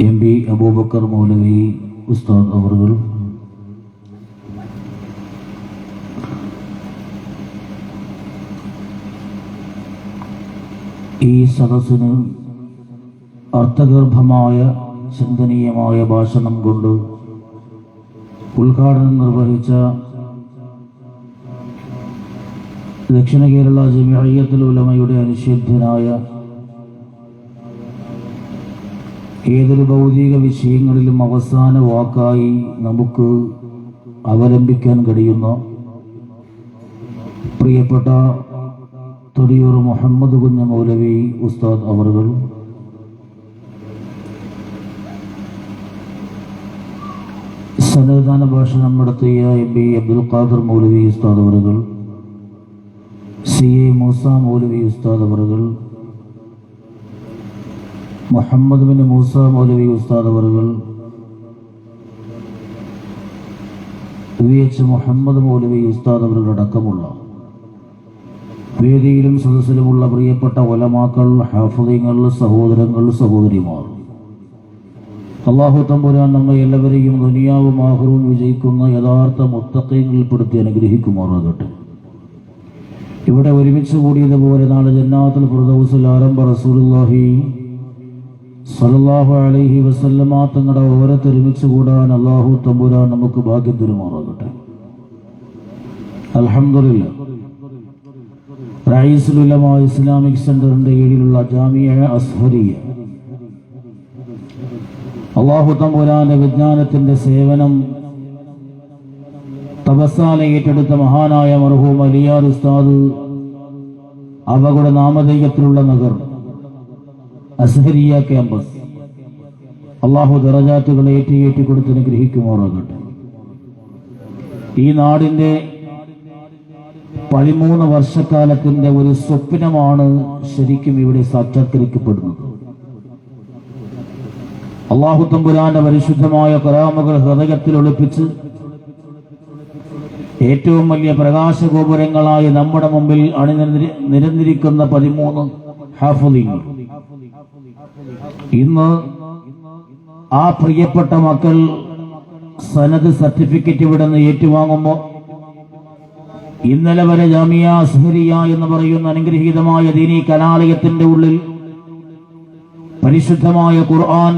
MB Abubakar മൗലവി ഉസ്താദ് അവറുകൾ, ഈ സദസ്സിന് അർത്ഥഗർഭമായ ചിന്തനീയമായ ഭാഷണം കൊണ്ട് ഉദ്ഘാടനം നിർവഹിച്ച ദക്ഷിണ കേരള ജമിഅത്തുൽ ഉലമയുടെ അനുശോധ്യനായ ഏതൊരു ഭൗതിക വിഷയങ്ങളിലും അവസാന വാക്കായി നമുക്ക് അവലംബിക്കാൻ കഴിയുന്ന പ്രിയപ്പെട്ട തൊടിയൂർ മുഹമ്മദ് കുഞ്ഞ മൗലവി ഉസ്താദ് അവറുകൾ, സന്നദ്ധാന ഭാഷണം നടത്തിയ MB അബ്ദുൽ ഖാദർ മൗലവി ഉസ്താദ് അവറുകൾ, CA മൂസ മൗലവി ഉസ്താദ് അവറുകൾ, മുഹമ്മദ് ബിൻ മൂസ മൗലവി ഉസ്താദ് അവറുകൾ, VH മുഹമ്മദ് മൗലവി ഉസ്താദ് അവറുകൾ അടക്കമുള്ള വേദിയിലും സദസ്സിലുമുള്ള പ്രിയപ്പെട്ട ഉലമാക്കൾ, ഹാഫിളീങ്ങൾ, സഹോദരങ്ങൾ, സഹോദരിമാർ, അല്ലാഹു തമ്പുരാൻ നമ്മെ എല്ലാവരെയും ദുനിയാവും ആഖിറവും വിജയിക്കുന്ന യഥാർത്ഥ മുത്തഖീങ്ങളിൽപ്പെടുത്തി അനുഗ്രഹിക്കുമാറാകട്ടെ. ഇവിടെ ഒരുമിച്ച് കൂടിയതുപോലെ നാളെ ജന്നാത്തുൽ ഫിർദൗസിൽ ആരംഭ റസൂലുള്ളാഹി സ്വല്ലല്ലാഹു അലൈഹി വസല്ലമ തങ്ങളുടെ ഓരത്ത് ഒരുമിച്ച് കൂടാൻ അല്ലാഹു തമ്പുരാൻ നമുക്ക് ഭാഗ്യം തരുമാറാകട്ടെ. അൽഹംദുലില്ലാഹ്. റഈസുൽ ഉലമ ഇസ്ലാമിക് സെന്ററിന്റെ കീഴിലുള്ള ജാമിഅ അസ്ഹരിയ അല്ലാഹു തമ്പുരാന്റെ വിജ്ഞാനത്തിന്റെ സേവനം തപസ്സാല ഏറ്റെടുത്ത മഹാനായ മർഹൂം അലിയാർ ഉസ്താദ് അവരുടെ നാമധേയത്തിലുള്ള നഗർ അസ്ഹരിയ ക്യാമ്പസ് അല്ലാഹു ദറജാത്തുകളെ ഏറ്റി കൊടുത്ത് അനുഗ്രഹിക്കുമാറാകട്ടെ. ഈ നാടിന്റെ 13 വർഷക്കാലത്തിന്റെ ഒരു സ്വപ്നമാണ് ശരിക്കും ഇവിടെ സാക്ഷാത്കരിക്കപ്പെടുന്നത്. അല്ലാഹു തമ്പുരാന്റെ പരിശുദ്ധമായ കറാമുകൾ ഹൃദയത്തിൽ ഒളിപ്പിച്ച് ഏറ്റവും വലിയ പ്രകാശഗോപുരങ്ങളായി നമ്മുടെ മുമ്പിൽ നിരന്നിരിക്കുന്ന 13 ഹാഫിളീങ്ങൾ. ഇന്ന് ആ പ്രിയപ്പെട്ട മക്കൾ സനദ് സർട്ടിഫിക്കറ്റ് ഇവിടെ നിന്ന് ഏറ്റുവാങ്ങുമ്പോൾ ഇന്നലെ വരെ ജാമിഅ അസ്ഹരിയ എന്ന് പറയുന്ന അനുഗ്രഹീതമായ ദീനീ കലാലയത്തിന്റെ ഉള്ളിൽ പരിശുദ്ധമായ ഖുർആൻ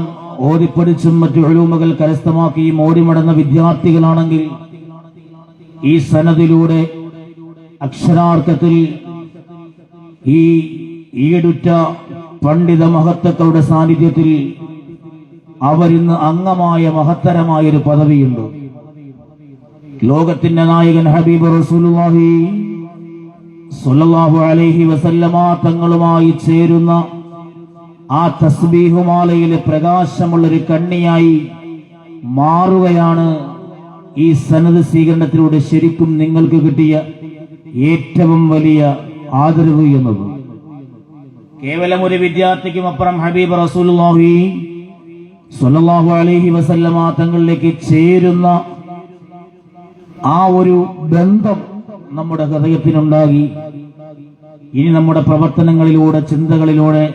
ഓതിപ്പടിച്ചും മറ്റു ഉലൂമുകൾ കരസ്ഥമാക്കിയും ഓടിമടന്ന വിദ്യാർത്ഥികളാണെങ്കിൽ ഈ സനദിലൂടെ അക്ഷരാർത്ഥത്തിൽ ഈ ഈടുറ്റ പണ്ഡിത മഹത്തുക്കളുടെ സാന്നിധ്യത്തിൽ അവരിന്ന് അംഗമായ മഹത്തരമായൊരു പദവിയുണ്ട്. ലോകത്തിന്റെ നായകൻ ഹബീബ് റസൂലുള്ളാഹി സ്വല്ലല്ലാഹു അലൈഹി വസല്ലമ തങ്ങളുമായി ചേരുന്ന ആ തസ്ബീഹുമാലയിലെ പ്രകാശമുള്ളൊരു കണ്ണിയായി മാറുകയാണ് ഈ സനദ് സ്വീകരണത്തിലൂടെ ശരിക്കും നിങ്ങൾക്ക് കിട്ടിയ ഏറ്റവും വലിയ ആദരവ് എന്നത്. കേവലം ഒരു വിദ്യാർത്ഥിക്കും അപ്പുറം ഹബീബ് റസൂലുള്ളാഹി സ്വല്ലല്ലാഹു അലൈഹി വസല്ലമ തങ്ങളിലേക്ക് ചേരുന്ന ആ ഒരു ബന്ധം നമ്മുടെ ഹൃദയത്തിനുണ്ടാകി. ഇനി നമ്മുടെ പ്രവർത്തനങ്ങളിലൂടെ, ചിന്തകളിലൂടെ,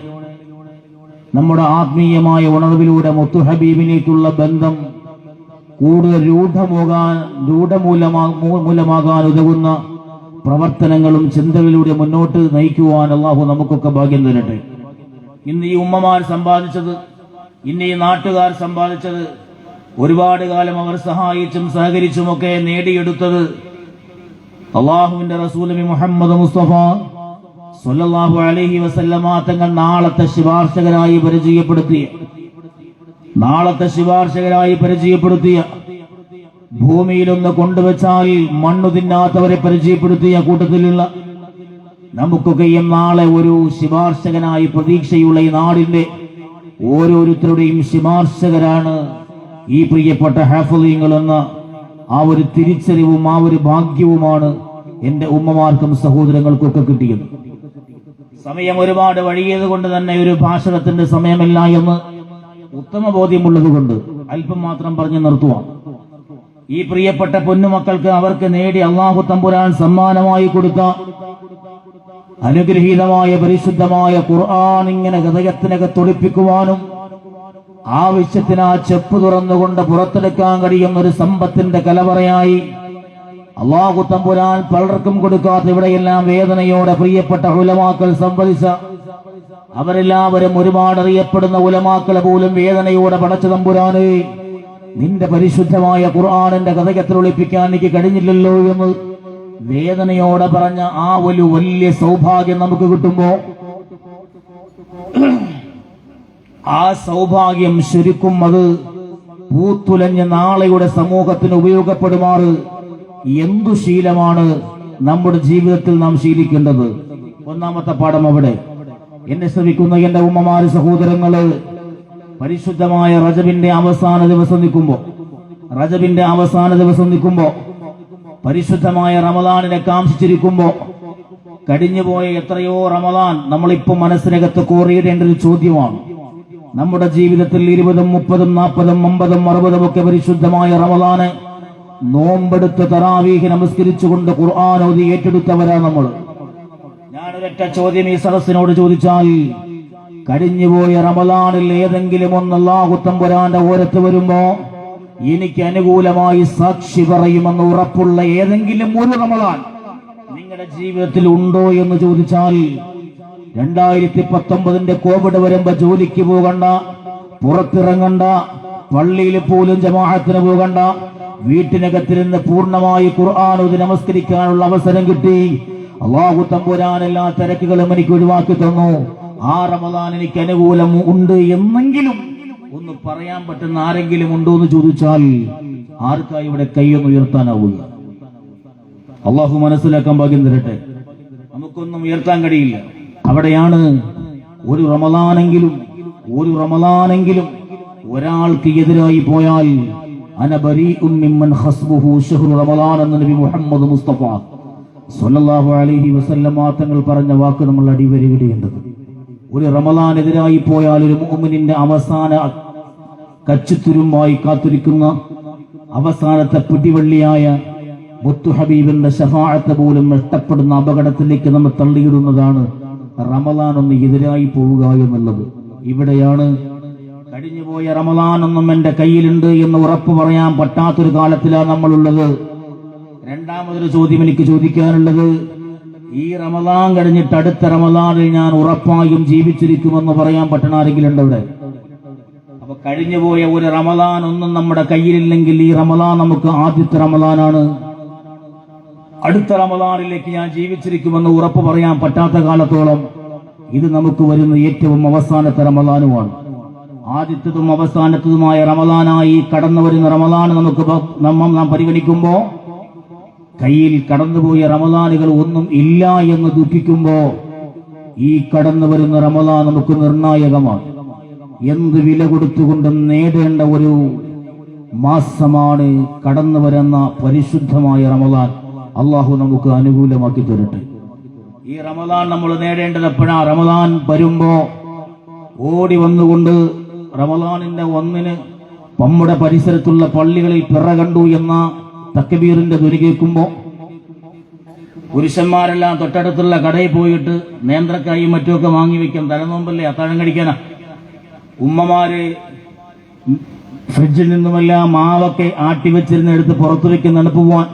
നമ്മുടെ ആത്മീയമായ ഉണർവിലൂടെ മുത്തു ഹബീബിലേക്കുള്ള ബന്ധം കൂടുതൽ രൂഢമൂലമാകാൻ ഉതകുന്ന പ്രവർത്തനങ്ങളും ചിന്തകളിലൂടെ മുന്നോട്ട് നയിക്കുവാൻ അല്ലാഹു നമുക്കൊക്കെ ഭാഗ്യം തരട്ടെ. ഇന്ന് ഈ ഉമ്മമാർ സമ്പാദിച്ചത്, ഇന്ന് ഈ നാട്ടുകാർ സമ്പാദിച്ചത്, ഒരുപാട് കാലം അവർ സഹായിച്ചും സഹകരിച്ചുമൊക്കെ നേടിയെടുത്തത് അല്ലാഹുവിന്റെ റസൂൽ മുഹമ്മദ് മുസ്തഫ സ്വല്ലല്ലാഹു അലൈഹി വസല്ലമ തങ്ങൾ നാളത്തെ ശുപാർശകരായി പരിചയപ്പെടുത്തിയ ഭൂമിയിലൊന്ന് കൊണ്ടുവച്ചാൽ മണ്ണു തിന്നാത്തവരെ പരിചയപ്പെടുത്തിയ കൂട്ടത്തിലുള്ള നമുക്കൊക്കെയും നാളെ ഒരു ശുപാർശകനായി പ്രതീക്ഷയുള്ള ഈ നാടിന്റെ ഓരോരുത്തരുടെയും ശുപാർശകരാണ് ഈ പ്രിയപ്പെട്ട ഹാഫിളീങ്ങൾ എന്ന ആ ഒരു തിരിച്ചറിവും ആ ഒരു ഭാഗ്യവുമാണ് എന്റെ ഉമ്മമാർക്കും സഹോദരങ്ങൾക്കൊക്കെ കിട്ടിയത്. സമയം ഒരുപാട് വഴിയത് കൊണ്ട് തന്നെ ഒരു ഭാഷണത്തിന്റെ സമയമില്ല എന്ന് ഉത്തമ ബോധ്യമുള്ളത് കൊണ്ട് അല്പം മാത്രം പറഞ്ഞു നിർത്തുവാൻ. ഈ പ്രിയപ്പെട്ട പൊന്നുമക്കൾക്ക് അവർക്ക് നേടി അല്ലാഹു തമ്പുരാൻ സമ്മാനമായി കൊടുത്ത അനുഗ്രഹീതമായ പരിശുദ്ധമായ ഖുർആൻ ഇങ്ങനെ ഹൃദയത്തിനകത്ത് ഒളിപ്പിക്കുവാനും ആവശ്യത്തിന് ആ ചെപ്പ് തുറന്നുകൊണ്ട് പുറത്തെടുക്കാൻ കഴിയുന്ന ഒരു സമ്പത്തിന്റെ കലവറയായി അല്ലാഹു തമ്പുരാൻ പലർക്കും കൊടുക്കാത്ത ഇവിടെയെല്ലാം വേദനയോടെ പ്രിയപ്പെട്ട ഉലമാക്കൾ സംവദിച്ച അവരെല്ലാവരും ഒരുപാട് അറിയപ്പെടുന്ന ഉലമാക്കളെ പോലും വേദനയോടെ പടച്ച തമ്പുരാനെ നിന്റെ പരിശുദ്ധമായ ഖുർആനിന്റെ കഥകത്തിൽ ഒളിപ്പിക്കാൻ എനിക്ക് കഴിഞ്ഞില്ലല്ലോ എന്ന് വേദനയോടെ പറഞ്ഞ ആ ഒരു വലിയ സൗഭാഗ്യം നമുക്ക് കിട്ടുമ്പോ ആ സൗഭാഗ്യം ശരിക്കും അത് പൂത്തുലഞ്ഞ് നാളെയുടെ സമൂഹത്തിന് ഉപയോഗപ്പെടുമാറ് എന്തു ശീലമാണ് നമ്മുടെ ജീവിതത്തിൽ നാം ശീലിക്കേണ്ടത്? ഒന്നാമത്തെ പാഠം അവിടെ. എന്നെ ശ്രമിക്കുന്ന എന്റെ ഉമ്മമാര്, സഹോദരങ്ങള്, പരിശുദ്ധമായ റജബിന്റെ അവസാന ദിവസം നിൽക്കുമ്പോ പരിശുദ്ധമായ റമദാനിനെ കാംക്ഷിച്ചിരിക്കുമ്പോ കഴിഞ്ഞുപോയ എത്രയോ റമദാൻ നമ്മളിപ്പോ മനസ്സിനകത്ത് കോറിയിടേണ്ട ഒരു ചോദ്യമാണ്. നമ്മുടെ ജീവിതത്തിൽ 20, 30, 40, 50, 60 ഒക്കെ പരിശുദ്ധമായ റമദാന് നോമ്പെടുത്ത് തറാവീഹ് നമസ്കരിച്ചുകൊണ്ട് ഖുർആൻ ഓതി ഏറ്റെടുത്തവരാ നമ്മൾ. ഞാനൊരൊറ്റ ചോദ്യം ഈ സദസ്സിനോട് ചോദിച്ചാൽ, കഴിഞ്ഞുപോയ റമദാനിൽ ഏതെങ്കിലും ഒന്ന് അല്ലാഹു തമ്പുരാന്റെ ഓരത്ത് വരുമ്പോ എനിക്ക് അനുകൂലമായി സാക്ഷി പറയുമെന്ന് ഉറപ്പുള്ള ഏതെങ്കിലും ഒരു റമദാൻ നിങ്ങളുടെ ജീവിതത്തിൽ ഉണ്ടോ എന്ന് ചോദിച്ചാൽ, 2019 കോവിഡ് വരുമ്പോ ജോലിക്ക് പോകണ്ട, പുറത്തിറങ്ങണ്ട, പള്ളിയിൽ പോലും ജമാഅത്തിന് പോകണ്ട, വീട്ടിനകത്തിരുന്ന് പൂർണ്ണമായി ഖുർആൻ ഓതി നമസ്കരിക്കാനുള്ള അവസരം കിട്ടി. അല്ലാഹു തമ്പുരാൻ എല്ലാ തിരക്കുകളും എനിക്ക് ഒഴിവാക്കി തന്നു. ആ റമദാൻ എനിക്ക് അനുകൂലം ഉണ്ട് എന്നെങ്കിലും ഒന്ന് പറയാൻ പറ്റുന്ന ആരെങ്കിലും ഉണ്ടോ എന്ന് ചോദിച്ചാൽ ആർക്കായി ഇവിടെ കൈയൊന്നും ഉയർത്താനാവില്ല. അള്ളാഹു മനസ്സിലാക്കാൻ ഭാഗ്യം തരട്ടെ. നമുക്കൊന്നും ഉയർത്താൻ കഴിയില്ല. അവിടെയാണ് ഒരു റമദാനെങ്കിലും ഒരാൾക്ക് എതിരായി പോയാൽ അനബരീഉം മിമ്മൻ ഖസ്ബുഹു ശഹ്റു റമദാൻ എന്ന നബി മുഹമ്മദ് മുസ്തഫ സ്വല്ലല്ലാഹു അലൈഹി വസല്ലം തങ്ങൾ പറഞ്ഞ വാക്ക് നമ്മൾ അടിവരയിടേണ്ടത്. ഒരു റമദാൻ എതിരായി പോയാൽ ഒരു മുഅ്മിനിന്റെ അവസാന കച്ചുത്തുരുമ്പായി കാത്തിരിക്കുന്ന അവസാനത്തെ പിടിവള്ളിയായ മുത്തു ഹബീബിന്റെ ശഫാഅത്ത് പോലും നഷ്ടപ്പെടുന്ന അപകടത്തിലേക്ക് നമ്മൾ തള്ളിയിടുന്നതാണ് റമദാൻ ഒന്ന് എതിരായി പോവുക എന്നുള്ളത്. ഇവിടെയാണ് കഴിഞ്ഞുപോയ റമദാൻ ഒന്നും എന്റെ കയ്യിലുണ്ട് എന്ന് ഉറപ്പ് പറയാൻ പറ്റാത്തൊരു കാലത്തിലാണ് നമ്മളുള്ളത്. രണ്ടാമതൊരു ചോദ്യം എനിക്ക് ചോദിക്കാനുള്ളത്, ഈ റമദാൻ കഴിഞ്ഞിട്ട് അടുത്ത റമദാനിൽ ഞാൻ ഉറപ്പായും ജീവിച്ചിരിക്കുമെന്ന് പറയാൻ പറ്റണ ആരെങ്കിലും ഉണ്ട് ഇവിടെ? അപ്പൊ കഴിഞ്ഞുപോയ ഒരു റമദാൻ ഒന്നും നമ്മുടെ കയ്യിലില്ലെങ്കിൽ ഈ റമദാൻ നമുക്ക് ആദ്യത്തെ റമദാനാണ്. അടുത്ത റമദാനിലേക്ക് ഞാൻ ജീവിച്ചിരിക്കുമെന്ന് ഉറപ്പ് പറയാൻ പറ്റാത്ത കാലത്തോളം ഇത് നമുക്ക് വരുന്ന ഏറ്റവും അവസാനത്തെ റമദാനുമാണ്. ആദ്യത്തതും അവസാനത്തതുമായ റമദാനായി കടന്നു വരുന്ന റമദാൻ നാം പരിഗണിക്കുമ്പോ കയ്യിൽ കടന്നുപോയ റമദാനുകൾ ഒന്നും ഇല്ല എന്ന് ദുഃഖിക്കുമ്പോ ഈ കടന്നു വരുന്ന റമദാൻ നമുക്ക് നിർണായകമാണ്. എന്ത് വില കൊടുത്തുകൊണ്ടും നേടേണ്ട ഒരു മാസമാണ് കടന്നു വരുന്ന പരിശുദ്ധമായ റമദാൻ. അള്ളാഹു നമുക്ക് അനുകൂലമാക്കി തരട്ടെ. ഈ റമദാൻ നമ്മൾ നേടേണ്ടത് എപ്പോഴാ? റമദാൻ വരുമ്പോ ഓടി വന്നുകൊണ്ട് റമദാനിന്റെ 1-ന് നമ്മുടെ പരിസരത്തുള്ള പള്ളികളിൽ പിറ കണ്ടു എന്ന തക്ബീറിന്റെ ധ്വനി കേൾക്കുമ്പോ പുരുഷന്മാരെല്ലാം തൊട്ടടുത്തുള്ള കടയിൽ പോയിട്ട് നേന്ത്രക്കായും മറ്റുമൊക്കെ വാങ്ങി വെക്കും. തലനോമ്പല്ലേ, അത്താഴം കഴിക്കാനാ. ഉമ്മമാര് ഫ്രിഡ്ജിൽ നിന്നുമെല്ലാം മാവൊക്കെ ആട്ടി വെച്ചിരുന്നെടുത്ത് പുറത്തു വെക്കുന്ന തണുപ്പ് പോവാൻ.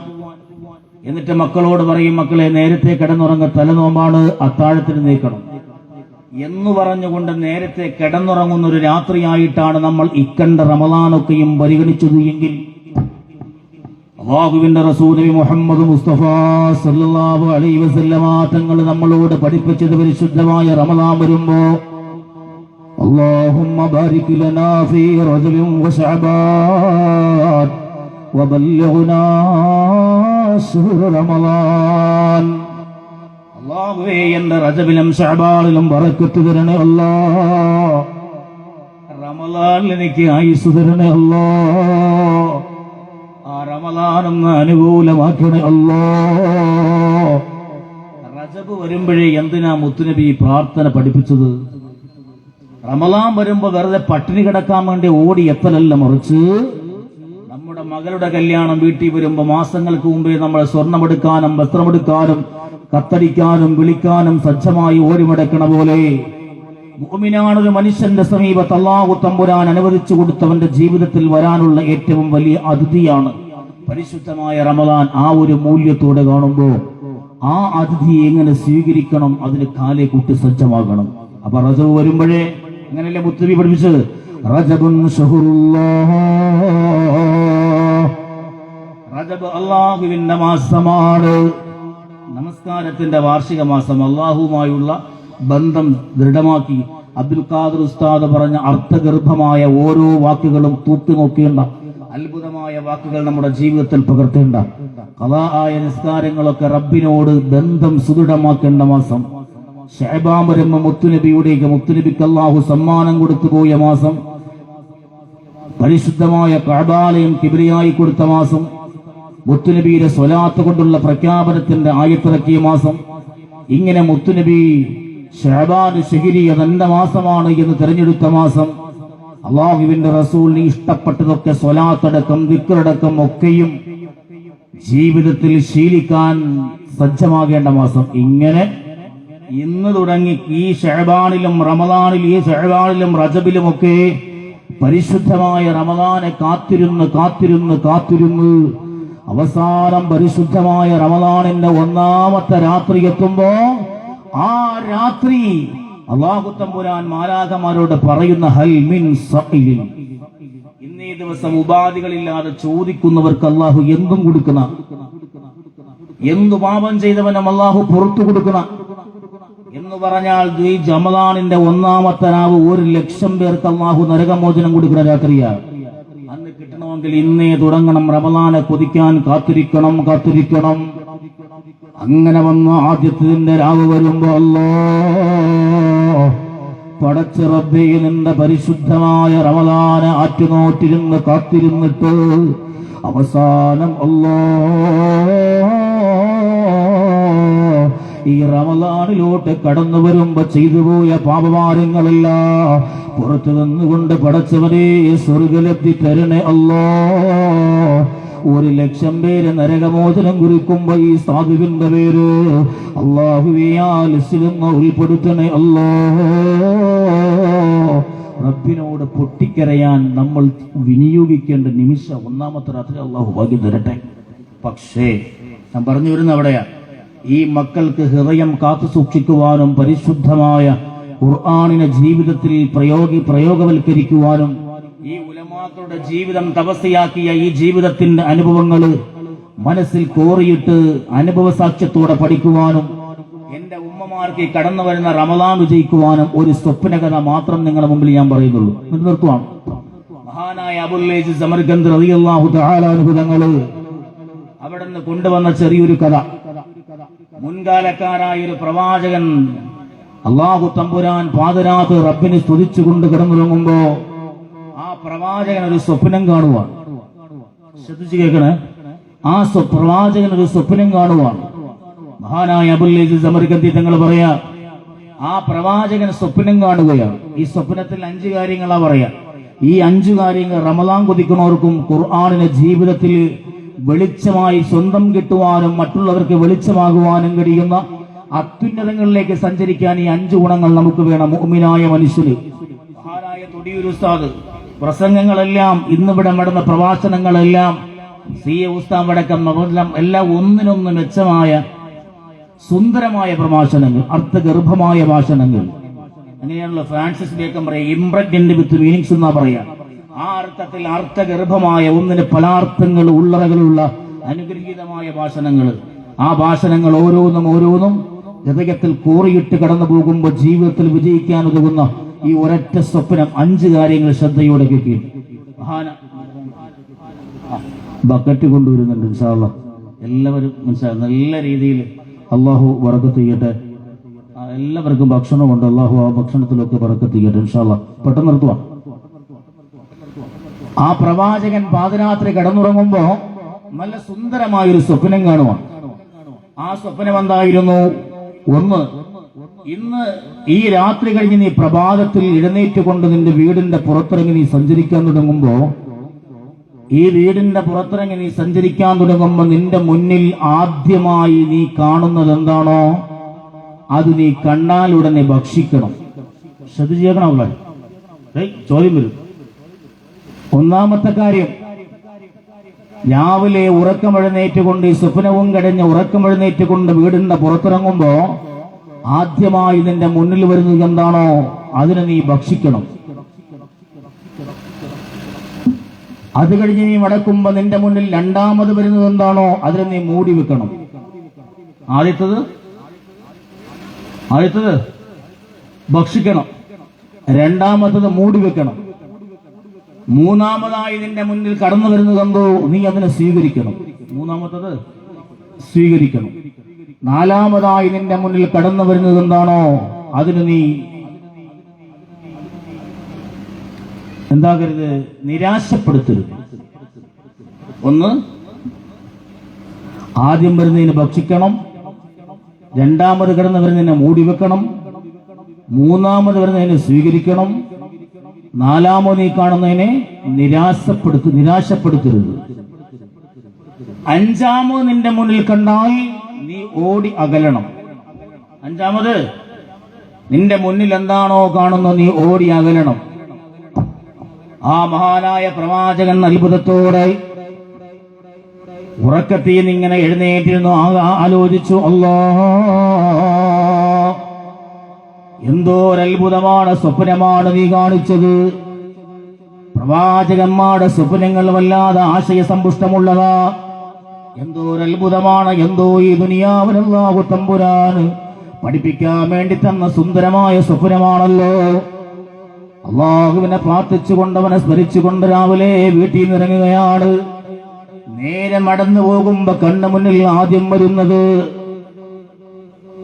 എന്നിട്ട് മക്കളോട് പറയും, മക്കളെ നേരത്തെ കിടന്നുറങ്ങ, തലനോമ്പാണ്, അത്താഴത്തിന് നീക്കണം എന്ന് പറഞ്ഞുകൊണ്ട് നേരത്തെ കിടന്നുറങ്ങുന്ന ഒരു രാത്രിയായിട്ടാണ് നമ്മൾ ഇക്കണ്ട റമദാനൊക്കെയും പരിഗണിച്ചത് എങ്കിൽ അല്ലാഹുവിന്റെ റസൂൽ നബി മുഹമ്മദ് മുസ്തഫ സല്ലല്ലാഹു അലൈഹി വസല്ലമ തങ്ങൾ നമ്മളോട് പഠിപ്പിച്ചത് പരിശുദ്ധമായ റമദാൻ വരുമ്പോ അല്ലാഹുമ്മ ബാരിക് ലനാ ഫീ റജബിൻ വശഅബാൻ വബല്ലിഗ്നാ ശഹ്റ റമദാൻ. അല്ലാഹുവേ, എന്റെ റജബിലും ശഅബാനിലും ബറക്കത്ത് തരണേ അല്ലാഹ്. റമദാനിൽ എനിക്ക് ആയുസ് തരണേ അല്ലാഹ്. ആ റമദാനൊന്ന് അനുകൂലമാക്കണേ അല്ലാഹ്. റജബ് വരുമ്പോഴേ എന്തിനാ മുത്തുനബി പ്രാർത്ഥന പഠിപ്പിച്ചത്? റമദാൻ വരുമ്പോ വെറുതെ പട്ടിണി കിടക്കാൻ വേണ്ടി ഓടി എത്തലല്ല, മറിച്ച് നമ്മുടെ മകളുടെ കല്യാണം വീട്ടിൽ വരുമ്പോ മാസങ്ങൾക്ക് മുമ്പേ നമ്മളെ സ്വർണ്ണമെടുക്കാനും വസ്ത്രമെടുക്കാനും കത്തടിക്കാനും വിളിക്കാനും സജ്ജമായി ഓടിമടക്കണ പോലെ മുഅ്മിനാണൊരു മനുഷ്യന്റെ സമീപത്ത് അല്ലാഹു തമ്പുരാൻ അനുവദിച്ചു കൊടുത്തവന്റെ ജീവിതത്തിൽ വരാനുള്ള ഏറ്റവും വലിയ അതിഥിയാണ് പരിശുദ്ധമായ റമദാൻ. ആ ഒരു മൂല്യത്തോടെ കാണുമ്പോൾ ആ അതിഥിയെ എങ്ങനെ സ്വീകരിക്കണം, അതിന് കാലെ കൂട്ടി സജ്ജമാകണം. അപ്പൊ റജബ് വരുമ്പോഴേ അങ്ങനെയല്ലേ മുത്തബി പഠിപ്പിച്ചത്, റജബുൻ ശഹറുല്ലാഹ്, റജബ് അല്ലാഹുവിന്റെ മാസമാണ്, നമസ്കാരത്തിന്റെ വാർഷിക മാസം. അല്ലാഹുവുമായുള്ള ബന്ധം ദൃഢമാക്കി അബ്ദുൽ ഖാദർ ഉസ്താദ് പറഞ്ഞ അർത്ഥഗർഭമായ ഓരോ വാക്കുകളും തൂക്കി നോക്കേണ്ട അത്ഭുതമായ വാക്കുകൾ നമ്മുടെ ജീവിതത്തിൽ പകർത്തേണ്ട ഖളാ ആയ നിസ്കാരങ്ങളൊക്കെ റബ്ബിനോട് ബന്ധം സുദൃഢമാക്കേണ്ട മാസം. ശഅബാൻ വരുമ്പോ മുത്തുനബിക്ക് അല്ലാഹു സമ്മാനം കൊടുത്തു പോയ മാസം, പരിശുദ്ധമായ കഅബാലയം കിബ്രിയായി കൊടുത്ത മാസം, മുത്തുനബിയുടെ സ്വലാത്ത് കൊണ്ടുള്ള പ്രഖ്യാപനത്തിന്റെ ആയത്തിറക്കിയ മാസം. ഇങ്ങനെ മുത്തുനബി ശഅബാൻ ശഹരി അതെന്റെ മാസമാണ് എന്ന് തെരഞ്ഞെടുത്ത മാസം. അള്ളാഹുവിന്റെ റസൂലിന് ഇഷ്ടപ്പെട്ടതൊക്കെ സ്വലാത്തടക്കം ദിക്റടക്കം ഒക്കെയും ജീവിതത്തിൽ ശീലിക്കാൻ സജ്ജമാകേണ്ട മാസം. ഇങ്ങനെ ഇന്ന് തുടങ്ങി ഈ ശഅബാനിലും റമദാനിലും റജബിലുമൊക്കെ പരിശുദ്ധമായ റമദാനെ കാത്തിരുന്ന് അവസാനം പരിശുദ്ധമായ റമദാനിന്റെ ഒന്നാമത്തെ രാത്രി എത്തുമ്പോ ആ രാത്രി അല്ലാഹു തമ്പുരാൻ മാലാഖമാരോട് പറയുന്ന ഹൽ മിൻ സഖിലിൻ, ഇന്നേ ദിവസം ഉപാധികളില്ലാതെ ചോദിക്കുന്നവർക്ക് അല്ലാഹു എന്തും കൊടുക്കുന്ന, എന്തു പാപം ചെയ്തവനും അല്ലാഹു പുറത്തു കൊടുക്കുന്ന എന്ന് പറഞ്ഞാൽ ഈ റമദാനിന്റെ ഒന്നാമത്തെ രാവ് 1,00,000 പേർക്ക് അല്ലാഹു നരകമോചനം കൊടുക്കുന്ന രാത്രിയാണ്. അന്ന് കിട്ടണമെങ്കിൽ ഇന്നേ തുടങ്ങണം. റമദാനെ കൊതിക്കാൻ കാത്തിരിക്കണം. അങ്ങനെ വന്ന ആദ്യത്തിന്റെ രാവ് വരുമ്പോ അല്ലാഹ് പടച്ച റബ്ബേ, നിന്റെ പരിശുദ്ധമായ റമദാനെ ആറ്റുനോറ്റിരുന്ന് കാത്തിരുന്നിട്ട് അവസാനം അല്ലാഹ് ഈ റമദാനിലോട്ട് കടന്നു വരുമ്പോ ചെയ്തുപോയ പാപഭാരങ്ങളെല്ലാം പുറത്തു നിന്നുകൊണ്ട് പടച്ചവനെ സ്വർഗ്ഗലബ്ധി തരണേ അല്ലാഹ്. 1,00,000 പേര് നരകമോചനം കുറിക്കുമ്പോ ഈ സാധുവിന്റെ പേര് അല്ലാഹുവേ ആ ലിസ്റ്റിൽ ഉൾപ്പെടുത്തണേ അല്ലാഹ്. റബ്ബിനോട് പൊട്ടിക്കരയാൻ നമ്മൾ വിനിയോഗിക്കേണ്ട നിമിഷം ഒന്നാമത്തെ രാത്രി അല്ലാഹു ഭാഗ്യം തരട്ടെ. പക്ഷേ ഞാൻ പറഞ്ഞു വരുന്ന അവിടെയാ, ഈ മക്കൾക്ക് ഹൃദയം കാത്തു സൂക്ഷിക്കുവാനും പരിശുദ്ധമായ ഖുർആനിനെ ജീവിതത്തിൽ പ്രയോഗവൽക്കരിക്കുവാനും ഈ ഉലമാക്കളുടെ ജീവിതം തപസ്സയാക്കിയ ഈ ജീവിതത്തിന്റെ അനുഭവങ്ങൾ മനസ്സിൽ കോറിയിട്ട് അനുഭവ സാക്ഷ്യത്തോടെ പഠിക്കുവാനും എന്റെ ഉമ്മമാർക്ക് കടന്നു വരുന്ന റമദാൻ വിജയിക്കുവാനും ഒരു സ്വപ്ന കഥ മാത്രം നിങ്ങളുടെ മുമ്പിൽ ഞാൻ പറയുന്നുള്ളൂ. നിർത്തുവാണ്. മഹാനായ അബുൽ അസീസ് സമർഖന്ദി റളിയല്ലാഹു തആല അൻഹു തങ്ങൾ അവിടെ നിന്ന് കൊണ്ടുവന്ന ചെറിയൊരു കഥ. മുൻകാലക്കാരായ ഒരു പ്രവാചകൻ അല്ലാഹു തമ്പുരാൻ പാതിരാത്ത് റബ്ബിനെ സ്തുതിച്ചുകൊണ്ട് കിടന്നുറങ്ങുമ്പോ ആ പ്രവാചകൻ ഒരു സ്വപ്നം കാണുവാൻ. ശ്രദ്ധിച്ചു കേൾക്കണേ. ആ പ്രവാചകൻ ഒരു സ്വപ്നം കാണുവാൻ. മഹാനായ അബുൽ അസീസ് സമർഖന്ദി തങ്ങൾ പറയാ, ആ പ്രവാചകൻ സ്വപ്നം കാണുകയാണ്. ഈ സ്വപ്നത്തിൽ 5 കാര്യങ്ങളാ പറയാ. ഈ 5 കാര്യങ്ങൾ റമദാൻ കൊതിക്കുന്നവർക്കും ഖുർആനിനെ ജീവിതത്തിൽ വെളിച്ചമായി സ്വന്തം കിട്ടുവാനും മറ്റുള്ളവർക്ക് വെളിച്ചമാകുവാനും കഴിയുന്ന അത്യുന്നതങ്ങളിലേക്ക് സഞ്ചരിക്കാൻ ഈ 5 ഗുണങ്ങൾ നമുക്ക് വേണം മുഅ്മിനായ മനുഷ്യന്. മഹാനായ തൊടിയൂർ ഉസ്താദ് പ്രസംഗങ്ങളെല്ലാം, ഇന്നിവിടെ നടന്ന പ്രഭാഷണങ്ങളെല്ലാം, CA ഉസ്താദ് അടക്കം എല്ലാം ഒന്നിനൊന്ന് മെച്ചമായ സുന്ദരമായ പ്രഭാഷണങ്ങൾ, അർത്ഥഗർഭമായ ഭാഷണങ്ങൾ. അങ്ങനെയാണല്ലോ ഫ്രാൻസിസ് ബേക്കൻ പറയാ, ഇംപ്രഗ്നന്റ് വിത്ത് മീനിങ്സ് എന്നാ പറയാ. ആ അർത്ഥത്തിൽ അർത്ഥഗർഭമായ, ഒന്നിന് പലാർത്ഥങ്ങൾ ഉള്ളറകളുള്ള അനുഗ്രഹീതമായ ഭാഷണങ്ങൾ. ആ ഭാഷണങ്ങൾ ഓരോന്നും ഹൃദയത്തിൽ കോറിയിട്ട് കടന്നു പോകുമ്പോൾ ജീവിതത്തിൽ വിജയിക്കാൻ ഉതകുന്ന ഈ ഒരൊറ്റ സ്വപ്നം 5 കാര്യങ്ങൾ ശ്രദ്ധയോടെ കേൾക്കും. ബക്കറ്റ് കൊണ്ടുവരുന്നുണ്ട് ഇൻഷാ അല്ലാഹ്. എല്ലാവരും നല്ല രീതിയിൽ അള്ളാഹു ബറക്കത്ത് ചെയ്യട്ടെ. എല്ലാവർക്കും ഭക്ഷണമുണ്ട്. അള്ളാഹു ആ ഭക്ഷണത്തിലൊക്കെ ബറക്കത്ത് ചെയ്യട്ടെ ഇൻഷാ അല്ലാഹ്. പെട്ടെന്ന് നിർത്തുക. ആ പ്രവാചകൻ പാതിരാത്രി കിടന്നുറങ്ങുമ്പോ നല്ല സുന്ദരമായൊരു സ്വപ്നം കാണുവാണ്. ആ സ്വപ്നം എന്തായിരുന്നു? 1, ഇന്ന് ഈ രാത്രി കഴിഞ്ഞ് നീ പ്രഭാതത്തിൽ എഴുന്നേറ്റ് കൊണ്ട് നിന്റെ വീടിന്റെ പുറത്തിറങ്ങി നീ സഞ്ചരിക്കാൻ തുടങ്ങുമ്പോ, ഈ വീടിന്റെ പുറത്തിറങ്ങി നീ സഞ്ചരിക്കാൻ തുടങ്ങുമ്പോ നിന്റെ മുന്നിൽ ആദ്യമായി നീ കാണുന്നത് എന്താണോ അത് നീ കണ്ടാലുടനെ ഭക്ഷിക്കണം. ശ്രദ്ധിച്ചേക്കണം. ചോദ്യം വരും. ഒന്നാമത്തെ കാര്യം, രാവിലെ ഉറക്കമെഴുന്നേറ്റുകൊണ്ട് ഈ സ്വപ്നവും കഴിഞ്ഞ് ഉറക്കമെഴുന്നേറ്റുകൊണ്ട് വീടിന്റെ പുറത്തിറങ്ങുമ്പോ ആദ്യമായി നിന്റെ മുന്നിൽ വരുന്നത് എന്താണോ അതിനെ നീ ഭക്ഷിക്കണം. അത് കഴിഞ്ഞ് നീ മടക്കുമ്പോ നിന്റെ മുന്നിൽ രണ്ടാമത് വരുന്നത് എന്താണോ അതിനെ നീ മൂടി വെക്കണം. ആദ്യത്തത് ഭക്ഷിക്കണം, രണ്ടാമത്തത് മൂടി വെക്കണം, മൂന്നാമതായി നിന്റെ മുന്നിൽ കടന്നു വരുന്നതെന്തോ നീ അതിനെ സ്വീകരിക്കണം. മൂന്നാമത്തത് സ്വീകരിക്കണം. നാലാമതായി നിന്റെ മുന്നിൽ കടന്നു വരുന്നത് എന്താണോ അതിന് നീ എന്താകരുത്, നിരാശപ്പെടുത്തരുത്. ഒന്ന്, ആദ്യം വരുന്നതിന് ഭക്ഷിക്കണം, രണ്ടാമത് കടന്നു വരുന്നതിനെ മൂടി വെക്കണം, മൂന്നാമത് വരുന്നതിനെ സ്വീകരിക്കണം, നാലാമത് നീ കാണുന്നതിനെ നിരാശപ്പെടുത്തരുത്. അഞ്ചാമത് നിന്റെ മുന്നിൽ കണ്ടാൽ നീ ഓടി അകലണം. അഞ്ചാമത് നിന്റെ മുന്നിൽ എന്താണോ കാണുന്നത് നീ ഓടി അകലണം. ആ മഹാനായ പ്രവാചകൻ അത്ഭുതത്തോടെ ഉറക്കത്തിൽ ഇങ്ങനെ എഴുന്നേറ്റിരുന്നു. ആലോചിച്ചു, അല്ലാഹ്, എന്തോ ഒരത്ഭുതമാണ്, സ്വപ്നമാണ് നീ കാണിച്ചത്. പ്രവാചകന്മാരുടെ സ്വപ്നങ്ങൾ വല്ലാതെ ആശയസമ്പുഷ്ടമുള്ളതാ. എന്തോ ഒരത്ഭുതമാണ്, എന്തോ ഈ ദുനിയാവിൽ അല്ലാഹു തമ്പുരാന് പഠിപ്പിക്കാൻ വേണ്ടി തന്ന സുന്ദരമായ സ്വപ്നമാണല്ലോ. അള്ളാഹുവിനെ പ്രാർത്ഥിച്ചുകൊണ്ട് അവനെ സ്മരിച്ചുകൊണ്ട് രാവിലെ വീട്ടിൽ നിന്നിറങ്ങുകയാണ്. നേരെ നടന്നു പോകുമ്പോ കണ്ണു മുന്നിൽ ആദ്യം വരുന്നത്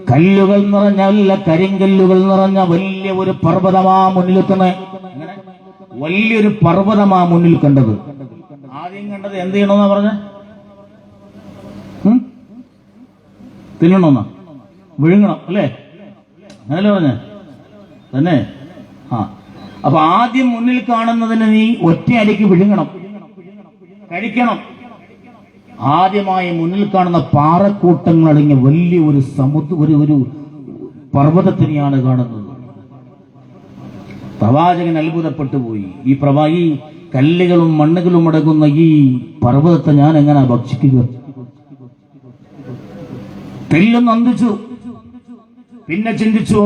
കല്ലുകൾ നിറഞ്ഞ, അല്ല കരിങ്കല്ലുകൾ നിറഞ്ഞ വലിയ ഒരു പർവ്വതമാ മുന്നിലെത്തുന്നത്. വലിയൊരു പർവ്വതമാ മുന്നിൽ കണ്ടത്. ആദ്യം കണ്ടത് എന്ത് ചെയ്യണമെന്നാ പറഞ്ഞ? തിന്നണമെന്നാ, വിഴുങ്ങണം അല്ലേ? അങ്ങനല്ലേ പറഞ്ഞ തന്നെ? അപ്പൊ ആദ്യം മുന്നിൽ കാണുന്നതിന് നീ ഒറ്റയടിക്ക് വിഴുങ്ങണം, കഴിക്കണം. ആദ്യമായി മുന്നിൽ കാണുന്ന പാറക്കൂട്ടങ്ങൾ അടങ്ങിയ വലിയ ഒരു ഒരു പർവ്വതത്തിനെയാണ് കാണുന്നത്. പ്രവാചകൻ അത്ഭുതപ്പെട്ടു പോയി. ഈ കല്ലുകളും മണ്ണുകളും അടങ്ങുന്ന ഈ പർവ്വതത്തെ ഞാൻ എങ്ങനെ ഭക്ഷിക്കുക? തെല്ലും നന്ദിച്ചു. പിന്നെ ചിന്തിച്ചു,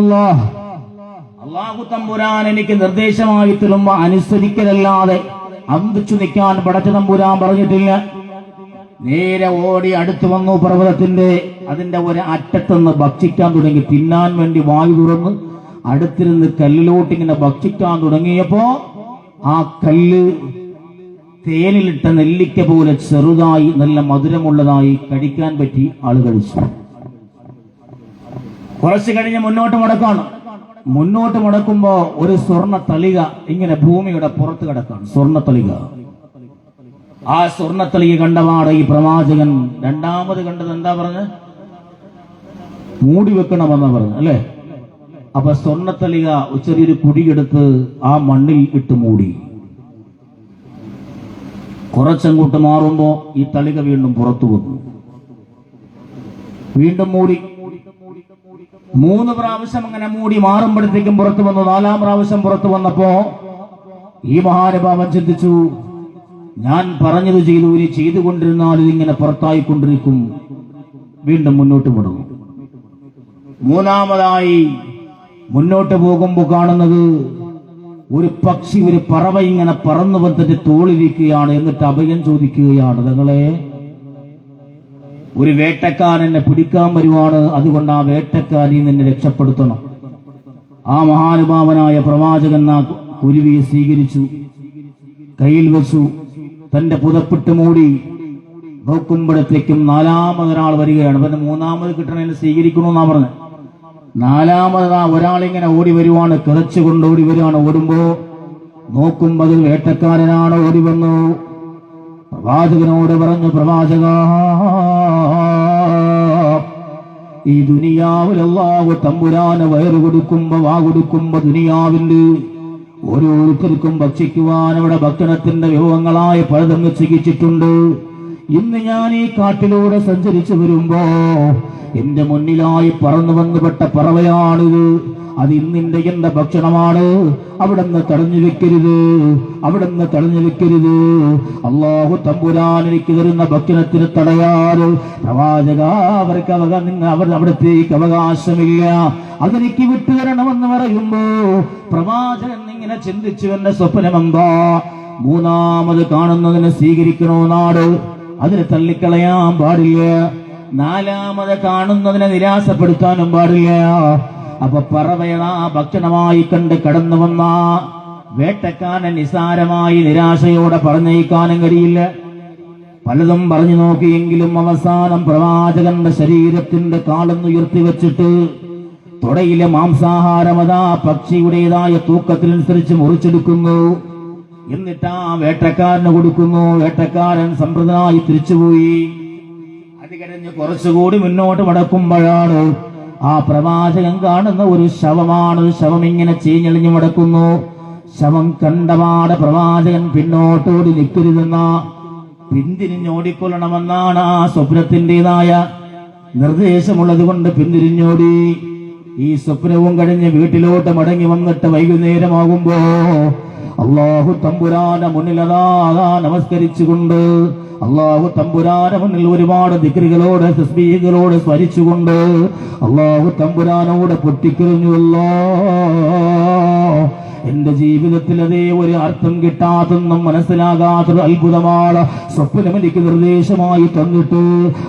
അല്ലാഹു തമ്പുരാൻ എനിക്ക് നിർദ്ദേശമായി തരുമ്പോ അനുസരിക്കലല്ലാതെ അന്തിച്ചു നിൽക്കാൻ പടച്ച തമ്പുരാൻ പറഞ്ഞിട്ടില്ല. നേരെ ഓടി അടുത്തു വന്നു അതിന്റെ ഒരു അറ്റത്തുനിന്ന് ഭക്ഷിക്കാൻ തുടങ്ങി. തിന്നാൻ വേണ്ടി വായു തുറന്ന് അടുത്തിരുന്ന് കല്ലിലോട്ടിങ്ങനെ ഭക്ഷിക്കാൻ തുടങ്ങിയപ്പോ ആ കല്ല് തേനിലിട്ട നെല്ലിക്ക പോലെ ചെറുതായി നല്ല മധുരമുള്ളതായി കഴിക്കാൻ പറ്റി. ആള് കഴിച്ചു. കുറച്ചു കഴിഞ്ഞ് മുന്നോട്ട് മടക്കുമ്പോ ഒരു സ്വർണ്ണ തളിക ഇങ്ങനെ ഭൂമിയുടെ പുറത്ത് കിടക്കാണ്. സ്വർണ്ണ തളിക. ആ സ്വർണ്ണത്തളിക കണ്ടപാട് ഈ പ്രവാചകൻ രണ്ടാമത് കണ്ടത് എന്താ പറഞ്ഞ്? മൂടി വെക്കണമെന്നാ പറഞ്ഞു അല്ലേ? അപ്പൊ സ്വർണ്ണത്തളിക ചെറിയൊരു കുടിയെടുത്ത് ആ മണ്ണിൽ ഇട്ട് മൂടി. കുറച്ചങ്ങോട്ട് മാറുമ്പോ ഈ തളിക വീണ്ടും പുറത്തു വന്നു. വീണ്ടും മൂടി. 3 പ്രാവശ്യം അങ്ങനെ മൂടി മാറുമ്പോഴത്തേക്കും പുറത്തു വന്നു. 4ാം പ്രാവശ്യം പുറത്തു വന്നപ്പോ ഈ മഹാനുഭാവൻ ചിന്തിച്ചു, ഞാൻ പറഞ്ഞത് ചെയ്തു, ഇനി ചെയ്തുകൊണ്ടിരുന്നാൽ ഇതിങ്ങനെ പുറത്തായിക്കൊണ്ടിരിക്കും. വീണ്ടും മുന്നോട്ട് പോകും. 3ാമതായി മുന്നോട്ട് പോകുമ്പോൾ കാണുന്നത് ഒരു പക്ഷി, ഒരു പറവ ഇങ്ങനെ പറന്നു വന്നിട്ട് തോളിരിക്കുകയാണ്. എന്നിട്ട് അഭയം ചോദിക്കുകയാണ്, തങ്ങളെ, ഒരു വേട്ടക്കാരൻ എന്നെ പിടിക്കാൻ വരുവാണ്, അതുകൊണ്ട് ആ വേട്ടക്കാരനെ നിന്നെ രക്ഷപ്പെടുത്തണം. ആ മഹാനുഭാവനായ പ്രവാചകൻ ആ കുരുവിയെ സ്വീകരിച്ചു, കയ്യിൽ വെച്ചു, തന്റെ പുതപ്പിട്ട് മൂടി. നോക്കുമ്പോഴത്തേക്കും 4ാമതൊരാൾ വരികയാണ്. പിന്നെ 3ാമത് കിട്ടണതിനെ സ്വീകരിക്കണമെന്നാ പറഞ്ഞത്. 4ാമതാ ഒരാളിങ്ങനെ ഓടി വരുവാണ്, കിതച്ചുകൊണ്ട് ഓടി വരുവാണ്. ഓടുമ്പോ നോക്കുമ്പോ അത് വേട്ടക്കാരനാണ്. ഓടി വന്നു പ്രവാചകനോട് പറഞ്ഞു, പ്രവാചക, ഈ ദുനിയാവിൽ അല്ലാഹു തമ്പുരാന് വയറ് കൊടുക്കുമ്പോ, വാ കൊടുക്കുമ്പോ ദുനിയാവിന്റെ ഓരോരുത്തർക്കും ഭക്ഷിക്കുവാൻ അവിടെ ഭക്ഷണത്തിന്റെ വിഭവങ്ങളായ പലതങ്ങ് ചികിച്ചിട്ടുണ്ട്. ഇന്ന് ഞാൻ ഈ കാട്ടിലൂടെ സഞ്ചരിച്ചു വരുമ്പോ എന്റെ മുന്നിലായി പറന്നു വന്നുപെട്ട പറവയാണിത്. അത് ഇന്നിന്റെ എന്റെ ഭക്ഷണമാണ്. അവിടുന്ന് തടഞ്ഞു വെക്കരുത്, അവിടുന്ന് തടഞ്ഞു വെക്കരുത്. അല്ലാഹു തമ്പുരാൻ എനിക്ക് തരുന്ന ഭക്ഷണത്തിന് തടയാറ് പ്രവാചക അവർക്ക് അവിടത്തേക്ക് അവകാശമില്ല. അതെനിക്ക് വിട്ടുതരണമെന്ന് പറയുമ്പോ പ്രവാചകൻ ഇങ്ങനെ ചിന്തിച്ചു. എന്റെ സ്വപ്നമെന്താ? മൂന്നാമത് കാണുന്നതിനെ സ്വീകരിക്കണോ നാട്, അതിനെ തള്ളിക്കളയാൻ പാടില്ല. നാലാമത് കാണുന്നതിനെ നിരാശപ്പെടുത്താനും പാടില്ല. അപ്പൊ പറവയണ ഭക്ഷണമായി കണ്ട് കടന്നു വന്ന വേട്ടക്കാരൻ നിസാരമായി നിരാശയോടെ പറഞ്ഞയക്കാനും കഴിയില്ല. പലതും പറഞ്ഞു നോക്കിയെങ്കിലും അവസാനം പ്രവാചകന്റെ ശരീരത്തിന്റെ കാലൊന്നുയർത്തി വെച്ചിട്ട് തുടയിലെ മാംസാഹാരമതാ പക്ഷിയുടേതായ തൂക്കത്തിനനുസരിച്ച് മുറിച്ചെടുക്കുന്നു. എന്നിട്ട് ആ വേട്ടക്കാരന് കൊടുക്കുന്നു. വേട്ടക്കാരൻ സംപ്രദനായി തിരിച്ചുപോയി. അത് കഴിഞ്ഞ് കുറച്ചുകൂടി മുന്നോട്ട് മടക്കുമ്പോഴാണ് ആ പ്രവാചകൻ കാണുന്ന ഒരു ശവമാണ്. ശവം ഇങ്ങനെ ചീഞ്ഞെളിഞ്ഞു മടക്കുന്നു. ശവം കണ്ടപാടെ പ്രവാചകൻ പിന്നോട്ടോടി നിൽക്കരുതെന്ന പിന്തിരിഞ്ഞോടിക്കൊള്ളണമെന്നാണ് ആ സ്വപ്നത്തിൻ്റെതായ നിർദ്ദേശമുള്ളത് കൊണ്ട് പിന്തിരിഞ്ഞോടി. ഈ സ്വപ്നവും കഴിഞ്ഞ് വീട്ടിലോട്ട് മടങ്ങി വന്നിട്ട് വൈകുന്നേരമാകുമ്പോ അല്ലാഹു തമ്പുരാന്റെ മുന്നിലതാ നമസ്കരിച്ചുകൊണ്ട് അല്ലാഹു തമ്പുരാന്റെ മുന്നിൽ ഒരുപാട് ദിക്റുകളോട് തസ്ബീഹുകളോട് സ്മരിച്ചുകൊണ്ട് അല്ലാഹു തമ്പുരാനോട് പൊട്ടിക്കരഞ്ഞുവല്ലോ. എന്റെ ജീവിതത്തിൽ അതേ ഒരു അർത്ഥം കിട്ടാത്തൊന്നും മനസ്സിലാകാത്തൊരു അത്ഭുതമാണ് സ്വപ്നം എനിക്ക് നിർദ്ദേശമായി തന്നിട്ട്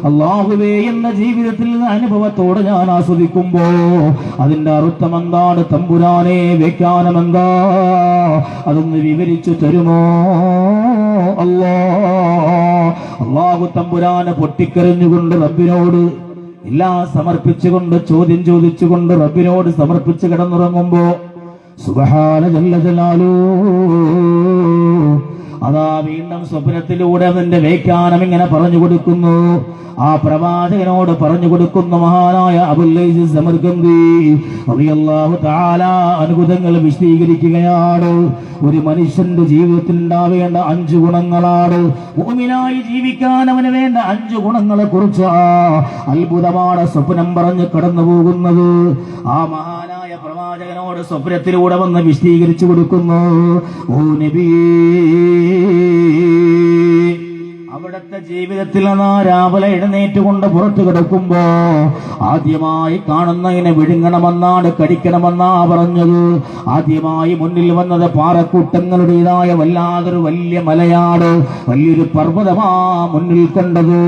അല്ലാഹുവേ എന്ന ജീവിതത്തിൽ അനുഭവത്തോടെ ഞാൻ ആസ്വദിക്കുമ്പോ അതിന്റെ അർത്ഥം എന്താണ് തമ്പുരാനെ, വ്യാഖ്യാനം എന്താ, അതൊന്ന് വിവരിച്ചു തരുമോ അല്ലാഹു തമ്പുരാനെ പൊട്ടിക്കരഞ്ഞുകൊണ്ട് റബ്ബിനോട് എല്ലാം സമർപ്പിച്ചുകൊണ്ട് ചോദ്യം ചോദിച്ചുകൊണ്ട് റബ്ബിനോട് സമർപ്പിച്ച് കിടന്നുറങ്ങുമ്പോ സുബ്ഹാന ജല്ല ജലാലു അതാ വീണ്ടും സ്വപ്നത്തിലൂടെ അതിന്റെ വ്യാഖ്യാനം ഇങ്ങനെ പറഞ്ഞു കൊടുക്കുന്നു. ആ പ്രവാചകനോട് പറഞ്ഞു കൊടുക്കുന്ന മഹാനായ അബുൽ ലൈസ് സമർഖന്ദി റളിയല്ലാഹു തആല അനുഭൂതങ്ങൾ വിശദീകരിക്കുകയാണ്. ഒരു മനുഷ്യന്റെ ജീവിതത്തിൽ ഉണ്ടാവേണ്ട 5 ഗുണങ്ങളാണ്. മുഅ്മിനായി ജീവിക്കാൻ അവന് വേണ്ട 5 ഗുണങ്ങളെ കുറിച്ച് അത്ഭുതമാണ് സ്വപ്നം പറഞ്ഞ് കടന്നു പോകുന്നത്. ആ മഹാനായ പ്രവാചകനോട് സ്വപ്നത്തിലൂടെ വന്ന് വിശദീകരിച്ചു കൊടുക്കുന്നു. ഓ നബി, അവിടുത്തെ ജീവിതത്തിൽ രാവിലെ എഴുന്നേറ്റുകൊണ്ട് പുറത്തു കിടക്കുമ്പോ ആദ്യമായി കാണുന്നതിനെ വിഴുങ്ങണമെന്നാണ്, കടിക്കണമെന്നാ പറഞ്ഞത്. ആദ്യമായി മുന്നിൽ വന്നത് പാറക്കൂട്ടങ്ങളുടേതായ വല്ലാതൊരു വലിയ മലയാണ്, വലിയൊരു പർവ്വതമാ മുന്നിൽ കണ്ടത്.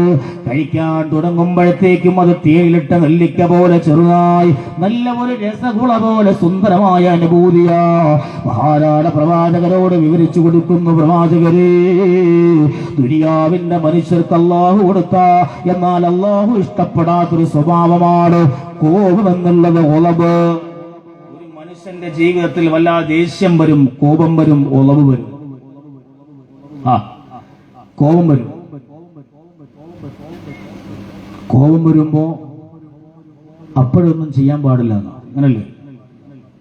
കഴിക്കാൻ തുടങ്ങുമ്പോഴത്തേക്കും അത് തേയിലിട്ട നെല്ലിക്ക പോലെ ചെറുതായി നല്ല ഒരു രസഗുള പോലെ സുന്ദരമായ അനുഭൂതിയാ. മഹാനായ പ്രവാചകരോട് വിവരിച്ചു കൊടുക്കുന്നു. പ്രവാചകരെ, ദുനിയാവിന്റെ മനുഷ്യർക്ക് അല്ലാഹു കൊടുത്ത എന്നാൽ അല്ലാഹു ഇഷ്ടപ്പെടാത്തൊരു സ്വഭാവമാണ് കോപം എന്നുള്ളത്. ഒളവ്. ഒരു മനുഷ്യന്റെ ജീവിതത്തിൽ വല്ലാതെ ദേഷ്യം വരും, കോപം വരും, ഒളവ് വരും. കോപം വരും. കോപം വരുമ്പോ അപ്പോഴൊന്നും ചെയ്യാൻ പാടില്ല, അങ്ങനല്ലേ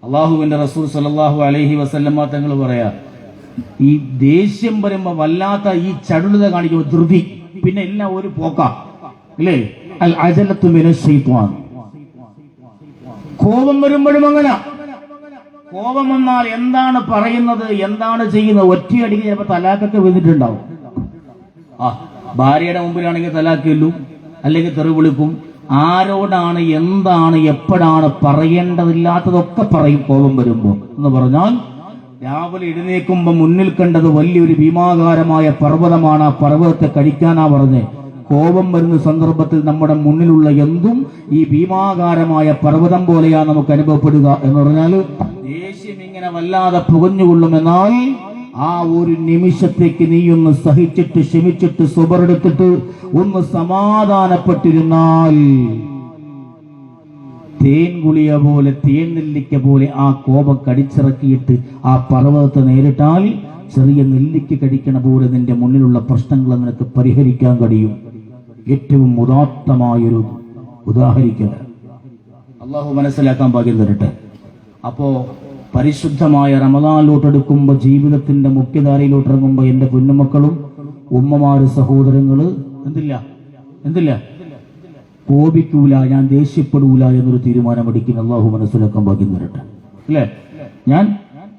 അള്ളാഹുവിന്റെ റസൂൽ സല്ലല്ലാഹു അലൈഹി വസല്ലമ തങ്ങൾ പറയാ, ഈ ദേഷ്യം വരുമ്പോ വല്ലാത്ത ഈ ചടുലത കാണിക്കുമ്പോ ധൃതി, പിന്നെ എല്ലാം ഒരു പോക്ക അല്ലേ. അൽ അജലത്തു മിനശ് ശൈത്വാൻ. കോപം വരുമ്പോഴും അങ്ങനെ. കോപം വന്നാൽ എന്താണ് പറയുന്നത്, എന്താണ് ചെയ്യുന്നത്, ഒറ്റയടിക്ക് ചിലപ്പോ തലാക്കൊക്കെ വന്നിട്ടുണ്ടാവും. ഭാര്യയുടെ മുമ്പിലാണെങ്കിൽ തലാക്ക് ചെല്ലും, അല്ലെങ്കിൽ തെറി വിളിക്കും. ആരോടാണ്, എന്താണ്, എപ്പോഴാണ് പറയേണ്ടതില്ലാത്തതൊക്കെ പറയും കോപം വരുമ്പോ. എന്ന് പറഞ്ഞാൽ രാവിലെ എഴുന്നേൽക്കുമ്പോ മുന്നിൽ കണ്ടത് വലിയൊരു ഭീമാകാരമായ പർവ്വതമാണ്. ആ പർവ്വതത്തെ കഴിക്കാനാ പറഞ്ഞേ. കോപം വരുന്ന സന്ദർഭത്തിൽ നമ്മുടെ മുന്നിലുള്ള എന്തും ഈ ഭീമാകാരമായ പർവ്വതം പോലെയാ നമുക്ക് അനുഭവപ്പെടുക. എന്ന് പറഞ്ഞാൽ ദേഷ്യം ഇങ്ങനെ വല്ലാതെ പുകഞ്ഞുകൊള്ളുമെന്നാൽ ആ ഒരു നിമിഷത്തേക്ക് നീ ഒന്ന് സഹിച്ചിട്ട് ക്ഷമിച്ചിട്ട് സുബറെടുത്തിട്ട് ഒന്ന് സമാധാനപ്പെട്ടിരുന്നാൽ തേൻ ഗുളിയ പോലെ, തേൻ നെല്ലിക്ക പോലെ ആ കോപം കടിച്ചിറക്കിയിട്ട് ആ പർവ്വതത്തെ നേരിട്ടാൽ ചെറിയ നെല്ലിക്ക കടിക്കണ പോലെ നിന്റെ മുന്നിലുള്ള പ്രശ്നങ്ങൾ നിനക്ക് പരിഹരിക്കാൻ കഴിയും. ഏറ്റവും ഉദാത്തമായൊരു ഉദാഹരിക്കൽ അള്ളാഹു മനസ്സിലാക്കാൻ ഭാഗ്യം തരട്ടെ. അപ്പോ പരിശുദ്ധമായ റമദാനിലോട്ടെടുക്കുമ്പോൾ, ജീവിതത്തിന്റെ മുഖ്യധാരയിലോട്ടിറങ്ങുമ്പോൾ എൻ്റെ കുഞ്ഞുമക്കളും ഉമ്മമാര് സഹോദരങ്ങള് എന്തില്ല കോപിക്കൂല, ഞാൻ ദേഷ്യപ്പെടൂല എന്നൊരു തീരുമാനമെടുക്കുന്ന അള്ളാഹു മനസ്സിലാക്കാൻ ഭാഗ്യം തരട്ടെ. അല്ലേ? ഞാൻ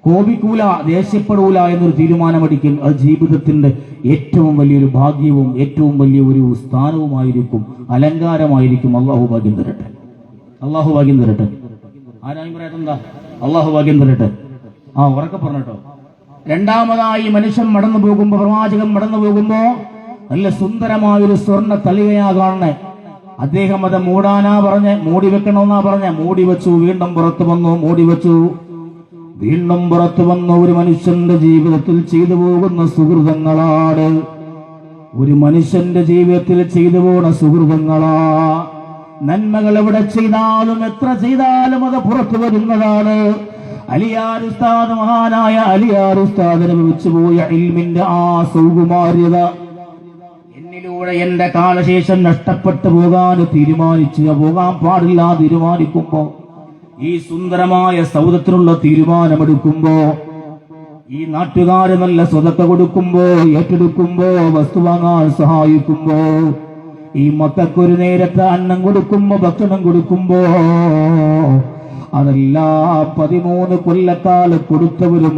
കോപിക്കൂല, ദേഷ്യപ്പെടൂല എന്നൊരു തീരുമാനമെടുക്കും. അത് ജീവിതത്തിന്റെ ഏറ്റവും വലിയൊരു ഭാഗ്യവും ഏറ്റവും വലിയ ഒരു സ്ഥാനവുമായിരിക്കും, അലങ്കാരമായിരിക്കും. അള്ളാഹു ഭാഗ്യം തരട്ടെ. അള്ളാഹു ഭാഗ്യം തരട്ടെ. ആരായും പറയാത്തെന്താ? അള്ളാഹു ഭാഗ്യം തരട്ടെ. ഉറക്കെ പറഞ്ഞോ. രണ്ടാമതായി മനുഷ്യൻ മടന്നു പോകുമ്പോ, പ്രവാചകൻ മടന്നു പോകുമ്പോ നല്ല സുന്ദരമായൊരു സ്വർണ്ണ തളികയാ കാണണേ. അദ്ദേഹം അത് മൂടാനാ പറഞ്ഞ്, മൂടി വെക്കണമെന്നാ പറഞ്ഞ, മൂടി വെച്ചു. വീണ്ടും പുറത്തു വന്നു, മൂടി വെച്ചു. വീണ്ടും പുറത്തു വന്ന ഒരു മനുഷ്യന്റെ ജീവിതത്തിൽ ചെയ്തു പോകുന്ന സുഹൃതങ്ങളാണ്. ഒരു മനുഷ്യന്റെ ജീവിതത്തിൽ ചെയ്തു പോകുന്ന സുഹൃതങ്ങളാ. നന്മകൾ എവിടെ ചെയ്താലും എത്ര ചെയ്താലും അത് പുറത്തു വരുന്നതാണ്. അലിയാർ ഉസ്താദ്, മഹാനായ അലിയാർ ഉസ്താദ് അനുഭവിച്ചു പോയ ഇൽമിന്റെ ആ സൗകുമാര്യത എന്നിലൂടെ എന്റെ കാലശേഷം നഷ്ടപ്പെട്ടു പോകാൻ പോകാൻ പാടില്ല തീരുമാനിക്കുമ്പോ, ഈ സുന്ദരമായ സൗദത്തിനുള്ള തീരുമാനമെടുക്കുമ്പോ, ഈ നാട്ടുകാര് നല്ല സ്വതക്ക കൊടുക്കുമ്പോ, ഏറ്റെടുക്കുമ്പോ, വസ്തു വാങ്ങാൻ സഹായിക്കുമ്പോ, ഈ മക്കൾക്കൊരു നേരത്തെ അന്നം കൊടുക്കുമ്പോ, ഭക്ഷണം കൊടുക്കുമ്പോ, അതെല്ലാം 13 കൊല്ലക്കാലം കൊടുത്തവര്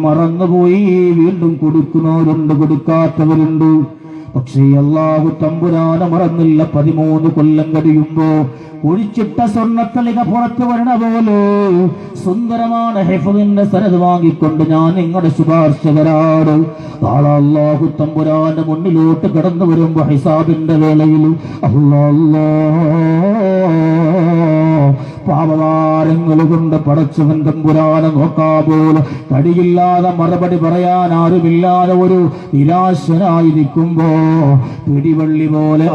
മറന്നുപോയി. വീണ്ടും കൊടുക്കുന്നവരുണ്ട്, കൊടുക്കാത്തവരുണ്ട്. പക്ഷേ അല്ലാഹു തമ്പുരാനെ മറന്നില്ല. 13 കൊല്ലം കഴിയുമ്പോ ഒഴിച്ചിട്ട സ്വർണ്ണത്തളിക പുറത്തു വരണ പോലെ സുന്ദരമാണ് ഹിഫ്ദിന്റെ സനദ് വാങ്ങിക്കൊണ്ട് ഞാൻ നിങ്ങളുടെ ശുപാർശകരാണ്. നാളെ അല്ലാഹു തമ്പുരാന്റെ മുന്നിലോട്ട് കടന്നു വരുമ്പോ ഹിസാബിന്റെ വേളയിൽ പാപഭാരങ്ങൾ കൊണ്ട് പടച്ചവൻ തമ്പുരാനെ നോക്കാൻ പോലും കടിയില്ലാതെ മറുപടി പറയാൻ ആരുമില്ലാതെ ഒരു നിരാശനായിരിക്കുമ്പോ പിടിവള്ളി പോലെ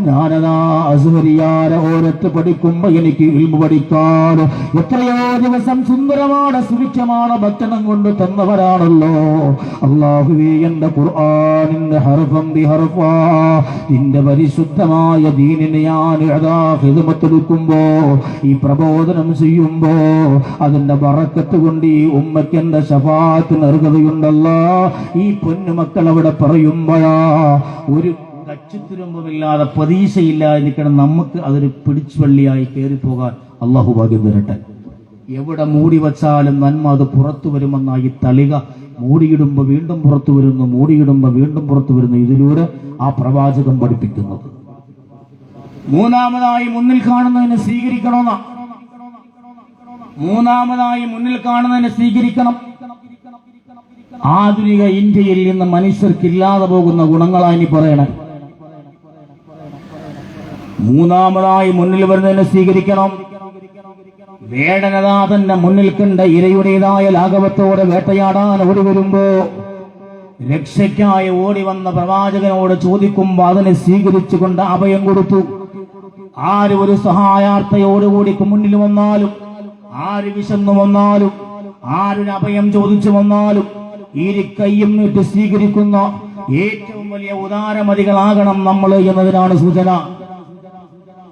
ഞാനതാ അസ്ഹരിയാരെ ഓരത്ത് പഠിക്കുമ്പോ എനിക്ക് ഇൽമു പഠിക്കാൻ എത്രയോ ദിവസം സുന്ദരമാണ് സുഭിക്ഷമാണ് ഭക്ഷണം കൊണ്ട് തന്നവരാണല്ലോ. അല്ലാഹുവേ, എന്റെ ഖുർആനിന്റെ ഹർഫം ബി ഹർഫാ നിന്റെ പരിശുദ്ധമായ ദീനിനെ ഞാൻ ഖിദ്മത്തെടുക്കുമ്പോ, ഈ പ്രബോധനം ചെയ്യുമ്പോ അതിന്റെ ബറക്കത്ത് കൊണ്ട് ഈ ഉമ്മയ്ക്ക് എന്റെ ശഫാഅത്തിന് അർഹതയുണ്ടല്ലോ. ഈ പൊന്നുമക്കൾ അവിടെ പറയുമ്പോഴാ ഒരു കച്ചുത്തുരുമ്പമില്ലാതെ പ്രതീക്ഷയില്ലാതിരിക്കണം നമുക്ക് അതൊരു പിടിച്ചുവള്ളിയായി കയറിപ്പോകാൻ അള്ളാഹു ഭാഗ്യം തരട്ടെ. എവിടെ മൂടി വച്ചാലും നന്മ അത് പുറത്തു വരുമെന്നായി തളിക മൂടിയിടുമ്പോ വീണ്ടും പുറത്തു വരുന്നു, മൂടിയിടുമ്പോ വീണ്ടും പുറത്തു വരുന്നു. ഇതിലൂടെ ആ പ്രവാചകൻ പഠിപ്പിക്കുന്നത്. മൂന്നാമതായി മുന്നിൽ കാണുന്നതിനെ സ്വീകരിക്കണം. ആധുനിക ഇന്ത്യയിൽ നിന്ന് മനുഷ്യർക്കില്ലാതെ പോകുന്ന ഗുണങ്ങളാണ് ഇനി പറയണേ. മൂന്നാമതായി മുന്നിൽ വരുന്നതിനെ സ്വീകരിക്കണം. വേടനനാഥന്റെ മുന്നിൽ കണ്ട ഇരയുടേതായ ലാഘവത്തോടെ വേട്ടയാടാൻ ഓടി വരുമ്പോ രക്ഷയ്ക്കായി ഓടി വന്ന പ്രവാചകനോട് ചോദിക്കുമ്പോ അതിനെ സ്വീകരിച്ചുകൊണ്ട് അഭയം കൊടുത്തു. ആര് ഒരു സഹായാർത്ഥയോടുകൂടി മുന്നിൽ വന്നാലും, ആര് വിശന്നു വന്നാലും, ആരൊരു അഭയം ചോദിച്ചു വന്നാലും കയ്യും നീട്ടി സ്വീകരിക്കുന്ന ഏറ്റവും വലിയ ഉദാരമതികളാകണം നമ്മൾ എന്നതിനാണ് സൂചന.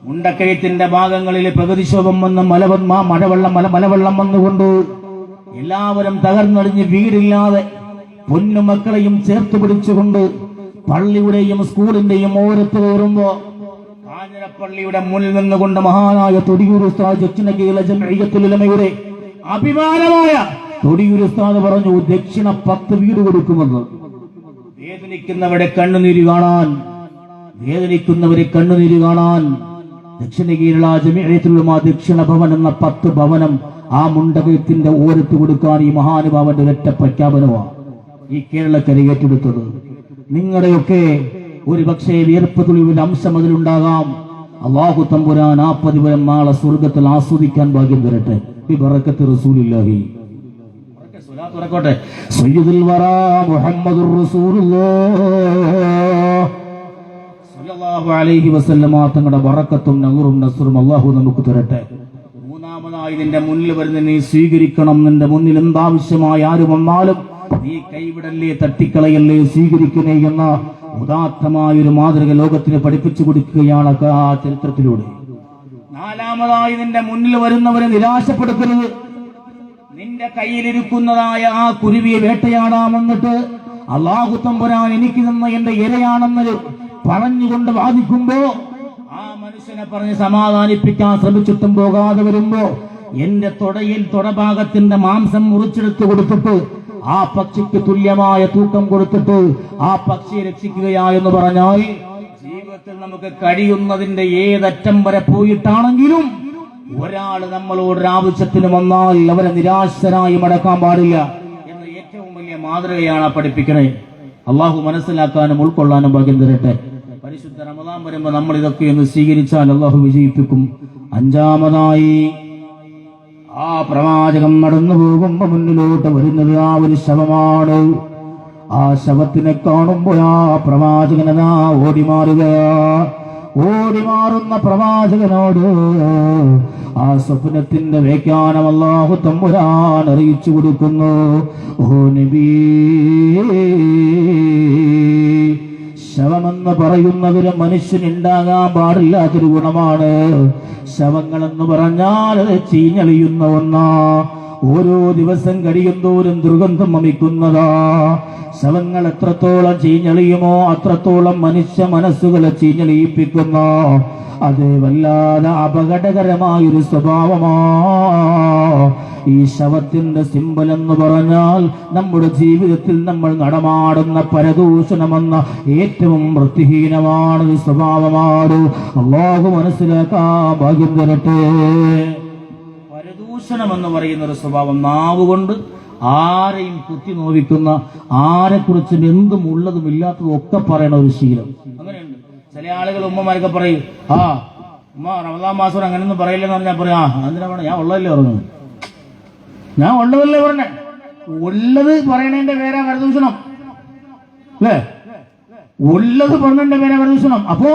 മുണ്ടക്കയത്തിന്റെ ഭാഗങ്ങളിൽ പ്രകൃതിക്ഷോഭം വന്ന് മലവെള്ളം വന്നുകൊണ്ട് എല്ലാവരും തകർന്നടിഞ്ഞ് വീടില്ലാതെ പൊന്നുമക്കളെയും ചേർത്ത് പിടിച്ചുകൊണ്ട് പള്ളിയുടെയും സ്കൂളിന്റെയും ഓരത്ത് കയറുമ്പോ കാഞ്ഞിരപ്പള്ളിയുടെ മുന്നിൽ നിന്നുകൊണ്ട് മഹാനായ തൊടിയൂർ ഉസ്താദ് ദക്ഷിണകേരള ജംഇയ്യത്തുൽ ഉലമയുടെ അഭിമാനമായ തൊടിയൂർ ഉസ്താദ് പറഞ്ഞു, ദക്ഷിണ 10 വീട് കൊടുക്കുമെന്ന്. വേദനിക്കുന്നവരെ കണ്ണുനീര് കാണാൻ ദക്ഷിണ കേരള ജംഇയ്യത്തുൽ ഉലമ ദക്ഷിണ ഭവൻ എന്ന 10 ഭവനം ആ മുണ്ടകയത്തിന്റെ ഓരത്ത് കൊടുക്കാൻ ഈ മഹാനുഭാവന്റെ ഒരൊറ്റ പ്രഖ്യാപനമാണ് ഈ കേരളക്കര ഏറ്റെടുത്തത്. നിങ്ങളുടെയൊക്കെ ഒരു പക്ഷേ വിയർപ്പ് തുളിയുടെ അംശം അതിലുണ്ടാകാം. അല്ലാഹു തമ്പുരാൻ ആ പ്രതിഫലം നാളെ സ്വർഗത്തിൽ ആസ്വദിക്കാൻ ഭാഗ്യം തരട്ടെ. ബിബറക്കത്തി റസൂലില്ലാഹി. തുറക്കോട്ടെ. സയ്യിദുൽ വറാ മുഹമ്മദുർ റസൂലുള്ളാഹ് സ്വല്ലല്ലാഹു അലൈഹി വസല്ലമ തങ്ങളുടെ ബറക്കത്തും നൂറും നസ്റും അല്ലാഹു നമുക്ക് തരട്ടെ. മൂന്നാമതായി നിന്റെ മുന്നിൽ വരുന്ന നീ സ്വീകരിക്കണം. നിന്റെ മുന്നിൽ എന്താവശ്യമായി ആര് വന്നാലും നീ കൈവിടല്ലേ, തട്ടിക്കളയല്ലേ, സ്വീകരിക്കണേ എന്ന ഉദാത്തമായൊരു മാതൃക ലോകത്തിന് പഠിപ്പിച്ചു കൊടുക്കുകയാണ് ആ ചരിത്രത്തിലൂടെ. നാലാമതായി നിന്റെ മുന്നിൽ വരുന്നവരെ നിരാശപ്പെടുത്തരുത്. നിന്റെ എന്റെ കയ്യിലിരിക്കുന്നതായ ആ കുരുവിയെ വേട്ടയാടാമെന്നിട്ട് അല്ലാഹു തമ്പുരാൻ എനിക്ക് തന്ന എന്റെ ഇരയാണെന്ന് പറഞ്ഞുകൊണ്ട് വാദിക്കുമ്പോ ആ മനുഷ്യനെ പറഞ്ഞ് സമാധാനിപ്പിക്കാൻ ശ്രമിച്ചിട്ടും പോകാതെ വരുമ്പോ എന്റെ തൊടഭാഗത്തിന്റെ മാംസം മുറിച്ചെടുത്ത് കൊടുത്തിട്ട് ആ പക്ഷിക്ക് തുല്യമായ തൂക്കം കൊടുത്തിട്ട് ആ പക്ഷിയെ രക്ഷിക്കുകയായെന്ന് പറഞ്ഞാൽ ജീവിതത്തിൽ നമുക്ക് കഴിയുന്നതിന്റെ ഏതറ്റം വരെ പോയിട്ടാണെങ്കിലും ഒരാൾ നമ്മളോട് ആവശ്യത്തിന് വന്നാൽ അവരെ നിരാശരായി മടക്കാൻ പാടില്ല എന്ന ഏറ്റവും വലിയ മാതൃകയാണ് പഠിപ്പിക്കണേ. അള്ളാഹു മനസ്സിലാക്കാനും ഉൾക്കൊള്ളാനും ഭാഗ്യം തരട്ടെ. പരിശുദ്ധ റമദാൻ വരുമ്പോ നമ്മൾ ഇതൊക്കെ ഒന്ന് സ്വീകരിച്ചാൽ അള്ളാഹു വിജയിപ്പിക്കും. അഞ്ചാമതായി ആ പ്രവാചകം നടന്നു പോകുമ്പോ മുന്നിലോട്ട് വരുന്നത് ആ ഒരു ശവമാണ്. ആ ശവത്തിനെ കാണുമ്പോൾ ആ പ്രവാചകനതാ ഓടിമാറുന്ന പ്രവാചകനോട് ആ സ്വപ്നത്തിന്റെ വ്യാഖ്യാനം അല്ലാഹു തമ്പുരാൻ അറിയിച്ചു കൊടുക്കുന്നു. ഓ നബി, ശവമെന്ന് പറയുന്നതൊരു മനുഷ്യനുണ്ടാകാൻ പാടില്ലാത്തൊരു ഗുണമാണ്. ശവങ്ങളെന്ന് പറഞ്ഞാൽ അത് ചീഞ്ഞളിയുന്ന ഒന്നാ. ഓരോ ദിവസം കഴിയുന്തോറും ദുർഗന്ധം വമിക്കുന്നതാ. ശവങ്ങൾ എത്രത്തോളം ചീഞ്ഞളിയുമോ അത്രത്തോളം മനുഷ്യ മനസ്സുകളെ ചീഞ്ഞളിയിപ്പിക്കുന്നു. അത് വല്ലാതെ അപകടകരമായൊരു സ്വഭാവമാ. ഈ ശവത്തിന്റെ സിമ്പൽ എന്ന് പറഞ്ഞാൽ നമ്മുടെ ജീവിതത്തിൽ നമ്മൾ നടമാടുന്ന പരദൂഷണമെന്ന ഏറ്റവും വൃത്തിഹീനമാണ് സ്വഭാവമാണ്. അല്ലാഹു മനസ്സിലാക്കാൻ ഭാഗ്യം തരട്ടെ. പരദൂഷണം എന്ന് പറയുന്ന ഒരു സ്വഭാവം, നാവുകൊണ്ട് ആരെയും കുത്തി നോവിക്കുന്ന, ആരെക്കുറിച്ചും എന്തും ഉള്ളതും ഇല്ലാത്തതും ഒക്കെ പറയണ ഒരു ശീലം. അങ്ങനെയുണ്ട്. ചില ആളുകൾ ഉമ്മമാരൊക്കെ പറയും, ആ ഉമ്മ റമദാൻ മാസം അങ്ങനെയൊന്നും പറയില്ലെന്ന് പറഞ്ഞാൽ പറയാ, അതിനാ പറഞ്ഞ ഞാൻ ഉള്ളതല്ലേ പറഞ്ഞു, ഞാൻ ഉള്ളതല്ലേ പറഞ്ഞ. ഉള്ളത് പറയണതിന്റെ പേരാ പരദൂഷണം അല്ലേ? ഉള്ളത് പറഞ്ഞതിന്റെ പേരാ പരദൂഷണം. അപ്പോ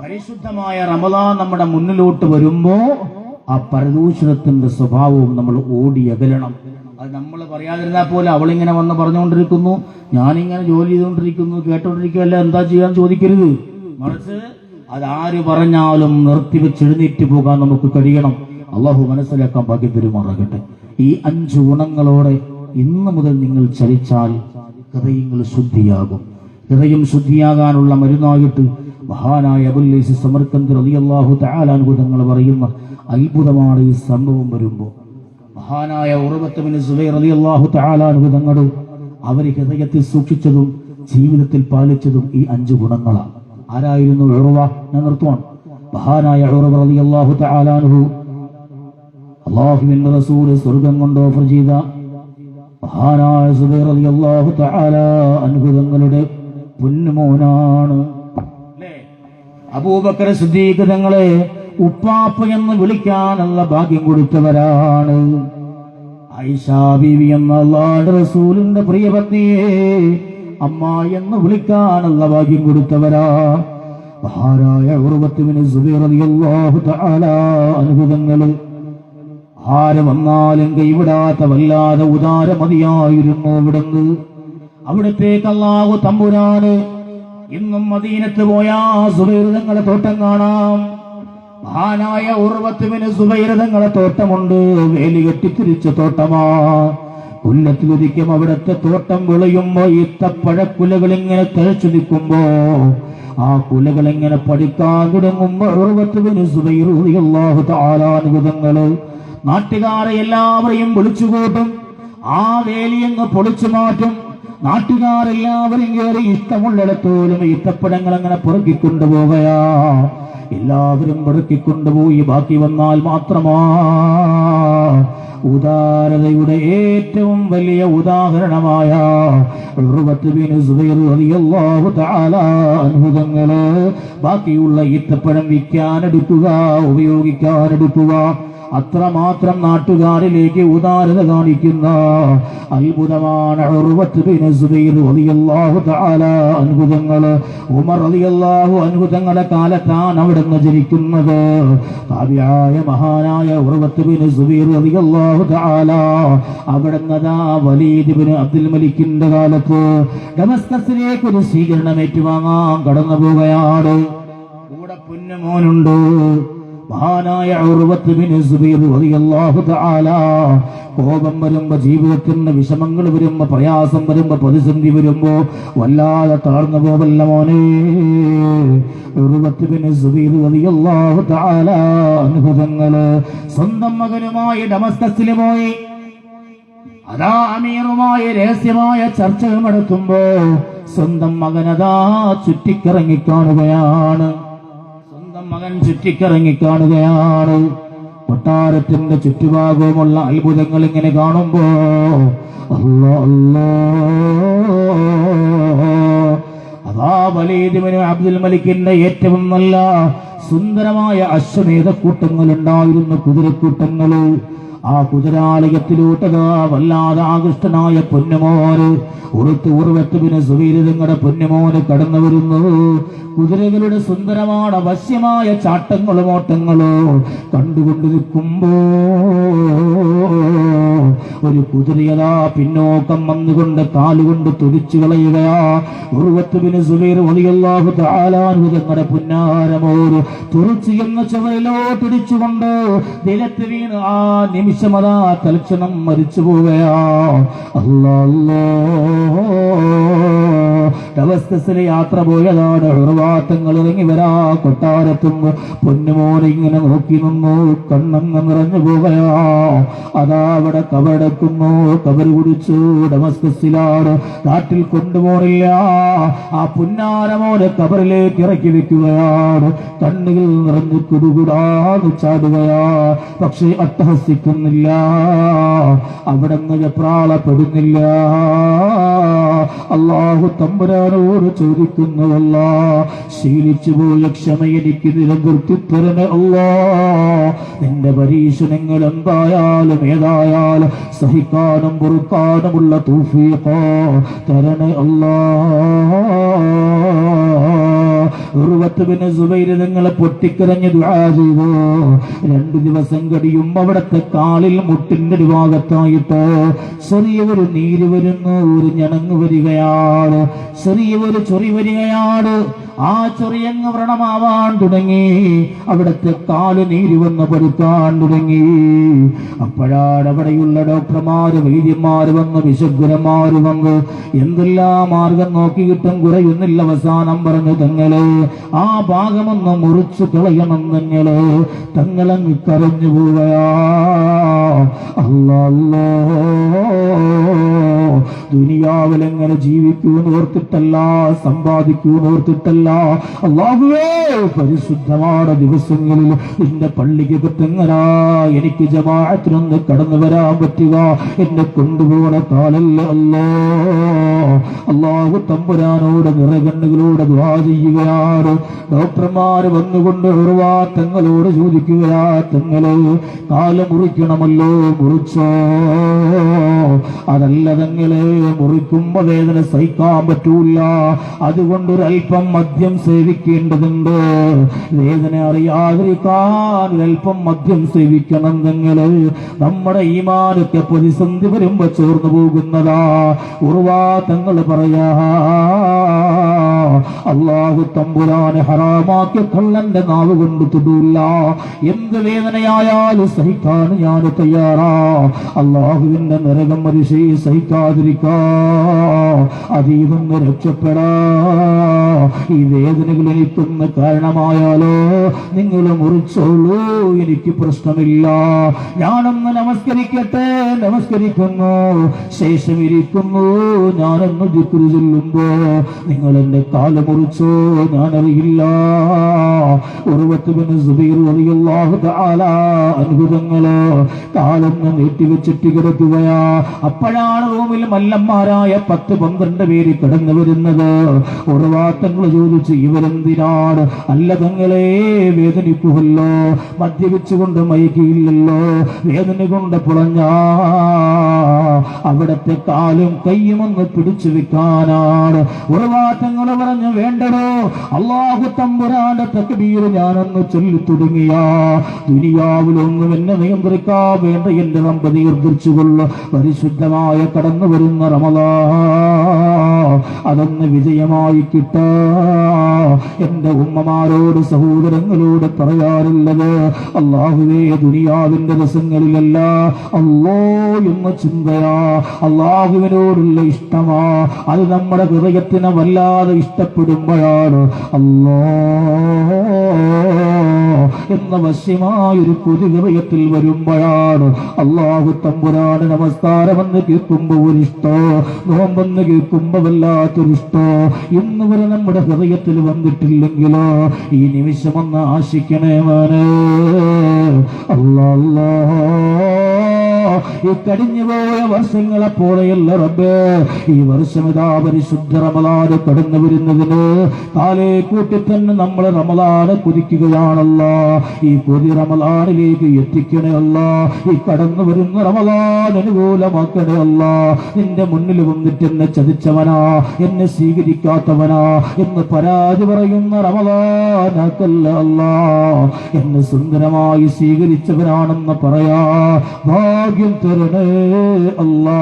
പരിശുദ്ധമായ റമദാൻ നമ്മുടെ മുന്നിലോട്ട് വരുമ്പോ ആ പരദൂഷണത്തിന്റെ സ്വഭാവവും നമ്മൾ ഓടിയകലണം. അത് നമ്മൾ പറയാതിരുന്നാൽ പോലെ അവളിങ്ങനെ വന്ന് പറഞ്ഞുകൊണ്ടിരിക്കുന്നു, ഞാനിങ്ങനെ ജോലി ചെയ്തുകൊണ്ടിരിക്കുന്നു, കേട്ടോണ്ടിരിക്കുകയല്ല, എന്താ ചെയ്യാൻ ചോദിക്കരുത്. മറിച്ച് അതാര് പറഞ്ഞാലും നിർത്തിവെച്ച് എഴുന്നേറ്റ് പോകാൻ നമുക്ക് കഴിയണം. അള്ളാഹു മനസ്സിലാക്കാൻ ഭാഗ്യം തരുമാറാകട്ടെ. ഈ 5 ഗുണങ്ങളോടെ ഇന്ന് മുതൽ നിങ്ങൾ ചലിച്ചാൽ ഹൃദയങ്ങൾ ശുദ്ധിയാകും. ഹൃദയം ശുദ്ധിയാകാനുള്ള മരുന്നായിട്ട് മഹാനായ അബുൽ ലൈസ് സമർക്കന്ദി റളിയല്ലാഹു തആല അൻഹു തങ്ങൾ പറയുന്ന അത്ഭുതമാണ് ഈ സംഭവം വരുമ്പോൾ. മഹാനായ ഉർവത്ത് ബിൻ സുബൈർ റളിയല്ലാഹു തആല അൻഹു തങ്ങൾ അവർ ഹൃദയത്തിൽ സൂക്ഷിച്ചതും ജീവിതത്തിൽ പാലിച്ചതും ഈ 5 ഗുണങ്ങളാണ്. ആരായിരുന്നു ഉർവ? ഞാൻ നിർത്തുവാണ്. മഹാനായ ഉർവ റളിയല്ലാഹു തആല അൻഹു അല്ലാഹുവിന്റെ റസൂൽ സ്വർഗ്ഗം കൊണ്ട് ഓഫർ ചെയ്ത മഹാനായ സുബൈർ റളിയല്ലാഹു തആല അൻഹു തങ്ങളുടെ പൊന്നുമോനാണ്. അബൂബക്കർ സിദ്ദീഖ് തങ്ങളെ ഉപ്പാപ്പ എന്ന് വിളിക്കാനുള്ള ഭാഗ്യം കൊടുത്തവരാണ്. ആയിഷ ബീവി എന്ന അല്ലാഹുവിന്റെ റസൂലിന്റെ പ്രിയപത്നിയെ അമ്മ എന്ന് വിളിക്കാനുള്ള ഭാഗ്യം കൊടുത്തവരാ മഹാനായ ഉർവത്ത് ബിൻ സുബൈർ റളിയല്ലാഹു തആല അൻഹു തങ്ങൾ. ആര് വന്നാലും കൈവിടാത്ത വല്ലാതെ ഉദാരമതിയായിരുന്നു അവിടുന്ന്. അവിടത്തേക്ക് അല്ലാഹു തമ്പുരാന് ഇന്നും മദീനത്ത് പോയാ സുബൈർ തങ്ങളെ തോട്ടം കാണാം. മഹാനായ ഉർവത്ത് ബിൻ സുബൈർ തങ്ങളെ തോട്ടമുണ്ട്. വേലി കെട്ടിത്തിരിച്ച തോട്ടമാ. കൊല്ലത്തിലൊരിക്കും അവിടുത്തെ തോട്ടം വിളയുമ്പോ ഈത്തപ്പഴക്കുലകൾ ഇങ്ങനെ തഴച്ചു നിൽക്കുമ്പോ ആ കുലകൾ ഇങ്ങനെ പഠിക്കാൻ തുടങ്ങുമ്പോ ഉർവത്ത് ബിൻ സുബൈർ റളിയല്ലാഹു തആല അൻഹു തങ്ങൾ നാട്ടുകാരെ എല്ലാവരെയും വിളിച്ചുകൂട്ടും. ആ വേലിയങ്ങ് പൊളിച്ചു മാറ്റും. നാട്ടുകാരെല്ലാവരും കയറി ഇഷ്ടമുള്ളിടത്തോലും ഈത്തപ്പഴങ്ങൾ അങ്ങനെ പെറുക്കിക്കൊണ്ടുപോകയാ. എല്ലാവരും പെറുക്കിക്കൊണ്ടുപോയി ബാക്കി വന്നാൽ മാത്രമാ ഉദാരതയുടെ ഏറ്റവും വലിയ ഉദാഹരണമായ ഉർവത്ത് ബിൻ സുബൈർ റളിയല്ലാഹു തആല അൻഹു തങ്ങൾ ബാക്കിയുള്ള ഈത്തപ്പഴം വിൽക്കാനെടുക്കുക, ഉപയോഗിക്കാനെടുക്കുക. അത്രമാത്രം നാട്ടുകാരിലേക്ക് ഉദാരത കാണിക്കുന്ന അത്ഭുതമാണ് ഉർവത്ത് ബിൻ സുബൈർ റളിയല്ലാഹു തആല അൻഹു തങ്ങൾ. ഉമർ റളിയല്ലാഹു അൻഹു തങ്ങളുടെ കാലത്താണ് അവിടുന്ന് ജനിക്കുന്നത്. താബിയായ മഹാനായ ഉർവത്ത് ബിൻ സുബൈർ റളിയല്ലാഹു തആല അവിടുന്ന് വലീദ് ബിൻ അബ്ദുൽ മലിക്കിന്റെ കാലത്ത് ഡമസ്കസിലേക്ക് ഒരു സ്വീകരണം ഏറ്റുവാങ്ങാൻ കടന്നു പോവുകയാണ്. കൂടെ പൊന്നുമോനുണ്ട്. മഹാനായ ഉർവത്ത് ബിൻ സുബൈർ റളിയല്ലാഹു തആല കോപം വരുമ്പോ, ജീവിതത്തിന്റെ വിഷമങ്ങൾ വരുമ്പോ, പ്രയാസം വരുമ്പോ, പ്രതിസന്ധി വരുമ്പോ വല്ലാതെ തളർന്നു പോവല്ല മോനെ. ഉർവത്ത് ബിൻ സുബൈർ റളിയല്ലാഹു തആല അനുഭവങ്ങള് സ്വന്തം മകനുമായി ഡമസ്കസിൽ പോയി. അതാ അമീറുമായി രഹസ്യമായ ചർച്ചകൾ നടത്തുമ്പോ സ്വന്തം മകനതാ ചുറ്റിക്കറങ്ങിക്കാണുകയാണ്. മകൻ ചുറ്റിക്കറങ്ങിക്കാണുകയാണ്. കൊട്ടാരത്തിന്റെ ചുറ്റുഭാഗവുമുള്ള അത്ഭുതങ്ങൾ ഇങ്ങനെ കാണുമ്പോ അല്ലാ അല്ലാ, അതാ വലീദ് ഇബ്നു അബ്ദുൽ മലിക്കിന്റെ ഏറ്റവും നല്ല സുന്ദരമായ അശ്വമേധ കൂട്ടങ്ങൾ ഉണ്ടായിരുന്നു, കുതിരക്കൂട്ടങ്ങള്. ആ കുതിരാലയത്തിലൂട്ടതാ വല്ലാതെ ആകൃഷ്ടനായ പൊന്നുമോന് ഉറുവത്ത് ബിൻ സുബൈർ തങ്ങളുടെ പൊന്നുമോന് കടന്നു വരുന്നു. കുതിരകളുടെ സുന്ദരമായ വശ്യമായ ചാട്ടങ്ങളും ഓട്ടങ്ങളോ കണ്ടുകൊണ്ട് നിൽക്കുമ്പോ ഒരു കുതിരയതാ പിന്നോക്കം വന്നുകൊണ്ട് കാലുകൊണ്ട് തുടിച്ചു കളയുകയാ. ഉർവത്ത് ബിൻ സുബൈർ റളിയല്ലാഹു തആല അൻഹു തങ്ങളുടെ പുന്നാരമോര് തുറച്ചു എന്ന ചുവരിലോട്ടിടിച്ചുകൊണ്ട് നിലത്ത് വീണ് ആ നിമിഷമതാ തൽക്ഷണം മരിച്ചു പോവുകയാ. അല്ലാ അല്ലാ, ഡമസ്കസിലെ യാത്ര പോയതാണ്. ഉർവാത്തങ്ങൾ ഇറങ്ങി വരാ കൊട്ടാരത്തും പൊന്നുമോനെ ഇങ്ങനെ നോക്കി നിന്നു, കണ്ണങ്ങ് നിറഞ്ഞു പോവുകയാ. അതാ അവിടെ കബറടക്കുന്നു, കബർ കുടിച്ചു. ഡമസ്കസിലാണ്, നാട്ടിൽ കൊണ്ടുപോണില്ല. ആ പുന്നാരമോനെ കബറിലേക്ക് ഇറക്കി വെക്കുകയാണ്. കണ്ണുകൾ നിറഞ്ഞു കുടുകുടാന്ന് ചാടുകയാ. പക്ഷേ അട്ടഹസിക്കുന്നില്ല, അവിടെ നിന്ന് വെപ്രാളപ്പെടുന്നില്ല. അല്ലാഹു തമ്പുരാനോട് ചോദിക്കുന്നുവല്ല, ശീലിച്ചു പോയ ക്ഷമ എനിക്ക് നിലനിർത്തി തരണേ അല്ലാ. നിന്റെ പരീക്ഷണങ്ങൾ എന്തായാലും ഏതായാലും സഹിക്കാനും പൊറുക്കാനുമുള്ള തൗഫീഖ് തരണേ അല്ലാ. ഉർവത്ത് ബിൻ സുബൈർ തങ്ങളെ പൊട്ടിക്കരഞ്ഞ് ദുആ ചെയ്തു. 2 ദിവസം കഴിയുമ്പോ അവിടത്തെ കാലിൽ മുട്ടിന്റെ ഒരു ഭാഗത്തായിട്ട് ചെറിയൊരു നീര് വരുന്നു, ഒരു ഞണങ്ങ് വരികയാണ്, ചെറിയൊരു ചൊറി വരികയാണ്. ആ ചൊറിയങ്ങ് വ്രണമാവാൻ തുടങ്ങി, അവിടത്തെ കാല് നീര് വന്ന് പടുക്കാൻ തുടങ്ങി. അപ്പോഴാണ് അവിടെയുള്ള ഡോക്ടർമാര്, വൈദ്യന്മാര് വന്ന്, വിശുദ്ധന്മാര് വന്ന് എന്തെല്ലാം മാർഗം നോക്കിയിട്ടും കുറയുന്നില്ല. അവസാനം പറഞ്ഞു, തങ്ങള് ആ ഭാഗമൊന്ന് മുറിച്ചു കളയണം. തങ്ങളങ്ങ് കരഞ്ഞു പോവുകയാ. അല്ലാ അല്ലാ, ദുനിയാവിലെങ്ങനെ ജീവിക്കൂന്ന് ഓർത്തിട്ടല്ല, സമ്പാദിക്കൂന്ന് ഓർത്തിട്ടല്ല. അല്ലാഹുവേ, പരിശുദ്ധമായ ദിവസങ്ങളിൽ നിന്റെ പള്ളിക്ക് പറ്റുന്നരാ എനിക്ക് ജമാഅത്തിനൊന്ന് കടന്നു വരാൻ പറ്റുക. എന്നെ കൊണ്ടുപോണ കാലല്ല അല്ലാ. അല്ലാഹു തമ്പുരാനോട് നിറകണ്ണുകളോട് ദുആ ചെയ്യുകയാണ്. ഡോക്ടർമാര് വന്നുകൊണ്ട് തങ്ങളോട് ചോദിക്കുകയാ, തങ്ങള് കാല് മുറിക്കണമല്ലോ, മുറിച്ചോ? അതല്ല തങ്ങളെ, മുറിക്കുമ്പോ വേദന സഹിക്കാൻ പറ്റൂല, അതുകൊണ്ടൊരൽപ്പം മദ്യം സേവിക്കേണ്ടതുണ്ട്. വേദന അറിയാതിരിക്കാൻ ഒരൽപ്പം മദ്യം സേവിക്കണം. തങ്ങള് നമ്മുടെ ഈമാനൊക്കെ പ്രതിസന്ധി വരുമ്പോ ചോർന്നു പോകുന്നതാ. തങ്ങൾ പറയാ, അല്ലാഹു തമ്പുരാനെ ഹറാമാക്കിയ കള്ളന്റെ നാവ് കൊണ്ട് തൊടൂല്ല. എന്ത് വേദനയായാലും സഹിക്കാൻ ഞാൻ തയ്യാറാ. അല്ലാഹുവിന്റെ നരകം മനുഷ്യ സഹിക്കാതിരിക്കാ, അതീതൊന്ന് രക്ഷപ്പെടാ. ഈ വേദനകൾ എനിക്കൊന്ന് കാരണമായാലോ നിങ്ങൾ മുറിച്ചോളൂ, എനിക്ക് പ്രശ്നമില്ല. ഞാനൊന്ന് നമസ്കരിക്കട്ടെ. നമസ്കരിക്കുന്നു, ശേഷം ഇരിക്കുന്നു. ഞാനൊന്ന് ദിക്ർ ചൊല്ലുമ്പോ നിങ്ങൾ എന്റെ കാല് മുറിച്ചോ, ഞാനറിയില്ല. ഉർവത്ത് ബിൻ സുബൈർ റളിയല്ലാഹു തആല അത്ഭുതങ്ങളോ കാലൊന്ന് നീട്ടിവെച്ചിട്ട് കിടക്കുകയാ. അപ്പോഴാണ് റൂമിൽ മല്ലന്മാരായ 10-12 പേര് കിടന്നു വരുന്നത്. ഉർവാത്തങ്ങൾ ചോദിച്ചു, ഇവരെന്തിനാണ്? അല്ല തങ്ങളെ, വേദനിക്കുമല്ലോ, മദ്യപിച്ചുകൊണ്ട് മയക്കിയില്ലല്ലോ, വേദന കൊണ്ട് പുളഞ്ഞാ അവിടത്തെ കാലും കയ്യും ഒന്ന് പിടിച്ചു വെക്കാനാണ്. ഉർവാത്തങ്ങൾ പറഞ്ഞു വേണ്ടടോ, അല്ലാഹു തമ്പുരാന്റെ തക്ബീർ ഞാനൊന്ന് ചൊല്ലി തുടങ്ങിയ ദുനിയാവിലൊന്നും എന്നെ നിയന്ത്രിക്കാൻ വേണ്ട എന്റെ റബ്ബ് നിയന്ത്രിച്ചുകൊള്ള പരിശുദ്ധമായ കടന്നു വരുന്ന റമളാൻ അതൊന്ന് വിജയമായി കിട്ടാ എന്റെ ഉമ്മമാരോട് സഹോദരങ്ങളോട് പറയാറുള്ളത്, അല്ലാഹുവേ ദുനിയാവിന്റെ രസങ്ങളിലല്ല അല്ലാ എന്ന ചിന്തയാ, അല്ലാഹുവിനോടുള്ള ഇഷ്ടമാ, അത് നമ്മുടെ ഹൃദയത്തിനെ വല്ലാതെ ഇഷ്ടപ്പെടുമ്പോഴാണ് അല്ലാ എന്ന വശ്യമായൊരു പൊതു ഹൃദയത്തിൽ വരുമ്പോഴാണ് അല്ലാഹു തമ്പുരാന് നമസ്കാരമെന്ന് കേൾക്കുമ്പോ ഒരിഷ്ടോ, നോമ്പെന്ന് കേൾക്കുമ്പോ വല്ലാത്തൊരിഷ്ടോ ഇന്ന് വരെ നമ്മുടെ ഹൃദയത്തിൽ വന്നിട്ടില്ലെങ്കിലോ ഈ നിമിഷമൊന്ന് ആശിക്കണേ മോനെ. അല്ലാ അല്ലാ ഈ കഴിഞ്ഞുപോയ വർഷങ്ങളെ പോലെയല്ല റബ്ബേ, ഈ വർഷം ഇതാ പരിശുദ്ധ റമളാൻ കടന്നു വരുന്നതിന് കാലേ കൂട്ടി തന്നെ നമ്മൾ റമളാൻ കുതിക്കുകയാണല്ലോ. ഈ പുതിയ റമളാനിലേക്ക് എത്തിക്കണേ അല്ല, ഈ കടന്നു വരുന്ന റമളാൻ അനുകൂലമാക്കണേ അല്ല. നിന്റെ മുന്നിൽ വന്നിട്ട് എന്നെ ചതിച്ചവനാ, എന്നെ സ്വീകരിക്കാത്തവനാ എന്ന് പരാതി പറയുന്ന റമളാനല്ല അല്ല, എന്നെ സുന്ദരമായി സ്വീകരിച്ചവനാണെന്ന് പറയാ ഭാഗ്യം തരണേ അല്ലാ.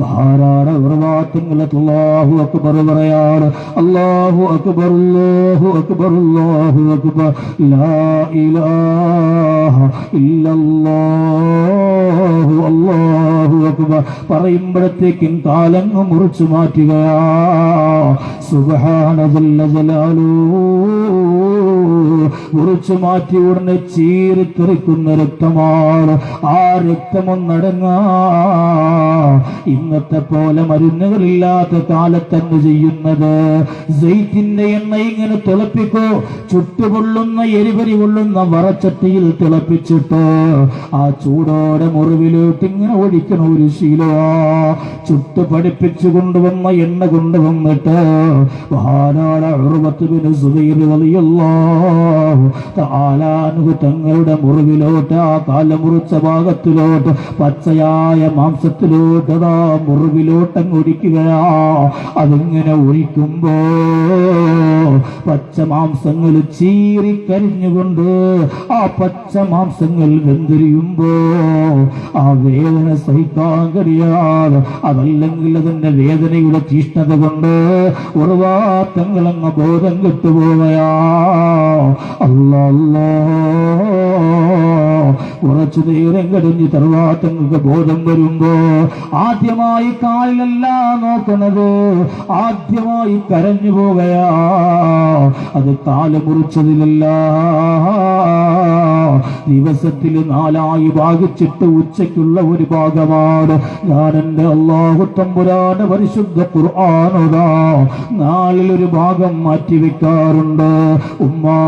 ധാരാളം ഉറവാത്തങ്ങളെ അല്ലാഹു അക്ബർ പറയാണ്. അല്ലാഹു അക്ബർ അല്ലാഹു അക്ബർ അല്ലാഹു അക്ബർ ലാ ഇലാഹ ഇല്ലല്ലാഹു അല്ലാഹു അക്ബർ പറയുമ്പോഴത്തേക്കും കാലങ്ങ് മുറിച്ചു മാറ്റുകയാ. സുബ്ഹാന ജല്ല ജലാലുഹു മുറിച്ചു മാറ്റി ഉടനെ ചീറിത്തെറിക്കുന്ന രക്തമാണ്. ആ രക്തമൊന്നടങ്ങാ ഇന്നത്തെ പോലെ മരുന്നുകളില്ലാത്ത കാലത്തന്നെ ചെയ്യുന്നത് സൈറ്റിന്റെ എണ്ണ ഇങ്ങനെ തിളപ്പിക്കോ, ചുട്ടുപൊള്ളുന്ന എരിപരി കൊള്ളുന്ന വറച്ചട്ടിയിൽ തിളപ്പിച്ചിട്ട് ആ ചൂടോടെ മുറിവിലോട്ട് ഇങ്ങനെ ഒഴിക്കണ ഒരു ശീലമാ. ചുട്ട് പഠിപ്പിച്ചു കൊണ്ടുവന്ന എണ്ണ കൊണ്ടുവന്നിട്ട് തങ്ങളുടെ മുറിവിലോട്ട്, ആ കാല മുറിച്ച ഭാഗത്തിലോട്ട് പച്ചയായ മാംസത്തിലോട്ട് അതാ മുറിവിലോട്ടങ്ങ് ഒഴിക്കുകയാ. അതിങ്ങനെ ഒഴിക്കുമ്പോ പച്ച മാംസങ്ങൾ ചീറിക്കരിഞ്ഞുകൊണ്ട് ആ പച്ച മാംസങ്ങൾ വെന്തിരിയുമ്പോ ആ വേദന സഹിക്കാൻ കഴിയാതെ, അതല്ലെങ്കിൽ അതിന്റെ വേദനയുടെ തീഷ്ണത കൊണ്ട് ഉറവാത്തങ്ങളങ്ങ് ബോധം കെട്ടുപോവയാ. അല്ലാ അല്ലാ കുറച്ചു നേരം കഴിഞ്ഞ് തറവാത്തങ്ങൾക്ക് ബോധം വരുമ്പോ ആദ്യമായി കാലിലല്ല നോക്കണത്, ആദ്യമായി കരഞ്ഞു പോകയാ. അത് കാല് മുറിച്ചതിലല്ല, ദിവസത്തിൽ 4 ഭാഗിച്ചിട്ട് ഉച്ചയ്ക്കുള്ള ഒരു ഭാഗമാണ് ഞാൻ എന്റെ അല്ലാഹു തമ്പുരാന്റെ പരിശുദ്ധ ഖുർആനോദാ നാളിൽ ഒരു ഭാഗം മാറ്റിവെക്കാറുണ്ട്. ഉമ്മാ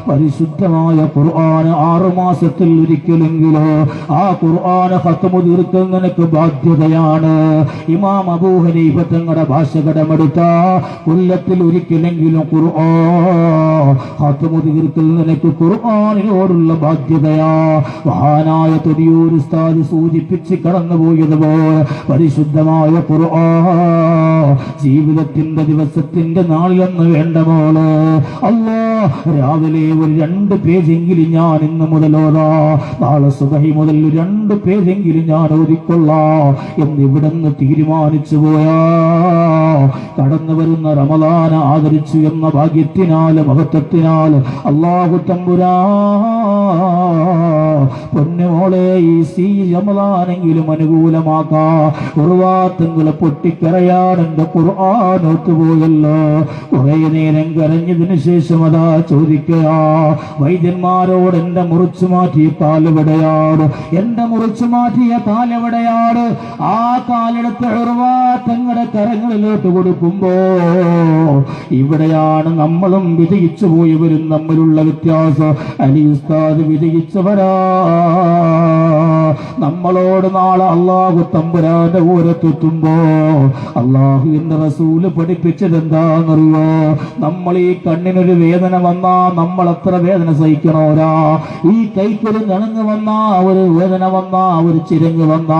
പരിശുദ്ധമായ ഖുർആൻ 6 മാസത്തിൽ ഒരിക്കലെങ്കിലോ ആ ഖുർആൻ ഖത്മു തീർക്കൽ നിനക്ക് ബാധ്യതയാണ്. ഇമാം അബൂ ഹനീഫ തങ്ങളുടെ ഭാഷ കടമെടുത്ത കൊല്ലത്തിൽ ഒരിക്കലെങ്കിലും ഖുർആൻ ഖത്മു തീർക്കൽ നിനക്ക് ഖുർആനിനോടുള്ള ബാധ്യതയാ. മഹാനായ തൊടിയൂർ ഉസ്താദ് സൂചിപ്പിച്ച് കടന്നുപോയതുപോലെ പരിശുദ്ധമായ ഖുർആൻ ജീവിതത്തിന്റെ ദിവസത്തിന്റെ നാളിലൊന്ന് വേണ്ട മോള്. അല്ലാ രാവിലെ ഒരു 2 പേജെങ്കിലും ഞാൻ ഇന്ന് മുതലോതാ, നാളെ സുബഹി മുതൽ 2 പേജെങ്കിലും ഞാൻ ഓതിക്കൊള്ളാം എന്നിവിടുന്ന് തീരുമാനിച്ചു പോയാ കടന്നു വരുന്ന റമളാൻ ആദരിച്ചു എന്ന ഭാഗ്യത്തിനാല് മഹത്വത്തിനാല് അല്ലാഹു തമ്പുരാൻ പൊന്നുമോളെ ഈ റമളാനെങ്കിലും അനുകൂലമാക്കാ. ഉറവാത്തങ്ങളെ പൊട്ടിക്കരയാൻ എന്റെ ഖുർആൻ ഒത്തുപോയല്ലോ. കുറെ നേരം കരഞ്ഞതിന് ശേഷം അതാ ചോദിക്കയാ വൈദ്യന്മാരോട് എന്റെ മുറിച്ചു മാറ്റിയ കാലെവിടെയാണ്, എന്റെ മുറിച്ചു മാറ്റിയ കാലെവിടെയാണ്? ആ കാലെടുത്ത് ഉറവാത്തങ്ങളുടെ കരങ്ങളിലോട്ട് കൊടുക്കുമ്പോ ഇവിടെയാണ് നമ്മളും വിജയിച്ചു പോയവരും തമ്മിലുള്ള വ്യത്യാസം. അലി ഉസ്താദ് വിജയിച്ചവരാ. നമ്മളോട് നാളെ അല്ലാഹു തമ്പുരാന്റെ ഓരത്തെത്തുമ്പോ അല്ലാഹുവിന്റെ റസൂല് പഠിപ്പിച്ചത് എന്താണെന്നറിയോ? നമ്മൾ ഈ കണ്ണിനൊരു വേദന വന്നാ നമ്മൾ എത്ര വേദന സഹിക്കണോരാ? ഈ കൈക്കൊരു നണങ്ങ് വന്ന, ഒരു വേദന വന്ന, ഒരു ചിരങ്ങ് വന്ന,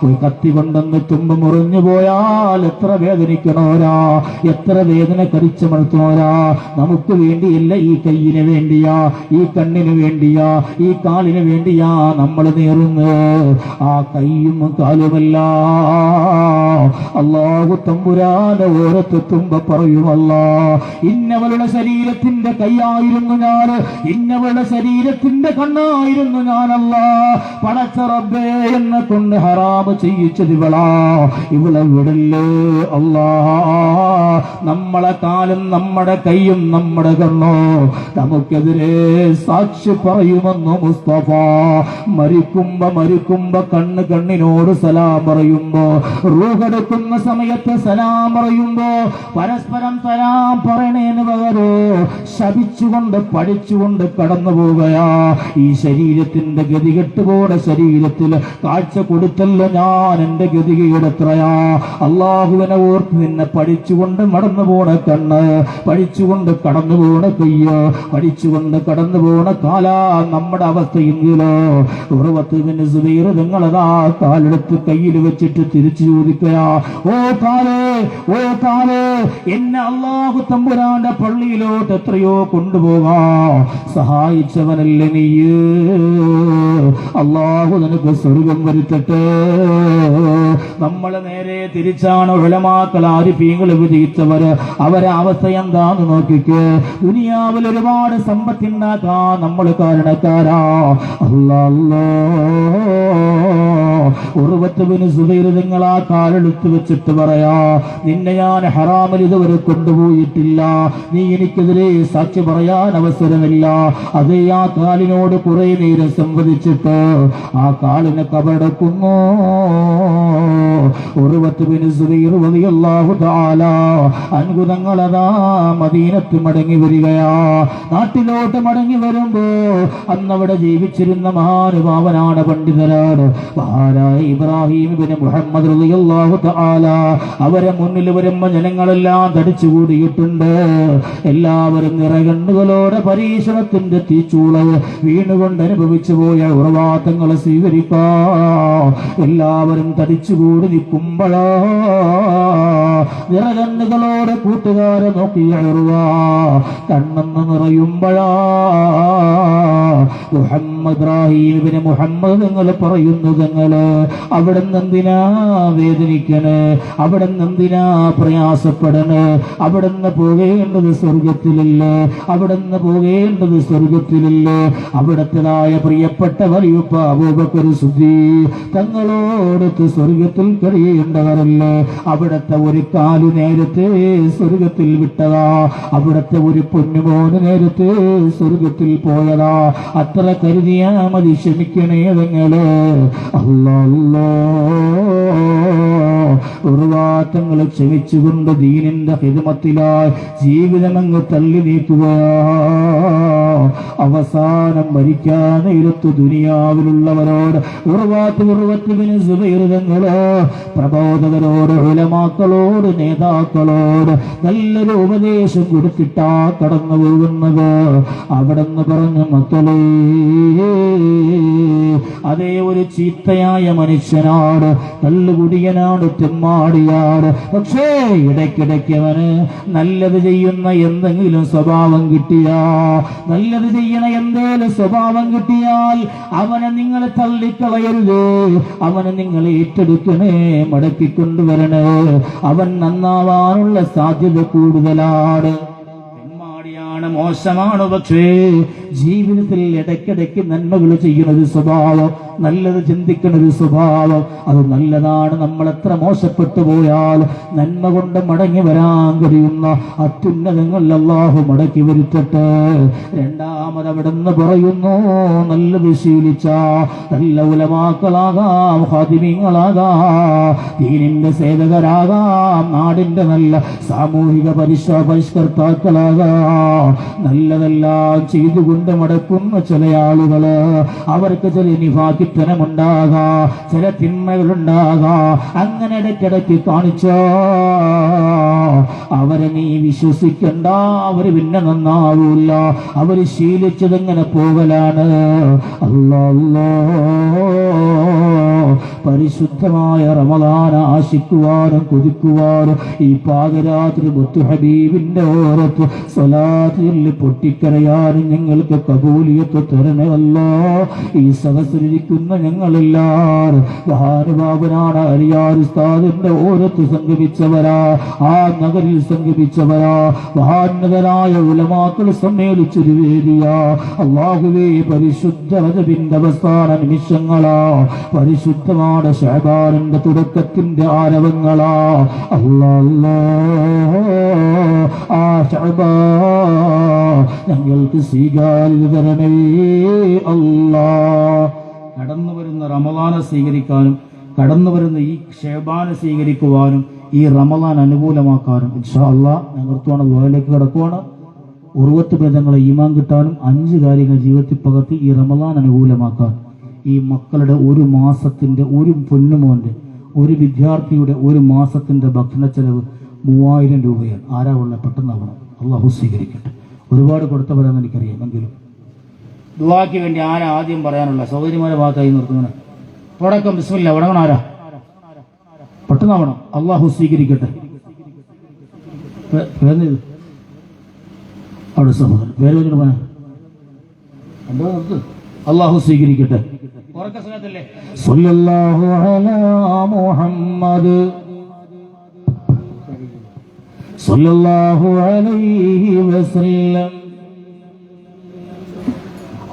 ഒരു കത്തി കൊണ്ടൊന്ന് തുമ്പ് മുറിഞ്ഞു പോയാൽ എത്ര വേദനിക്കണോരാ, എത്ര വേദന കരിച്ചമർത്തുന്നോരാ. നമുക്ക് വേണ്ടിയല്ല, ഈ കൈയിന് വേണ്ടിയാ, ഈ കണ്ണിന് വേണ്ടിയാ, ഈ കാലിന് വേണ്ടിയാ നമ്മൾ നേറുന്നു. ആ കൈയും കാലുമല്ല അല്ലാഹു തമ്പുരാന്റെ ഓരത്തെത്തുമ്പോ പറയുമല്ല, ഇന്നവളുടെ ശരീരത്തിന്റെ കൈയായിരുന്നു ഞാൻ, ഇന്നവളുടെ ശരീരത്തിന്റെ കണ്ണായിരുന്നു ഞാനല്ല. പടച്ച റബ്ബേ, എന്നെ കൊണ്ട് ഹറാമ് ചെയ്യിച്ചത് ഇവളാ, ഇവളെ വിടല്ലേ അല്ലാ. നമ്മളെ കാലും നമ്മുടെ കൈയും നമ്മുടെ കണ്ണോ നമുക്കെതിരെ സാക്ഷി പറയുമെന്ന് മുസ്തഫ. മരിക്കുമ്പോ കണ്ണിനോട് സലാം പറയുമ്പോ, റൂഹെടുക്കുന്ന സമയത്ത് സലാം പറയുമ്പോ പരസ്പരം സലാം പറയണേന്ന് പകരോ ശപിച്ചുകൊണ്ട് പഠിച്ചുകൊണ്ട് കടന്നു പോവുകയാ. ഈ ശരീരത്തിന്റെ ഗതികെട്ടുപോടെ ശരീരത്തിൽ കാഴ്ച കൊടുത്തല്ലോ ഞാൻ, എന്റെ ഗതികേടെത്രയാ. അള്ളാഹുവിനെ ഓർത്ത് നിന്നെ പഠിച്ചുകൊണ്ട് നടന്നു പോണ കണ്ണ്, പഠിച്ചുകൊണ്ട് കടന്നു പോണ കയ്യ്, പഠിച്ചുകൊണ്ട് കടന്നു പോണ കാലാ നമ്മുടെ അവസ്ഥയെങ്കിലോ. ഉറവത്തുവിന് സുബൈർ നിങ്ങളതാ കാലെടുത്ത് കയ്യിൽ വെച്ചിട്ട് തിരിച്ചു ചോദിക്കയാ, ഓ കാലേ, ഓ കാലേ, എന്നെ അള്ളാഹു തമ്പുരാന്റെ പള്ളിയിലോട്ട് എത്രയോ കൊണ്ടുപോകാ സഹായിച്ചവനല്ലേ നീ, അള്ളാഹു നിനക്ക് സ്വർഗം വരുത്തട്ടെ. നമ്മളെ നേരെ തിരിച്ചാണ് ഉലമാക്കൾ ആരിഫീങ്ങൾ വിധിച്ചവര്. അവരെ അവസ്ഥ എന്താന്ന് നോക്കിക്ക്. ദുനിയാവിൽ ഒരുപാട് സമ്പത്തുണ്ടാക്കാൻ നമ്മൾ കാരണക്കാരാ. അല്ലാ, ഉർവത്തുബിന് സുബൈർ നിങ്ങളാ കാലെടുത്ത് വെച്ചിട്ട് പറയാ, നിന്നെ ഞാൻ ഹറാമിൽ ഇതുവരെ കൊണ്ടുപോയിട്ടില്ല, നീ എനിക്കെതിരെ സാക്ഷി പറയാൻ അവസരമില്ല. അതേ ആ കാലിനോട് കുറെ നേരം സംവദിച്ചിട്ട് ആ കാലിനെ കബടക്കുന്നു. ഉർവത്തുബിന് സുബൈർ റളിയല്ലാഹു തആല അൻഹു തങ്ങളതാ മദീനത്ത് മടങ്ങി വരികയാ. നാട്ടിലോട്ട് മടങ്ങി വരുമ്പോ അന്നവിടെ ജീവിച്ചിരുന്ന മഹാനുഭാവനാണ്, പണ്ഡിതരാണ്, മഹാനായ ഇബ്രാഹിം ഇബ്നു മുഹമ്മദ് റളിയല്ലാഹു തആല. അവരെ മുന്നിൽ വരുമ്പോ ജനങ്ങളെല്ലാം തടിച്ചുകൂടിയിട്ടുണ്ട്. എല്ലാവരും നിറകണ്ണുകളോടെ പരീക്ഷണത്തിന്റെ തീച്ചൂള വീണുകൊണ്ട് അനുഭവിച്ചു പോയ ഉറവാത്തങ്ങളെ സ്വീകരിക്കാ എല്ലാവരും തടിച്ചുകൂടി നിൽക്കുമ്പോഴാ നിറകണ്ണുകളോടെ കൂട്ടുകാരെ നോക്കിയ കണ്ണെന്ന് നിറയുമ്പോഴാ ഇബ്രാഹിം ഇബ്നു മുഹമ്മദ് നിങ്ങൾ പറയുന്നു, നിങ്ങള് അവിടെ നിന്ന് എന്തിനാ വേദനിക്കണ്, അവിടെ നിന്ന് എന്തിനാ പ്രയാസപ്പെടണ്, അവിടെ നിന്ന് പോകേണ്ടത് സ്വർഗത്തിലല്ലേ, അവിടെ നിന്ന് പോകേണ്ടത് സ്വർഗത്തിലല്ലേ. അവിടത്തേതായ പ്രിയപ്പെട്ട വലിയപ്പ അബൂബക്കർ സിദ്ദീഖ് തങ്ങളോടൊത്ത് സ്വർഗത്തിൽ കഴിയേണ്ടവരല്ലേ. അവിടത്തെ ഒരു കാലു നേരത്തെ സ്വർഗത്തിൽ വിട്ടതാ, അവിടത്തെ ഒരു പൊന്നുമോന് നേരത്തെ സ്വർഗത്തിൽ പോയതാ. അത്ര കരുതിയാ മതി, ക്ഷമിക്കണേ നിങ്ങള്. അല്ലാ, ഉർവാത്തങ്ങളെ ക്ഷമിച്ചുകൊണ്ട് ദീനിന്റെ ഹിദ്മത്തിലായി ജീവിതമങ്ങ് തള്ളി നീക്കുക. അവസാനം മരിക്കാൻ നേരത്ത് ദുനിയാവിലുള്ളവരോട് ഉർവത്തുബിന് സുബൈർ തങ്ങള് പ്രബോധകരോട്, ഉലമാക്കളോട്, നേതാക്കളോട് നല്ലൊരു ഉപദേശം കൊടുത്തിട്ടാ കടന്നു പോകുന്നത്. അവിടെ നിന്ന് പറഞ്ഞു, മക്കളെ, അതേ ഒരു ചീത്തയായ മനുഷ്യനാണ്, കള്ളുകുടിയനാണ്, തെമ്മാടിയാണ്. പക്ഷേ ഇടയ്ക്കിടയ്ക്ക് അവന് നല്ലത് ചെയ്യുന്ന എന്തെങ്കിലും സ്വഭാവം കിട്ടിയാ, നല്ലത് ചെയ്യണ എന്തേലും സ്വഭാവം കിട്ടിയാൽ അവനെ നിങ്ങൾ തള്ളിക്കളയരുത്, അവനെ നിങ്ങൾ ഏറ്റെടുക്കണേ, മടക്കിക്കൊണ്ടുവരണേ. അവൻ നന്നാവാനുള്ള സാധ്യത കൂടുതലാണ്. മോശമാണ്, പക്ഷേ ജീവിതത്തിൽ ഇടയ്ക്കിടയ്ക്ക് നന്മകൾ ചെയ്യുന്നത് സ്വഭാവം, നല്ലത് ചിന്തിക്കുന്നത് സ്വഭാവം, അത് നല്ലതാണ്. നമ്മൾ എത്ര മോശപ്പെട്ടു പോയാൽ നന്മ കൊണ്ട് മടങ്ങി വരാൻ കഴിയുന്ന അത്യുന്നതങ്ങൾ അല്ലാഹു മടക്കി വരുത്തട്ടെ. രണ്ടാമത് അവിടുന്ന് പറയുന്നു, നല്ലത് ശീലിച്ച നല്ല ഉലമാക്കളാകാം, ഖാദിമീങ്ങളാകാം, ദീനിന്റെ സേവകരാകാം, നാടിന്റെ നല്ല സാമൂഹിക പരിഷ്കർത്താക്കളാകാം. നല്ലതെല്ലാം ചെയ്തുകൊണ്ട് മടക്കുന്ന ചില ആളുകള്, അവർക്ക് ചില നിഫാഖിത്തനമുണ്ടാകാം, ചില തിന്മകളുണ്ടാകാം. അങ്ങനെ ഇടയ്ക്കിടയ്ക്ക് കാണിച്ചോ അവരെ നീ വിശ്വസിക്കണ്ട, അവര് പിന്നെ നന്നാവൂല. അവര് ശീലിച്ചതെങ്ങനെ പോകലാണ്. അല്ലാഹ് പരിശുദ്ധമായ റമളാൻ ആശിക്കുവാനും കൊതിക്കുവാനും ഈ പാതിരാത്രി മുത്തു ഹബീബിന്റെ ഓരത്ത് സ്വലാത്ത് ചൊല്ലി പൊട്ടിക്കരയാനും ഞങ്ങൾക്ക് കബൂലിയത്ത് തരണമല്ലോ. ഈ സദസ്സിലിരിക്കുന്ന ഞങ്ങളെല്ലാവരും മഹാനുഭാവനാണ് അലിയാർ ഉസ്താദിന്റെ ഓരത്ത് സംഗമിച്ചവരാ, ആ നഗരിൽ സംഗമിച്ചവരാ, മഹാന്നതരായ ഉലമാക്കൾ സമ്മേളിച്ചൊരു വേദിയ. അല്ലാഹുവേ, പരിശുദ്ധ റജബിന്റെ അവസാന നിമിഷങ്ങളാ, പരിശുദ്ധമാണ് ശഅബാനിന്റെ തുടക്കത്തിന്റെ ആരവങ്ങളാ. അല്ലാഹ് ആ ശഅബാൻ ഞങ്ങൾക്ക് സ്വീകാര്യത തരണേ അല്ലാഹ്. കടന്നു വരുന്ന റമളാനെ സ്വീകരിക്കാനും കടന്നു വരുന്ന ഈ ശഅബാനെ സ്വീകരിക്കുവാനും ഈ റമളാൻ അനുകൂലമാക്കാനും ഇൻഷാ അല്ലാഹ് ഞങ്ങൾക്കാണ് ദുആയിലേക്ക് കടക്കുവാണ്. ഉറുവത്ത് ബന്ധങ്ങളെ ഈമാൻ കിട്ടാനും 5 കാര്യങ്ങൾ ജീവിതത്തിൽ പകർത്തി ഈ റമളാൻ അനുകൂലമാക്കാൻ ഈ മക്കളുടെ ഒരു മാസത്തിന്റെ, ഒരു പൊന്നുമോന്റെ, ഒരു വിദ്യാർത്ഥിയുടെ ഒരു മാസത്തിന്റെ ഭക്ഷണ ചെലവ് 3000 രൂപയാണ്. ആരാ ഉള്ള പെട്ടെന്നാവണം. അള്ളാഹു സ്വീകരിക്കട്ടെ. ഒരുപാട് കൊടുത്തവരാന്ന് എനിക്കറിയാം. എങ്കിലും ദുആക്ക് വേണ്ടി ആരാ ആദ്യം പറയാനുള്ള സൗകര്യമായ ഭാഗത്തായി നിർത്തുന്നത്? തുടക്കം ബിസ്മില്ലാ. തുടങ്ങണം ആരാ? പെട്ടെന്നാവണം. അള്ളാഹു സ്വീകരിക്കട്ടെ. അവിടെ സഹോദരൻ പേര് വെച്ചിട്ട് പോയാ എന്തോ നിർത്ത്. അള്ളാഹു സ്വീകരിക്കട്ടെ. സല്ലല്ലാഹു അലാ മുഹമ്മദ് സല്ലല്ലാഹു അലൈഹി വസല്ലം.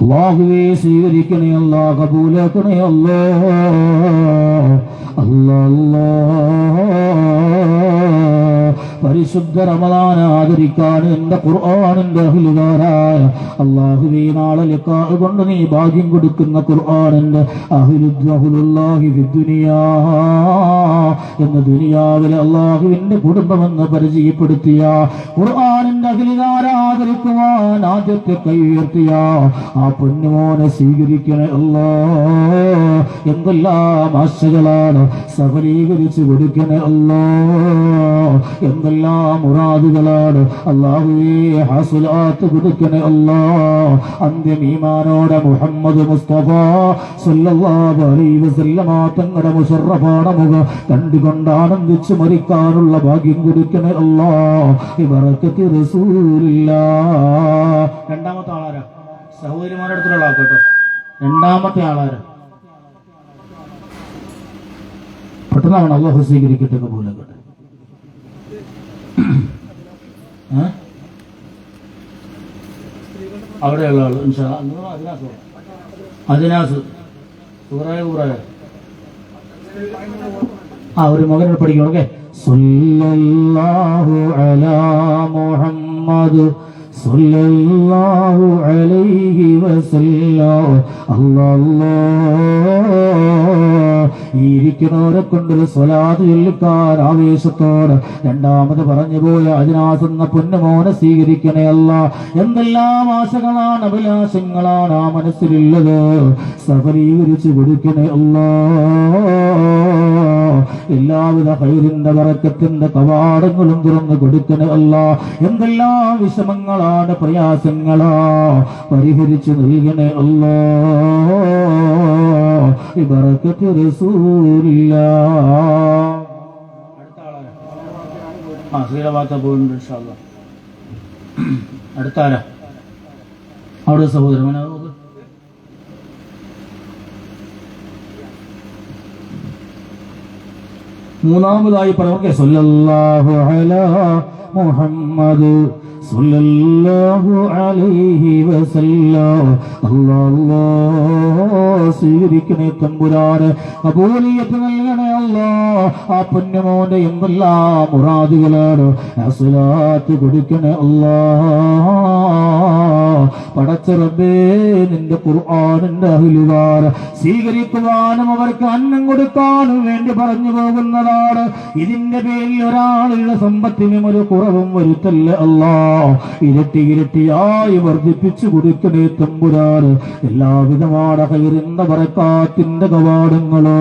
അല്ലാഹുവേ സ്വീകരിക്കണേ അല്ലാഹ്, കബൂലാക്കണേ അല്ലാഹ്. അല്ലാഹ് പരിശുദ്ധ റമളാൻ ആദരിക്കാൻ എന്റെ ഖുർആനിന്റെ അഹ്ലുകാരായ അല്ലാഹുവേ, നാളെ ലിഖാ കൊണ്ട് നീ ഭാഗ്യം കൊടുക്കുന്ന ഖുർആനിന്റെ അഹ്ലുല്ലാഹി ഫിദ്ദുനിയാ എന്ന ദുനിയാവിലെ അല്ലാഹുവിന്റെ കുടുംബമെന്ന് പരിചയപ്പെടുത്തിയ ഖുർആനിന്റെ അഹ്ലുകാരെ ആദരിക്കുവാൻ ആദ്യത്തെ കൈ ഉയർത്തിയ ആ പൊന്നുമോനെ സ്വീകരിക്കണേ അല്ലാഹ്. എന്തെല്ലാം ആശകളാണ് സഫലീകരിച്ചു കൊടുക്കണേ അല്ലാഹ്. എന്തെല്ലാം മുറാദുകളാണ് അല്ലാഹുവേ ഹസുലാത്ത് കൊടുക്കണേ അല്ലാഹ്. അന്ത്യം ഈമാനോടെ മുഹമ്മദ് മുസ്തഫ സല്ലല്ലാഹു അലൈഹി വസല്ലമ തങ്ങളുടെ മുശറഫാന മുഖം കണ്ടുകൊണ്ട് ആനന്ദിച്ചു മരിക്കാനുള്ള ഭാഗ്യം കൊടുക്കണേ അല്ലാഹ്. ബറക്കത്തി റസൂലില്ലാഹ്. രണ്ടാമത്തെ ആളാരാ? സഹോദരിമാരുടെ അടുത്തുള്ള ആൾക്കട്ടോ. രണ്ടാമത്തെ ആളാരാ? പെട്ടെന്നാണ്. അല്ലാഹു സ്വീകരിക്കട്ടെ, കബൂലാക്കട്ടെ. അവിടെയുള്ള ആള് അജിനാസ് ഒരു മകനോട് പഠിക്കണം. ഓക്കെ. സല്ലല്ലാഹു അലാ മുഹമ്മദ് സല്ലല്ലാഹു അലൈഹി വസല്ലം. അല്ലാഹ് ഈ ഇരിക്കുന്നവരെ കൊണ്ടൊരു സ്വലാത്ത് ചൊല്ലിക്കാൻ ആവേശത്തോടെ രണ്ടാമത് പറഞ്ഞു പോയ അജ്നാസ് എന്ന പൊന്നുമോനെ സ്വീകരിക്കണേ അല്ലാഹ്. എന്തെല്ലാം ആശകളാണ്, അഭിലാഷങ്ങളാണ് ആ മനസ്സിലുള്ളത്, സഫലീകരിച്ചു കൊടുക്കണേ അല്ലാഹ്. എല്ലാവിധ ഖൈറിന്റെ ബറക്കത്തിന്റെ കവാടങ്ങളും തുറന്നു കൊടുക്കണേ അല്ലാഹ്. എന്തെല്ലാം വിഷമങ്ങളാണ്, പ്രയാസങ്ങളാ പരിഹരിച്ചു നൽകണേ അല്ലാഹ്. ബറക്കത്ത് റസൂലില്ലാഹ്. അടുത്ത ആളാരാ? ശ്രീലഭാഗത്ത പോയിട്ടുണ്ട് ഇൻഷാ അല്ലാഹ്. അടുത്ത ആരാ? അവിടെ സഹോദരൻ നോക്ക്. മൂന്നാമതായി പറഞ്ഞ സല്ലല്ലാഹു അലാ മുഹമ്മദ് സല്ലല്ലാഹു അലൈഹി വസല്ലം. അല്ലാഹ് സ്വീകരിക്കണേ തമ്പുരാനെ, കബൂലിയത്ത് നൽകണേ അല്ലാഹ്. ആ പൊന്നുമോന്റെ എന്തെല്ലാം മുറാദുകളാണ്, അസ്സലാത്ത് കൊടുക്കണേ അല്ലാഹ്. പടച്ച റബ്ബേ, നിന്റെ ഖുർആനിന്റെ അഹ്ലുകാർ സ്വീകരിക്കുവാനും അവർക്ക് അന്നം കൊടുക്കാനും വേണ്ടി പറഞ്ഞു പോകുന്നതാണ്. ഇതിന്റെ പേരിൽ ഒരാളുടെ സമ്പത്തിനും ഒരു കുറവും വരുത്തല്ല അല്ലാഹ്. ഇരട്ടി ഇരട്ടിയായി വർദ്ധിപ്പിച്ചു കൊടുക്കണേ തമ്പുരാന്. എല്ലാവിധமான ഖൈറിന്റെ ബറകാത്തിന്റെ കവാടങ്ങളോ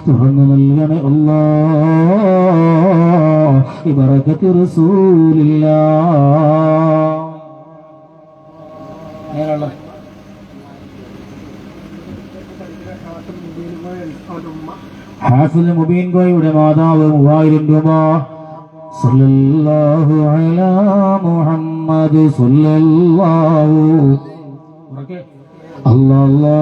തുറന്നു നൽകണേ അല്ലാഹ് ബറകത്ത് റസൂലില്ലാഹ്. ഹാഫിദ് മുബീൻ കോയുടെ മാതാവ് 3000 രൂപ. സല്ലല്ലാഹു അലാ മുഹമ്മദ് സല്ലല്ലാഹു അല്ലാഹ്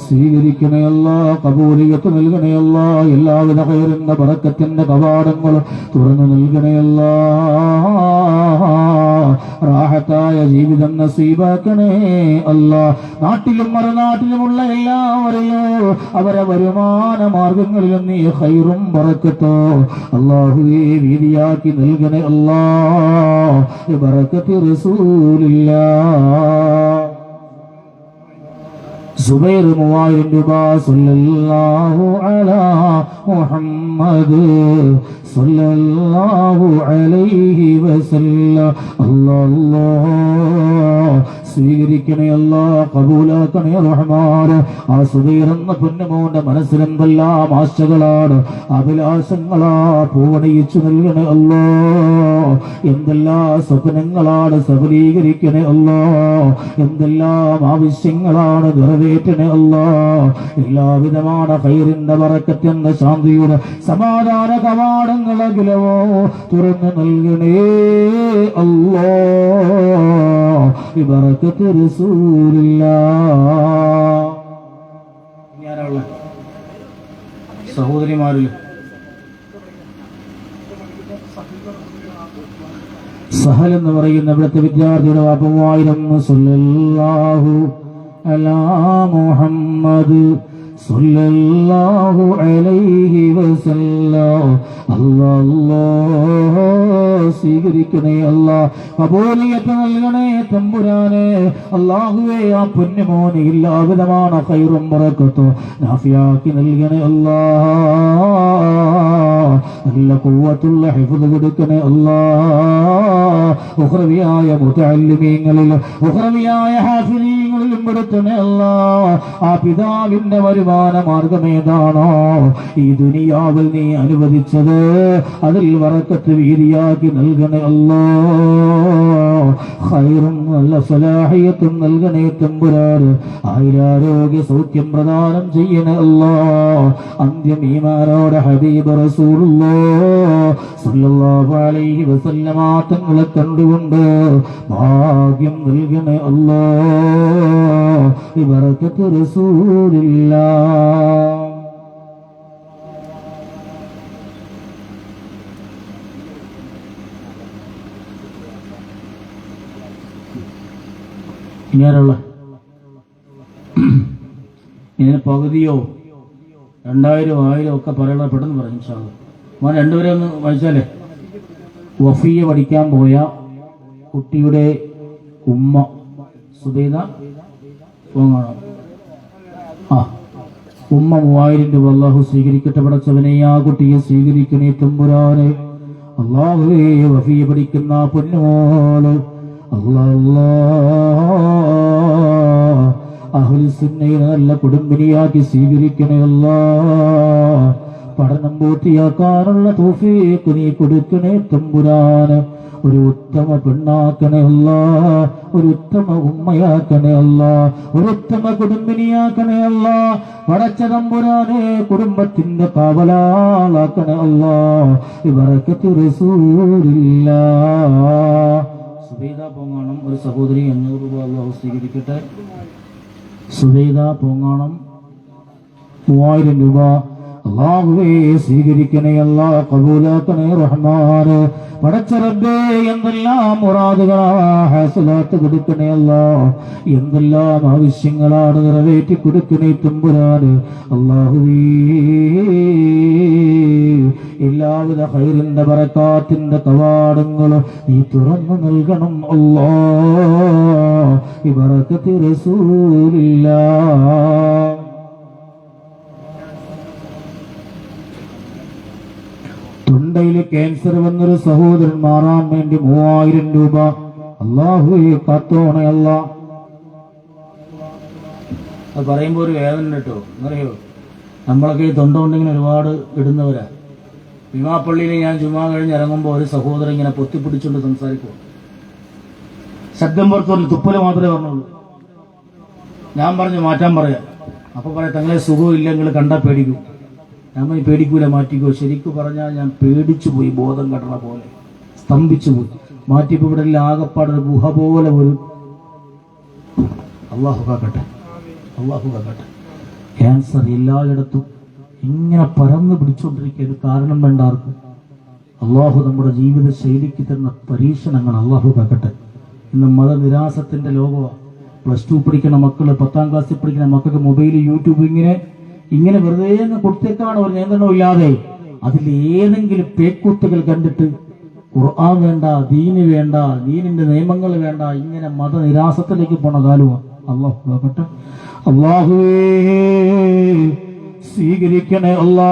സ്വീകരിക്കണേ അല്ലാഹ്, കബൂലിയത്ത് നൽകണേ അല്ലാഹ്, എല്ലാവിധ ഖൈറിന്റെ ബറക്കത്തിന്റെ കവാടങ്ങളും തുറന്നു നൽകണേ അല്ലാഹ്, റാഹത്തായ ജീവിതം നസീബാക്കണേ അല്ലാഹ്. നാട്ടിലും മറുനാട്ടിലുമുള്ള എല്ലാവരെയും അവരെ വരുമാന മാർഗങ്ങളിലും നീ ഖൈറും ബറക്കത്തോ അല്ലാഹുവേ വീതിയാക്കി നൽകണേ അല്ലാഹ് ബറക്കത്ത് റസൂലില്ലാഹ്. സുബൈർ 3000 രൂപ. സല്ലല്ലാഹു അലാ മുഹമ്മദ് സല്ലല്ലാഹു അലൈഹി വസല്ലം. അല്ലാഹ് സ്വീകരിക്കണേ അല്ലാഹ്, കബൂലാക്കണേ റഹ്മാന്. ആ സുബൈർ എന്ന പൊന്നുമോന്റെ മനസ്സിലെന്തെല്ലാം ആശകളാണ്, അഭിലാഷങ്ങളാ പൂവണിയിച്ചു നൽകണേ അല്ലാഹ്. എന്തെല്ലാം സ്വപ്നങ്ങളാണ് സഫലീകരിക്കണേ അല്ലാഹ്, എന്തെല്ലാം ആവശ്യങ്ങളാണ് നിറവേറ്റണേ അല്ലാഹ്. എല്ലാവിധமான ഖൈറിന്റെ ബറക്കത്തിന്റെ ശാന്തിയുടെ സമാധാന കവാടങ്ങളോ തുറന്നു നൽകണേ അല്ലാഹ് ബറകത്ത് റസൂലില്ലാഹ്. ഞാനുള്ള സഹോദരിമാരിൽ സഹൽ എന്ന് പറയുന്ന ഇവിടുത്തെ വിദ്യാർത്ഥിയുടെ 3000. സല്ലല്ലാഹു അലാ മുഹമ്മദ് സല്ലല്ലാഹു അലൈഹി വസല്ലം. അല്ലാഹ് സ്വീകരിക്കണേ അല്ലാഹ്, കബൂലിയത്ത് നൽകണേ തമ്പുരാനെ. അല്ലാഹുവേ ആ പൊന്നുമോനെ എല്ലാവിധமான ഖൈറും ബറക്കത്തും നാഫിയാക്കി നൽകണേ അല്ലാഹ്. നല്ല ഖുവ്വത്തുള്ള ഹിഫ്ദ് കൊടുക്കണേ അല്ലാഹ്. ഉഖ്റവിയായ മുതഅല്ലിമീങ്ങളിൽ ഉഖ്റവിയായ ഹാഫിളീങ്ങളിലും പെടുത്തണേ അല്ലാഹ്. ആ പിതാവിന്റെ വരുമാന മാർഗമേതാണോ ഈ ദുനിയാവിൽ നീ അനുവദിച്ചത് അതിൽ ബറക്കത്ത് വീതിയാക്കി നൽകണേ അല്ലാഹ്. ഖൈറും നല്ല സലാഹിയത്തും നൽകണേ തമ്പുരാന്. ആയുരാരോഗ്യ സൗഖ്യം പ്രദാനം ചെയ്യണേ അല്ലാഹ്. അന്ത്യം ഈമാനോടെ ഹബീബ് റസൂലുള്ളാഹ് സല്ലല്ലാഹു അലൈഹി വസല്ലമ തങ്ങളെ കണ്ടുകൊണ്ട് ഭാഗ്യം നൽകണേ അല്ലാഹ് ബറകത്ത് റസൂലില്ലാഹ്. ഇങ്ങനെയുള്ള ഇതിന് പകുതിയോ 2000 1000 ഒക്കെ പറയണ പെട്ടെന്ന് പറയും ഇൻഷാല്ലാഹ്. മോൻ രണ്ടുപേരെ ഒന്ന് വായിച്ചാലേ. വഫിയ പഠിക്കാൻ പോയ കുട്ടിയുടെ ഉമ്മ സുബൈദ പോങ്ങണം. ഉമ്മ 3000 രൂപ. അല്ലാഹു സ്വീകരിക്കട്ടെ പടച്ചവനെ, ആ കുട്ടിയെ സ്വീകരിക്കണേ തമ്പുരാനെ. അല്ലാഹുവേ വഫിയ പഠിക്കുന്ന പൊന്നുമോള് അല്ലാഹ് അഹ്ലു സുന്നയുടെ നല്ല കുടുംബിനിയാക്കി സ്വീകരിക്കണേ അല്ലാഹ്. പഠനം പൂർത്തിയാക്കാനുള്ള തൗഫീഖ് നീ കൊടുക്കണേ തമ്പുരാന്. ഒരു ഉത്തമ പെണ്ണാക്കണേ അല്ലാഹ്, ഒരു ഉത്തമ ഉമ്മയാക്കണേ അല്ലാഹ്, ഒരു ഉത്തമ കുടുംബിനിയാക്കണേ അല്ലാഹ്. പടച്ച തമ്പുരാനെ കുടുംബത്തിന്റെ കാവലാളാക്കണേ അല്ലാഹ് ബറകത്ത് റസൂലില്ലാഹ്. സുബൈദ പോങ്ങാണം ഒരു സഹോദരി 500 രൂപ. അല്ലാഹു സ്വീകരിക്കട്ടെ. സുബൈദ പോങ്ങാണം 3000 രൂപ. അല്ലാഹുവേ സ്വീകരിക്കണേ അല്ലാഹ്, കബൂലാക്കണേ റഹ്മാന്. പടച്ച റബ്ബേ എന്തെല്ലാം മുറാദുകളാ ഹാസിലാത്ത് കൊടുക്കണേ അല്ലാഹ്, എന്തെല്ലാം ആവശ്യങ്ങളാണ് നിറവേറ്റി കൊടുക്കണേ തമ്പുരാന്. അല്ലാഹുവേ എല്ലാവിധ ഖൈറിന്റെ ബറകാത്തിന്റെ കവാടങ്ങളും നീ തുറന്നു നൽകണം അല്ലാഹ് ബറകത്ത് റസൂലില്ലാഹ്. തൊണ്ടയിൽ കിഡ്നിയിൽ ക്യാൻസർ വന്നൊരു സഹോദരൻ മാറാൻ വേണ്ടി 3000 രൂപ അല്ലാഹുവേ കാത്തോണയല്ല. അത് പറയുമ്പോൾ ഒരു വേദന കേട്ടോ, എന്നറിയോ, നമ്മളൊക്കെ ഈ തൊണ്ടുകൊണ്ടിങ്ങനെ ഒരുപാട് ഇടുന്നവരാ. ഭീമാപ്പള്ളിയിൽ ഞാൻ ജുമാ കഴിഞ്ഞ് ഇറങ്ങുമ്പോൾ ഒരു സഹോദരൻ ഇങ്ങനെ പൊത്തിപ്പിടിച്ചുകൊണ്ട് സംസാരിക്കും. ശബ്ദം പുറത്തുള്ള തുപ്പല് മാത്രമേ പറഞ്ഞുള്ളൂ. ഞാൻ പറഞ്ഞു മാറ്റാൻ പറയാം. അപ്പൊ പറയാം തങ്ങളെ സുഖമില്ല, നിങ്ങൾ കണ്ടാൽ പേടിക്കും. ഞാൻ പേടിക്കൂല, മാറ്റിക്കോ. ശരിക്കും പറഞ്ഞാൽ ഞാൻ പേടിച്ചു പോയി, ബോധം കെട്ടണ പോലെ സ്തംഭിച്ചു പോയി. മാറ്റിപ്പോ ഇവിടെ എല്ലാം ആകപ്പാടൊരു ഗുഹ പോലെ ഒരു. അള്ളാഹു കാക്കട്ടെ, അള്ളാഹു കാക്കട്ടെ. ക്യാൻസർ എല്ലായിടത്തും ഇങ്ങനെ പരന്നു പിടിച്ചുകൊണ്ടിരിക്കുക. കാരണം വേണ്ട ആർക്കും. അള്ളാഹു നമ്മുടെ ജീവിത ശൈലിക്ക് തന്ന പരീക്ഷണങ്ങൾ അള്ളാഹു കാക്കട്ടെ. ഇന്ന് മതനിരാസത്തിന്റെ ലോകമാണ്. +2 പഠിക്കുന്ന മക്കള്, 10ാം ക്ലാസ്സിൽ പഠിക്കുന്ന മക്കൾക്ക് മൊബൈൽ, യൂട്യൂബ് ഇങ്ങനെ വെറുതെ കൊടുത്തേക്കാണ് ഒരു നിയന്ത്രണം ഇല്ലാതെ. അതിൽ ഏതെങ്കിലും പേക്കൂത്തുകൾ കണ്ടിട്ട് ഖുർആൻ വേണ്ട, ദീന് വേണ്ട, ദീനിന്റെ നിയമങ്ങൾ വേണ്ട, ഇങ്ങനെ മതനിരാസത്തിലേക്ക് പോണ കാലമാണ്. അള്ളാഹു കാക്കട്ടെ. അള്ളാഹുവേ സ്വീകരിക്കണേ അല്ലാ.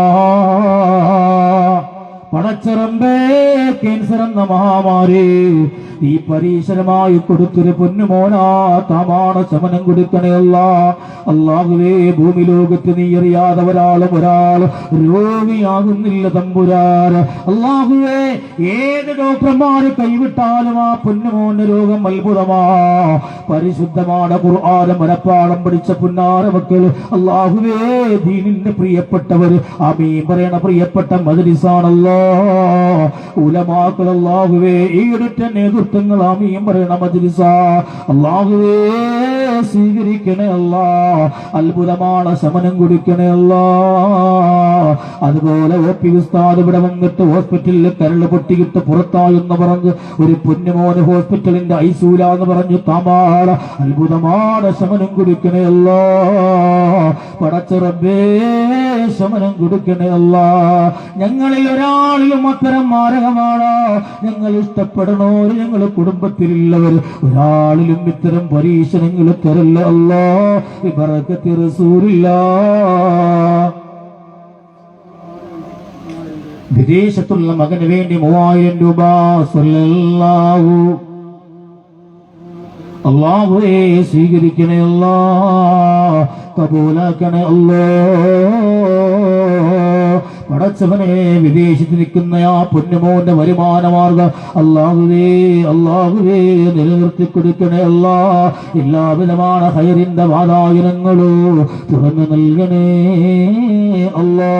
പടച്ചറമ്പേ, ക്യാൻസർ എന്ന മഹാമാരി ഈ പരീക്ഷണമായി കൊടുത്തൊരു പൊന്നുമോനാ താമാണ് ശമനം കൊടുക്കണയല്ല. അല്ലാഹുവേ, ഭൂമി ലോകത്ത് നീ അറിയാതെ ഒരാൾ രോഗിയാകുന്നില്ല തമ്പുരാൻ. അല്ലാഹുവേ, ഏത് ഡോക്ടർമാര് കൈവിട്ടാലും ആ പൊന്നുമോന്റെ രോഗം അത്ഭുതമാ. പരിശുദ്ധമാണ് ഖുർആൻ മനപ്പാഠം പഠിച്ച പുന്നാര മക്കൾ. അല്ലാഹുവേ, ദീനിന്റെ പ്രിയപ്പെട്ടവർ, ആമീൻ പറയണ പ്രിയപ്പെട്ട മജ്‌ലിസാണല്ലോ ഉലമാക്കൾ. അല്ലാഹുവേ, ഈടുറ്റ നേതൃത്വങ്ങൾ ആമീൻ പറയണ മജ്‌ലിസാ. അല്ലാഹുവേ, സ്വീകരിക്കണേ അല്ലാ. അത്ഭുതമാണ് ശമനം കൊടുക്കണേ അല്ലാ. അതുപോലെ ഒ.പി. ഉസ്താദ് ഇവിടെ വന്നിട്ട് ഹോസ്പിറ്റലിൽ കരള് പൊട്ടിയിട്ട് പുറത്തായെന്ന് പറഞ്ഞ് ഒരു പൊന്നുമോന് ഹോസ്പിറ്റലിന്റെ ഐസൂലാന്ന് പറഞ്ഞു താമാള. അത്ഭുതമാണ് ശമനം കൊടുക്കണേ അല്ലാ. പടച്ച റബ്ബേ, ശമനം കൊടുക്കണേ അല്ലാ. ഞങ്ങളിൽ ഒരാളിലും അത്തരം മാരകമാണ്. ഞങ്ങൾ ഇഷ്ടപ്പെടണോര്, ഞങ്ങൾ കുടുംബത്തിലുള്ളവർ ഒരാളിലും ഇത്തരം പരീക്ഷണങ്ങൾ തരല്ല അല്ലാ. ബറകത്ത് റസൂലില്ലാഹ്. വിദേശത്തുള്ള മകന് വേണ്ടി 3000 രൂപ സ്വല്ലല്ലാഹു. അല്ലാഹുവേ, സ്വീകരിക്കണേ അല്ലാ, കബൂലാക്കണേ അല്ലാ. പടച്ചവനെ, വിദേശത്ത് നിൽക്കുന്ന ആ പൊന്നുമോന്റെ വരുമാന മാർഗം അല്ലാഹുവേ, അല്ലാഹുവേ നിലനിർത്തി കൊടുക്കണേ അല്ലാ. എല്ലാവിധமான ഹൈറിന്റെ വാതായനങ്ങളും തുറന്നു നൽകണേ അല്ലാ.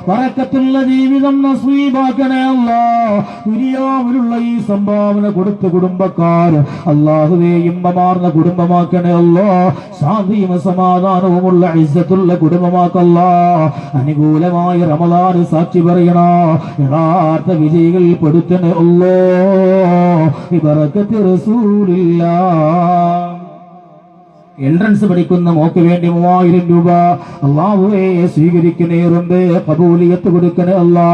ബറക്കത്തുള്ള ജീവിതം നസീബാക്കണേ അല്ലാ. ദുനിയാവിലുള്ള ഈ സംഭാവന കൊടുത്ത കുടുംബക്കാർ അല്ലാഹുവേ ഇമ്പമാർന്ന കുടുംബമാക്കണേ അല്ലാ. ശാന്തിയും സമാധാനവുമുള്ള ഇസ്സത്തുള്ള കുടുംബമാക്കല്ലാ. അനുകൂലമായ റമളാൻ സാക്ഷി പറയണ യഥാർത്ഥ വിജയികൾ പെടുത്തണേ അല്ലാ. ബറകത്ത് റസൂലില്ലാഹ്. എൻട്രൻസ് പഠിക്കുന്ന മോക്ക് വേണ്ടി 3000 രൂപ അല്ലാഹുവേ, സ്വീകരിക്കണേ റബ്ബേ, ഖബൂലിയത്ത് കൊടുക്കണേ അല്ലാ.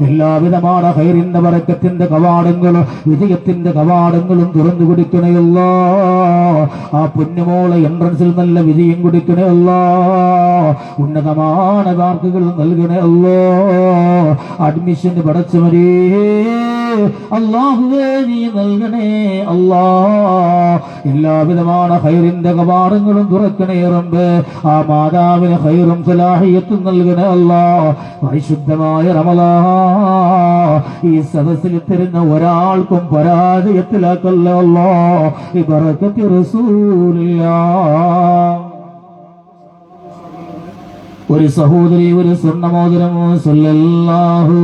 എല്ലാവിധமான ഖൈറിന്റെ ബറക്കത്തിന്റെ കവാടങ്ങളും വിജയത്തിന്റെ കവാടങ്ങളും തുറന്നു കൊടുക്കണേ അല്ലാ. ആ പൊന്നുമോളെ എൻട്രൻസിൽ നല്ല വിജയം കൊടുക്കണേ അല്ലാ. ഉന്നതமான മാർക്കുകൾ നൽകണേ അല്ലാ. അഡ്മിഷന് പടച്ചവരേ അല്ലാഹുവേ, നീ നൽകണേ അല്ലാ. എല്ലാവിധமான ഖൈറിന്റെ കവാടങ്ങളും തുറക്കണേ റബ്ബേ. ആ മാതാവിന് ഖൈറും സലാഹിയത്തും നൽകണേ അല്ലാ. പരിശുദ്ധമായ റമളാൻ ഈ സദസ്സിൽ തരുന്ന ഒരാൾക്കും പരാജയത്തിലാക്കല്ല അല്ലാ. ബറകത്ത് റസൂലില്ലാഹ്. ഒരു സഹോദരി ഒരു സ്വർണ്ണമോതിരം സ്വല്ലല്ലാഹു.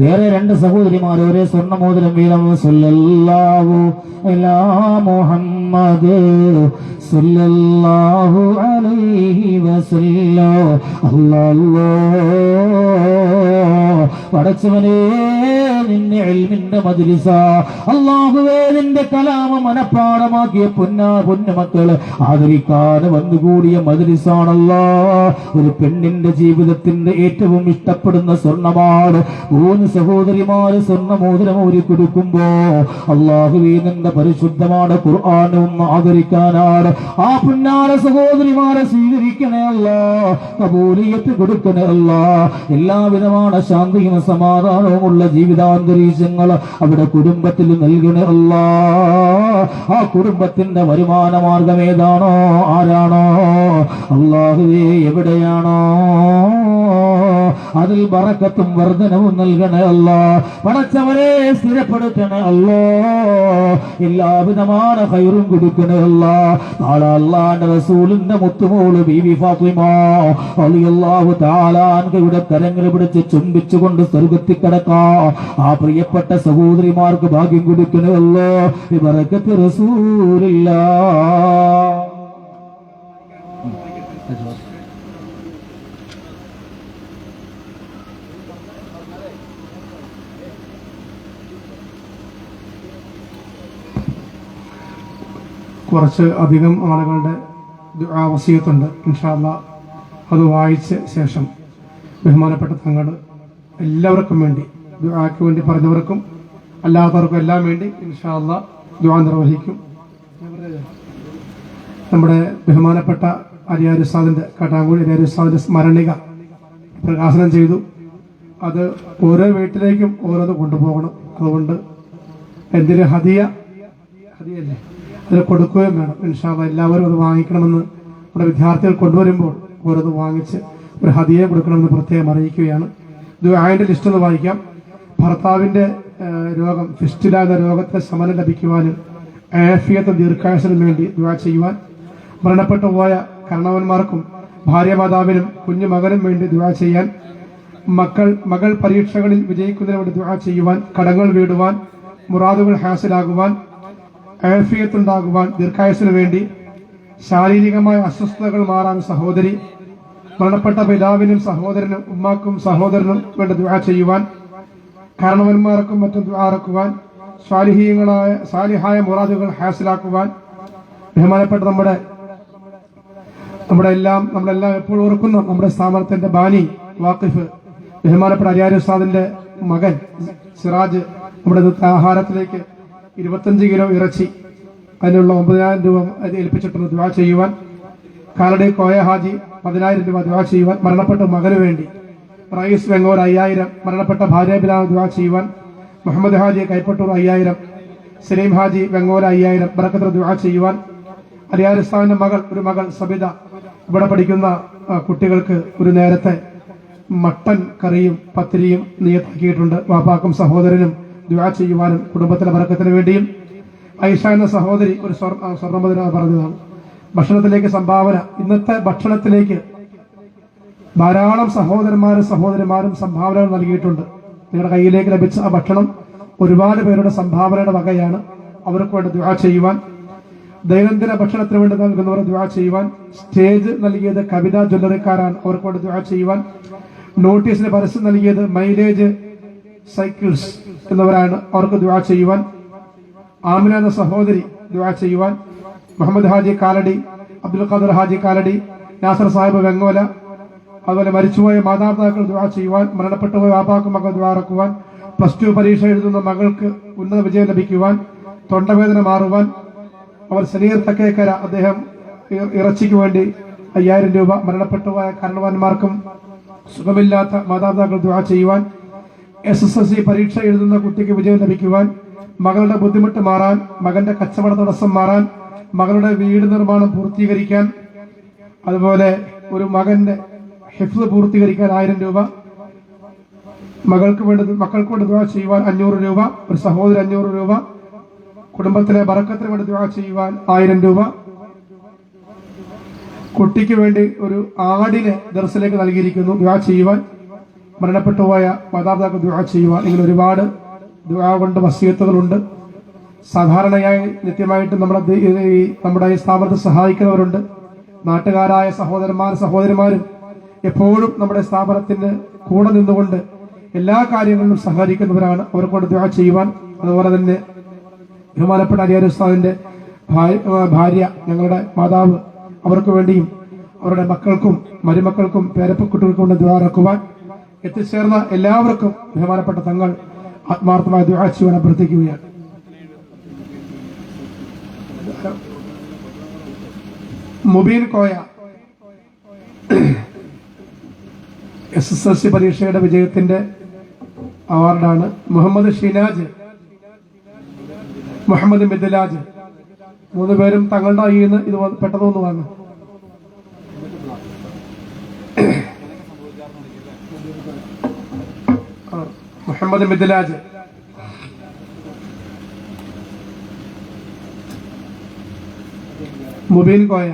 വേറെ 2 സഹോദരിമാർ ഒരേ സ്വർണ്ണമോതിരം വീതം സ്വല്ലല്ലാഹു അലാ മുഹമ്മദ് സ്വല്ലല്ലാഹു അലൈഹി വസല്ലം. അല്ലാഹ് പടച്ചവനേ, നിന്റെ ഇൽമിന്റെ മജ്‌ലിസ അല്ലാഹുവേ, നിന്റെ കലാമ മനപ്പാഠമാക്കിയ പൊന്നുമക്കള് ആദരിക്കാൻ വന്നുകൂടിയ മജ്‌ലിസാണല്ലാ. ഒരു പെണ്ണിന്റെ ജീവിതത്തിന്റെ ഏറ്റവും ഇഷ്ടപ്പെടുന്ന സ്വർണ്ണമാണ് 3 സഹോദരിമാര് സ്വർണ്ണമോതിരം ഊരി കൊടുക്കുമ്പോ അല്ലാഹുവേ നിന്റെ പരിശുദ്ധമായ ഖുർആനെ ഒന്ന് ആദരിക്കാനാണ് ആ പുന്നാര സഹോദരിമാരെ സ്വീകരിക്കണേ അല്ലാ, കബൂലിയത്ത് കൊടുക്കണേ അല്ലാ. എല്ലാവിധமான ശാന്തിയും സമാധാനവുമുള്ള ജീവിതാന്തരീക്ഷങ്ങൾ അവിടെ കുടുംബത്തിൽ നൽകണേ അല്ലാ. ആ കുടുംബത്തിന്റെ വരുമാന മാർഗം ഏതാണോ ആരാണോ അല്ലാഹുവേ എവിടെയാണോ അതിൽ ബറക്കത്തും വർധനവും നൽകണേ അല്ലാ. പടച്ചവരെ സ്ഥിരപ്പെടുത്തണേ അല്ലാ. എല്ലാവിധமான ഖൈറും കൊടുക്കണേ അല്ലാ. നാളെ അല്ലാഹുവിന്റെ റസൂലിന്റെ മുത്തുമോള് ബീവി ഫാത്തിമ റളിയല്ലാഹു തആല അൻഹയുടെ കരങ്ങൾ പിടിച്ച് ചുംബിച്ചുകൊണ്ട് സ്വർഗ്ഗത്തിൽ കടക്കാം ആ പ്രിയപ്പെട്ട സഹോദരിമാർക്ക് ഭാഗ്യം കൊടുക്കണേ അല്ലാ. ബറക്കത്ത് റസൂലില്ലാഹ്. കുറച്ച് അധികം ആളുകളുടെ വസിയത്തുണ്ട്. ഇൻഷാ അല്ലാഹ് അത് വായിച്ച ശേഷം ബഹുമാനപ്പെട്ട തങ്ങൾ എല്ലാവർക്കും വേണ്ടി ദുആക്ക് വേണ്ടി പറഞ്ഞവർക്കും അല്ലാത്തവർക്കും എല്ലാം വേണ്ടി ഇൻഷാ അല്ലാഹ് ദുആ നിർവഹിക്കും. നമ്മുടെ ബഹുമാനപ്പെട്ട അരിയാർ ഉസ്താദിന്റെ കാട്ടാങ്കുഴി അരിയാർ ഉസ്താദിന്റെ സ്മരണിക പ്രകാശനം ചെയ്തു. അത് ഓരോ വീട്ടിലേക്കും ഓരോന്ന് കൊണ്ടുപോകണം. അതുകൊണ്ട് എന്തിന് ഹദിയല്ലേ അത് കൊടുക്കുകയും വേണം. ഇൻഷാ അല്ലാഹ് എല്ലാവരും അത് വാങ്ങിക്കണമെന്ന് നമ്മുടെ വിദ്യാർത്ഥികൾ കൊണ്ടുവരുമ്പോൾ ഓരോന്ന് വാങ്ങിച്ച് ഒരു ഹദിയ കൊടുക്കണമെന്ന് പ്രത്യേകം അറിയിക്കുകയാണ്. ദുആന്റെ ലിസ്റ്റ് ഒന്ന് വായിക്കാം. ഭർത്താവിന്റെ രോഗം ഫിസ്റ്റുല എന്ന രോഗത്തെ ശമനം ലഭിക്കുവാനും ആഫിയത്തും ദീർഘായുസ്സിനും വേണ്ടി ദുആ ചെയ്യുവാൻ, മരണപ്പെട്ടു പോയ കരണവന്മാർക്കും ഭാര്യമാതാവിനും കുഞ്ഞുമകനും വേണ്ടി ദുആ ചെയ്യാൻ, മകൾ പരീക്ഷകളിൽ വിജയിക്കുന്നതിന് വേണ്ടി ദുആ ചെയ്യുവാൻ, കടങ്ങൾ വീടുവാൻ, മുറാദുകൾ ഹാസിലാകുവാൻ, ആഫിയത്തുണ്ടാകുവാൻ, ദീർഘായുസ്സിന് വേണ്ടി, ശാരീരികമായ അസ്വസ്ഥതകൾ മാറാൻ സഹോദരി, മരണപ്പെട്ട പിതാവിനും സഹോദരനും ഉമ്മാക്കും സഹോദരനും വേണ്ടി ദുആ ചെയ്യുവാൻ, കാരണവന്മാർക്കും മറ്റും ദുആ ഇറക്കുവാൻ, സാലിഹായ മുറാദുകൾ ഹാസിലാക്കുവാൻ, ബഹുമാനപ്പെട്ട നമ്മളെല്ലാം എപ്പോഴും ഓർക്കുന്ന നമ്മുടെ സ്ഥാപനത്തിന്റെ ബാനി വാഖിഫ് ബഹുമാനപ്പെട്ട അരിയാർ ഉസ്താദിന്റെ മകൻ സിറാജ് നമ്മുടെ ആഹാരത്തിലേക്ക് 25 കിലോ ഇറച്ചി അതിനുള്ള 9,000 രൂപ ഏൽപ്പിച്ചിട്ടുണ്ട് ദുആ ചെയ്യുവാൻ, കാലടി കോയ ഹാജി 10,000 രൂപ ദുആ ചെയ്യുവാൻ, മരണപ്പെട്ട മകന് വേണ്ടി റയീസ് വെങ്ങോർ 5,000, മരണപ്പെട്ട ഭാര്യ ബിലാൽ ദുആ ചെയ്യുവാൻ, മുഹമ്മദ് ഹാജി കൈപ്പട്ടൂർ 5,000, സലീം ഹാജി വെങ്ങോര 5,000 ബറക്കത്ത് ദുആ ചെയ്യുവാൻ, അരിയാർ ഉസ്താദിന്റെ ഒരു മകൾ സബിത ഇവിടെ പഠിക്കുന്ന കുട്ടികൾക്ക് ഒരു നേരത്തെ മട്ടൻ കറിയും പത്തിരിയും നിയത്താക്കിയിട്ടുണ്ട്. വാപ്പാക്കും സഹോദരനും ദുആ ചെയ്യുവാനും കുടുംബത്തിലെ ബറക്കത്തിന് വേണ്ടിയും. ഐഷ എന്ന സഹോദരി ഒരു സ്വർണ്ണമുദ്ര പറഞ്ഞതാണ്. ഭക്ഷണത്തിലേക്ക് സംഭാവന, ഇന്നത്തെ ഭക്ഷണത്തിലേക്ക് ധാരാളം സഹോദരിമാരും സംഭാവനകൾ നൽകിയിട്ടുണ്ട്. നിങ്ങളുടെ കയ്യിലേക്ക് ലഭിച്ച ആ ഭക്ഷണം ഒരുപാട് പേരുടെ സംഭാവനയുടെ വകയാണ്. അവർക്ക് വേണ്ടി ദുആ ചെയ്യുവാൻ, ദൈനംദിന ഭക്ഷണത്തിന് വേണ്ടി നൽകുന്നവർ ദുആ ചെയ്യുവാൻ, സ്റ്റേജ് നൽകിയത് കവിത ജ്വല്ലറിക്കാരാണ്, അവർക്ക് വേണ്ടി ദുആ ചെയ്യുവാൻ, നോട്ടീസിന് പരസ്യം നൽകിയത് മൈലേജ് സൈക്കിൾസ് എന്നവരാണ്, അവർക്ക് ദുആ ചെയ്യുവാൻ, ആമിന എന്ന സഹോദരി ദുആ ചെയ്യുവാൻ, മുഹമ്മദ് ഹാജി കാലടി, അബ്ദുൽ ഖാദർ ഹാജി കാലടി, നാസർ സാഹിബ് വെങ്ങോല, അതുപോലെ മരിച്ചുപോയ മാതാപിതാക്കൾ ദുആ ചെയ്യുവാൻ, മരണപ്പെട്ടുപോയ വാപ്പാക്കും മകൾ ദുആ ഇറക്കുവാൻ, +2 പരീക്ഷ എഴുതുന്ന മകൾക്ക് ഉന്നത വിജയം ലഭിക്കുവാൻ, തൊണ്ടവേദന മാറുവാൻ, അവർ സനീർ തക്കേക്കര അദ്ദേഹം ഇറച്ചിക്ക് വേണ്ടി 5,000 രൂപ, മരണപ്പെട്ടുപോയ കാരണവന്മാർക്കും സുഖമില്ലാത്ത മാതാപിതാക്കൾ ദുആ ചെയ്യുവാൻ, SSLC പരീക്ഷ എഴുതുന്ന കുട്ടിക്ക് വിജയം ലഭിക്കുവാൻ, മകളുടെ ബുദ്ധിമുട്ട് മാറാൻ, മകന്റെ കച്ചവട തടസ്സം മാറാൻ, മകളുടെ വീട് നിർമ്മാണം പൂർത്തീകരിക്കാൻ, അതുപോലെ ഒരു മകന്റെ ഹിഫ്ള് പൂർത്തീകരിക്കാൻ 1000 രൂപ, മക്കൾക്ക് വേണ്ടി ദുആ ചെയ്യുവാൻ 500 രൂപ, ഒരു സഹോദരി 500 രൂപ, കുടുംബത്തിലെ ബറക്കത്തിന് വേണ്ടി ദുആ ചെയ്യുവാൻ 1000 രൂപ, കുട്ടിക്ക് വേണ്ടി ഒരു ആടിനെ ദർസിലേക്ക് നൽകിയിരിക്കുന്നു ദുആ ചെയ്യുവാൻ, മരണപ്പെട്ടുപോയ മാതാപിതാക്കൾ ദുആ ചെയ്യുവാൻ. ഇങ്ങനെ ഒരുപാട് ദുആ കൊണ്ട് വസിയത്തുകളുണ്ട്. സാധാരണയായി നിത്യമായിട്ട് നമ്മുടെ ഈ സ്ഥാപനത്തെ സഹായിക്കുന്നവരുണ്ട്. നാട്ടുകാരായ സഹോദരിമാരും എപ്പോഴും നമ്മുടെ സ്ഥാപനത്തിന് കൂടെ നിന്നുകൊണ്ട് എല്ലാ കാര്യങ്ങളിലും സഹകരിക്കുന്നവരാണ്. അവർക്കൊണ്ട് ദുആ ചെയ്യുവാൻ. അതുപോലെ തന്നെ ബഹുമാനപ്പെട്ട അരിയാർ ഉസ്താദിന്റെ ഭാര്യ, ഞങ്ങളുടെ മാതാവ്, അവർക്ക് വേണ്ടിയും അവരുടെ മക്കൾക്കും മരുമക്കൾക്കും പേരപ്പക്കുട്ടികൾക്കും കൊണ്ട് ദുആ ഇറക്കുവാൻ, എത്തിച്ചേർന്ന എല്ലാവർക്കും ബഹുമാനപ്പെട്ട തങ്ങൾ ആത്മാർത്ഥമായ ദുആ ചെയ്യാൻ അഭ്യർത്ഥിക്കുകയാണ്. മുബീൻ കോയ SSLC പരീക്ഷയുടെ വിജയത്തിന്റെ അവാർഡാണ്. മുഹമ്മദ് ഷിനാജ്, മുഹമ്മദ് മിദ്ലാജ്, 3 പേരും തങ്ങളുടെ കയ്യിൽ നിന്ന് ഇത് പെട്ടതൊന്ന് വാങ്ങും. മുഹമ്മദ് മിദ്ലാജ്, മുബീൻ കോയ,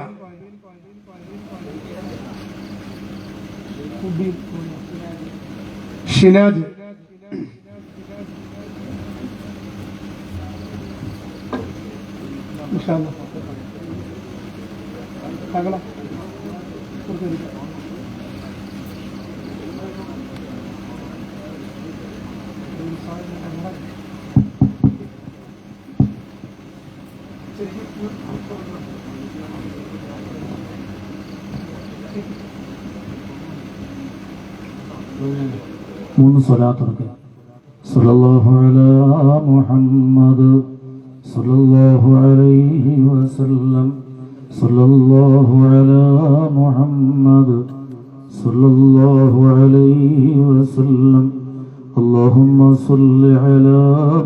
ഷിനാജ്, മൂന്ന് സ്വലാത്ത് സല്ലല്ലാഹു അലാ മുഹമ്മദ് സല്ലല്ലാഹു അലൈഹി വസല്ലം സല്ലല്ലാഹു അലാ മുഹമ്മദ് സല്ലല്ലാഹു അലൈഹി വസല്ലം അല്ലാഹുമ്മ സല്ലി അലാ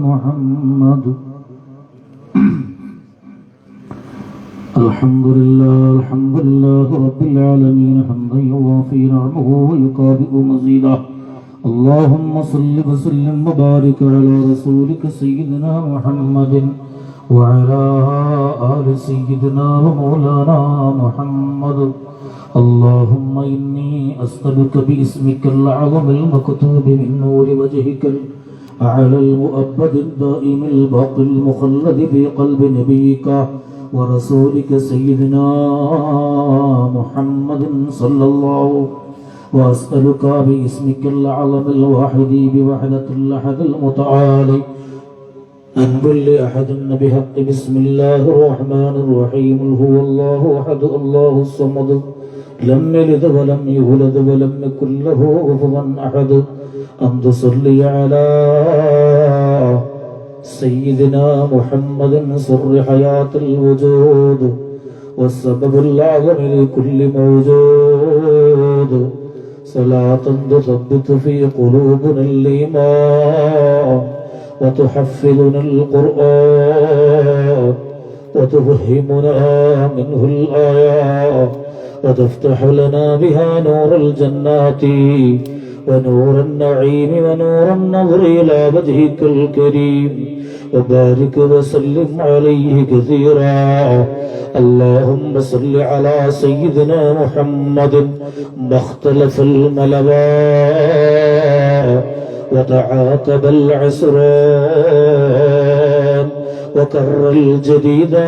മുഹമ്മദ്. الحمد لله رب العالمين حمدا يوافي نعمه ويكافئ مزيده. اللهم صل وسلم وبارك على رسولك سيدنا محمد وعلى آل سيدنا ومولانا محمد. اللهم إني أسألك باسمك الأعظم المكتوب من نور وجهك الأعلى المؤبد الدائم الباقي المخلد في قلب نبيك ورسولك سيدنا محمد صلى الله وأسألك باسمك الأعظم الواحد بوحدة الأحد المتعالي أن كل أحد بحق بسم الله الرحمن الرحيم هو الله أحد الله الصمد لم يلد ولم يولد ولم يكن له كفوا أحد. أن تصلي على سيدنا محمد سر حياة الوجود والسبب الأعظم لكل موجود. صلاة تثبت في قلوبنا الإيمان وتحفظنا القرآن وتفهمنا منه الآيات وتفتح لنا بها نور الجنات ونور النعيم ونور النظر إلى وجهك الكريم. وبارك وسلم عليه كثيرا. اللهم صل على سيدنا محمد ما اختلف الملوان وتعاقب العسران وكر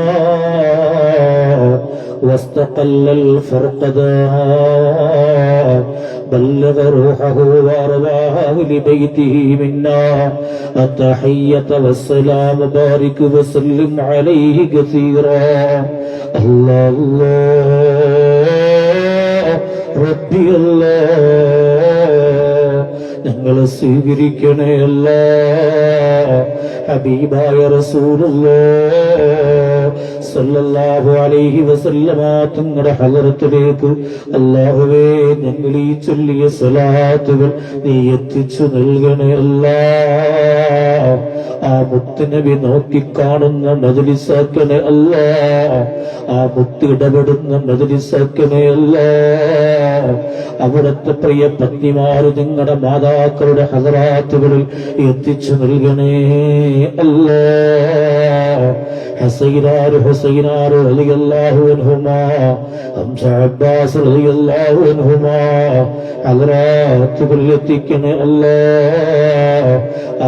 الجديدان واستقل الفرقدان. بلغ روحه وأرواحه لبيته منا التحية والسلام. بارك وسلم عليه كثيرا. الله الله ربي الله ഞങ്ങളെ സ്വീകരിക്കണേ അല്ലാഹ്. ഹബീബായ റസൂലുള്ളാഹ് സല്ലല്ലാഹു അലൈഹി വസല്ലമ തങ്ങളുടെ ഹളറത്തിലേക്ക് അല്ലാഹുവേ ഞങ്ങൾ ഈ ചൊല്ലിയ സ്വലാത്തുകൾ നീ എത്തിച്ചു നൽകണേ അല്ലാഹ്. ആ മുത്തുനബി നോക്കിക്കാണുന്ന മജ്ലിസാക്കണേ അല്ലാഹ്. ആ മുത്ത് ഇടപെടുന്ന മജ്ലിസാക്കണേ അല്ലാഹ്. അവിടുത്തെ പ്രിയ പത്നിമാര് നിങ്ങളുടെ മാതാക്കളുടെ ഹളറാത്തുകളിൽ എത്തിച്ചു നൽകണേ അല്ലാഹ്. ഹുസൈനാര് റളിയല്ലാഹു അൻഹുമാ, ഹംസ അബ്ബാസ് റളിയല്ലാഹു അൻഹുമാ ഹളറാത്തുകളിൽ എത്തിക്കണേ അല്ലാഹ്.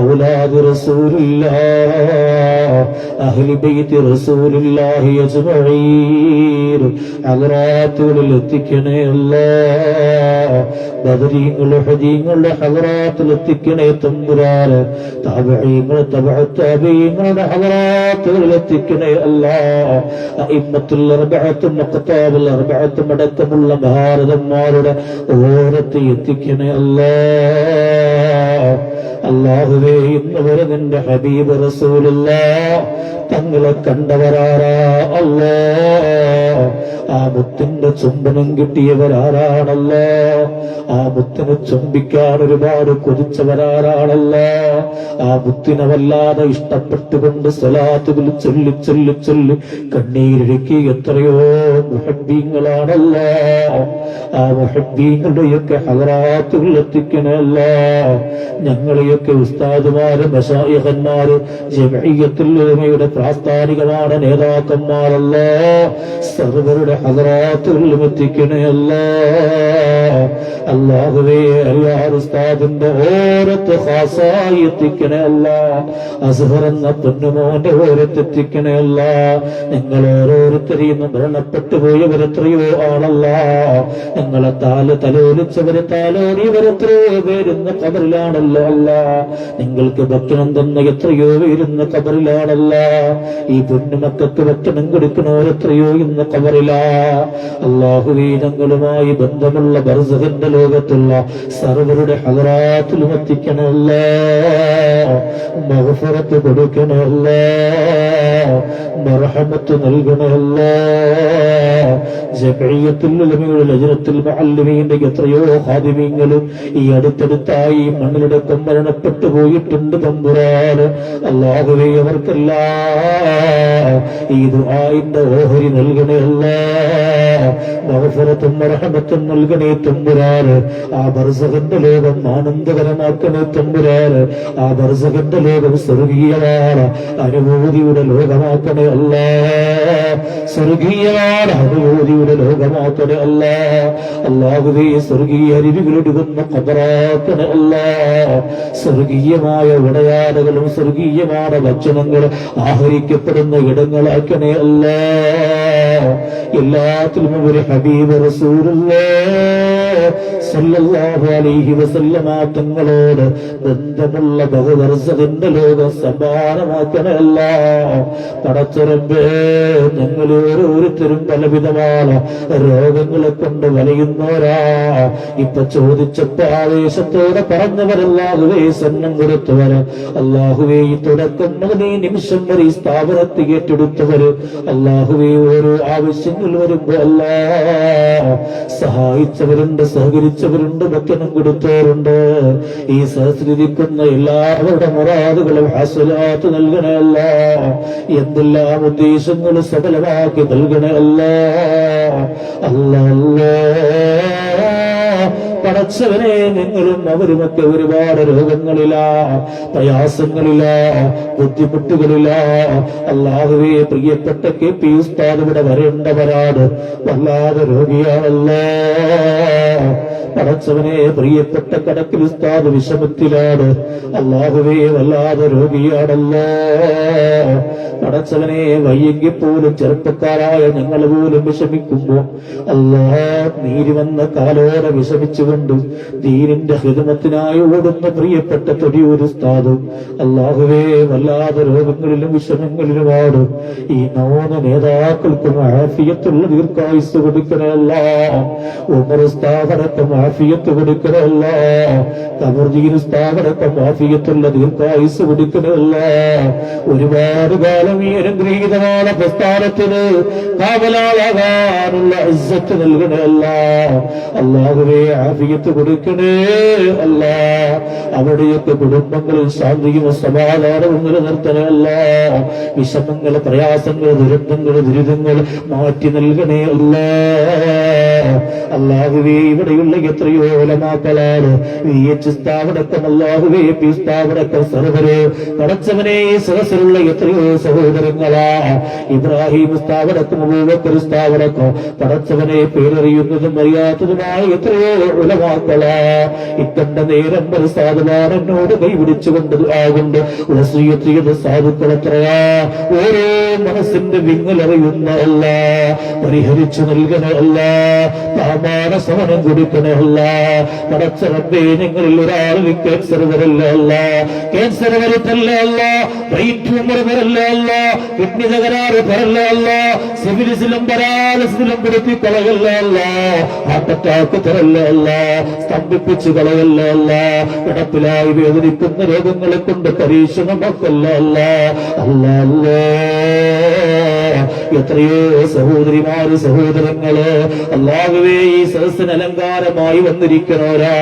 ഔലാദ് റസൂൽ റസൂലില്ലാഹ് അഹ്ലി ബൈത്തി റസൂലില്ലാഹി അജ്മഈൻ ഹദറാത്തുകളിൽ എത്തിക്കണേ അല്ലാഹ്. ബദരീങ്ങളുടെ ഹദീങ്ങളുടെ ഹദറാത്തിൽ എത്തിക്കണേ തമ്പുരാന്. താബഈങ്ങൾ തബഅത്താബീങ്ങളുടെ ഹദറാത്തുകളിൽ എത്തിക്കണേ അല്ലാഹ്. അഇമ്മത്തുൽ അർബഅത്തും മുഖ്താബുൽ അർബഅത്തും അടക്കമുള്ള ഭാരതന്മാരുടെ ഓരത്ത് എത്തിക്കണേ അല്ലാഹ്. അല്ലാഹുവേ, ഇന്ന് വരെ നിന്റെ ഹബീബ് റസൂലുള്ളാഹ് തങ്ങളെ കണ്ടവരാരാ അല്ലാഹ്? ആ മുത്തിന്റെ ചുംബനം കിട്ടിയവരാരാണല്ലോ? ആ മുത്തിനെ ചുംബിക്കാൻ ഒരുപാട് കൊതിച്ചവരാരാണല്ലോ? ആ മുത്തിനെ വല്ലാതെ ഇഷ്ടപ്പെട്ടുകൊണ്ട് സ്വലാത്തുകൾ ചൊല്ലി ചൊല്ലി ചൊല്ലി കണ്ണീരൊഴുക്കി എത്രയോ മുഹബ്ബീങ്ങളാണല്ലോ. ആ മുഹബ്ബീങ്ങളുടെയൊക്കെ ഹദറാത്തുകൾ എത്തിക്കണല്ലോ. ഞങ്ങളെയൊക്കെ ഉസ്താദുമാര്, മശായിഖന്മാര്, ജമഈയത്തുൽ ഉലമയുടെ പ്രാസ്ഥാനികமான നേതാക്കന്മാരല്ലോ, സർവരുടെ ഹദറാത്തുകളിലും എത്തിക്കണേ അല്ലാഹ്. അല്ലാഹുവേ, അലിയാർ ഉസ്താദിന്റെ ഓരത്ത് ഖാസായി എത്തിക്കണേ അല്ലാഹ്. അസ്ഹർ എന്ന പൊന്നുമോന്റെ ഓരത്ത് എത്തിക്കണേ അല്ലാഹ്. ഞങ്ങൾ ഓരോരുത്തരെയും മരണപ്പെട്ടു പോയവരെത്രയോ ആണല്ലാഹ്. ഞങ്ങളെ തലോലിച്ചവരെ താലോടിയവരെത്രയോ പേരുന്ന ഖബറിലാണല്ലോ അല്ലാഹ്. നിങ്ങൾക്ക് ഭക്ഷണം തന്ന എത്രയോ പേരുന്ന ഖബറിലാണല്ലാഹ്. ഈ പൊന്നുമക്കൾക്ക് ഭക്ഷണം കൊടുക്കണോരെത്രയോ ഇന്ന് ഖബറിലാ. അല്ലാഹുവേ, ഞങ്ങളുമായി ബന്ധമുള്ള ബർസഖിന്റെ ലോകത്തുള്ള സർവരുടെ ഹദറാത്തിലും എത്തിക്കണമല്ലേ. മഗ്ഫിറത്ത് കൊടുക്കണമല്ലേ, മർഹമത്ത് നൽകണമല്ലേ. ജമഈയത്തുൽ ഉലമയുടെ ലജ്നത്തുൽ മുഅല്ലിമീന്റെ എത്രയോ ഖാദിമീങ്ങളും ഈ അടുത്തടുത്തായി മണ്ണിലടക്കം മരണപ്പെട്ടു പോയിട്ടുണ്ട് തമ്പുരാന്. അല്ലാഹുവേ, അവർക്കെല്ലാം ഈ ദുആഇന്റെ ഓഹരി നൽകണേ അല്ലാഹ്. മഗ്ഫിറത്തും മർഹമത്തും നൽകണേ തമ്പുരാന്. ആ ബർസഖിന്റെ ലോകം ആനന്ദകരമാക്കണേ തമ്പുരാന്. ആ ബർസഖിന്റെ ലോകം സ്വർഗീയമാണ് അനുഭൂതിയുടെ ലോകമാക്കണേ അല്ലാഹ്. സ്വർഗീയമാണ് അനുഭൂതിയുടെ ലോകമാക്കണേ അല്ലാഹ്. അല്ലാഹുവേ, സ്വർഗീയ അരുവികളൊടുകുന്ന ഖബറാക്കണേ അല്ലാഹ്. സ്വർഗീയമായ വിടയാടകളും സ്വർഗീയമായ ഭക്ഷണങ്ങളും ആഹരിക്കപ്പെടുന്ന ഇടങ്ങളാക്കണേ അല്ലാഹ്. എല്ലാത്തിലും ഒരു ഹബീബ് റസൂലുള്ളാഹ് സല്ലല്ലാഹു അലൈഹി വസല്ലമ തങ്ങളോട് ബന്ധമുള്ള ബഹുവർസഖിന്റെ ലോകം സമ്മാനമാക്കണേ അല്ലാഹ്. പടച്ചറബ്ബേ, ഞങ്ങൾ ഓരോരുത്തരും പലവിധമായ രോഗങ്ങളെ കൊണ്ട് വലയുന്നവരാ. ഇപ്പൊ ചോദിച്ചപ്പോ ആവേശത്തോടെ പറഞ്ഞവരല്ലാഹുവേ, സ്വർണം കൊടുത്തവര്, അല്ലാഹുവേ, ഈ തുടക്കം മുതൽ ഈ നിമിഷം വരെ ഈ സ്ഥാപനത്തെ ഏറ്റെടുത്തവര്, അല്ലാഹുവേ, ഓരോ ആവശ്യങ്ങൾ വരുമ്പോ അല്ലാഹ് സഹായിച്ചവരുണ്ട്, സഹകരിച്ചവരുണ്ട്, ഭക്ഷണം കൊടുത്തവരുണ്ട്. ഈ സഹസ്രിക്കുന്ന എല്ലാവരുടെ മുറാദുകളും ഹസലാത്ത് നൽകണേ അല്ലാഹ്. എന്തെല്ലാം ഉദ്ദേശങ്ങളും സഫലമാക്കി നൽകണേ അല്ലാഹ്. അല്ലാഹ്, പടച്ചവനെ, നിങ്ങളും അവരുമൊക്കെ ഒരുപാട് രോഗങ്ങളിലാ, പ്രയാസങ്ങളിലാ, ബുദ്ധിമുട്ടുകളിലാ. അല്ലാഹുവേ, പ്രിയപ്പെട്ട KP ഉസ്താദ് ഇവിടെ വരേണ്ടവരാണ്, വല്ലാതെ രോഗിയാണല്ലോ. പടച്ചവനെ, പ്രിയപ്പെട്ട കടക്കിൽ ഉസ്താദ് വിഷമത്തിലാണ്, അല്ലാഹുവേ, വല്ലാതെ രോഗിയാണല്ലോ. പടച്ചവനെ, വയ്യെങ്കിൽ പോലും ചെറുപ്പക്കാരായ ഞങ്ങൾ പോലും വിഷമിക്കുമ്പോ അല്ലാഹ്, നീരി വന്ന കാലോടെ വിഷമിച്ചുകൊണ്ട് ദീനിന്റെ ഹിദമത്തിനായി ഓടുന്ന പ്രിയപ്പെട്ട തൊടിയൊരു ഉസ്താദ്, അല്ലാഹുവേ, വല്ലാതെ രോഗങ്ങളിലും വിഷമങ്ങളിലുമാണ്. ഈ 3 നേതാക്കൾക്കും ആഫിയത്തുള്ള ദീർഘായുസ് കൊടുക്കണേ അല്ലാഹ്. ഉമർ ഉസ്താദടക്കം ആഫിയത്ത് കൊടുക്കണേ അല്ലാഹ്. ഖബർജീൻ ഉസ്താദടക്കം ആഫിയത്തുള്ള ദീർഘായുസ് കൊടുക്കണേ അല്ലാഹ്. ഒരുപാട് കാലം ഈ അനുഗ്രഹീതമായ പ്രസ്ഥാനത്തിന് കാവലാകാനുള്ള ഇസ്സത്ത് നൽകണേ അല്ലാഹ്. അല്ലാഹുവേ, ആഫിയത്ത് കൊടുക്കണേ അല്ലാഹ്. അവിടെയൊക്കെ കുടുംബങ്ങളിൽ ശാന്തിയും സമാധാനവും നിലനിർത്തണേ അല്ലാഹ്. വിഷമങ്ങൾ, പ്രയാസങ്ങൾ, ദുരന്തങ്ങൾ, ദുരിതങ്ങൾ മാറ്റി നൽകണേ അല്ലാഹ്. അല്ലാഹുവേ, ഇവിടെയുള്ള എത്രയോ ഉലമാക്കളാണ് സ്ഥാപനക്കം അല്ലാഹുവേ സ്ഥാപനക്കം സർവര് പടച്ചവനെ ഈ സദസ്സിലുള്ള എത്രയോ സഹോദരങ്ങളാ ഇബ്രാഹിം സ്ഥാപനക്കും അബൂബക്കർ സ്ഥാപനക്കും പടച്ചവനെ പേരറിയുന്നതും അറിയാത്തതുമായ എത്രയോ ഉലമാക്കളാ ഇക്കണ്ട നേരം സാധുമാരനോട് കൈപിടിച്ചുകൊണ്ട് ആകൊണ്ട് ഉളസിയെത്തിയത് സാധുക്കൾ എത്രയാ ഓരോ മനസ്സിന്റെ വിങ്ങലറിയുന്ന അല്ല പരിഹരിച്ചു നൽകണമല്ല താമാന സമനം കൊടുക്കണമല്ല പടച്ച റബ്ബേ ഞങ്ങളിൽ ഒരാളിൽ ക്യാൻസർ വരല്ല അല്ല ക്യാൻസർ വരുത്തല്ല അല്ല ബ്രെയിൻ ട്യൂമർ വരല്ല അല്ല കിഡ്നി തകരാറ് വരല്ല അല്ല സിവിലിസിലും പരാലസിലും പെടുത്തി കളയല്ല അല്ല ഹാർട്ട് അറ്റാക്ക് തരല്ല അല്ല സ്തംഭിപ്പിച്ച് കളയല്ല അല്ല കിടപ്പിലായി വേദനിക്കുന്ന രോഗങ്ങളെ കൊണ്ട് പരീക്ഷണമൊക്കല്ല അല്ല അല്ല അല്ല എത്രയോ സഹോദരിമാര് സഹോദരങ്ങള് അല്ലാഹുവേ ഈ സദസ്സിന് അലങ്കാരമായി വന്നിരിക്കണോരാ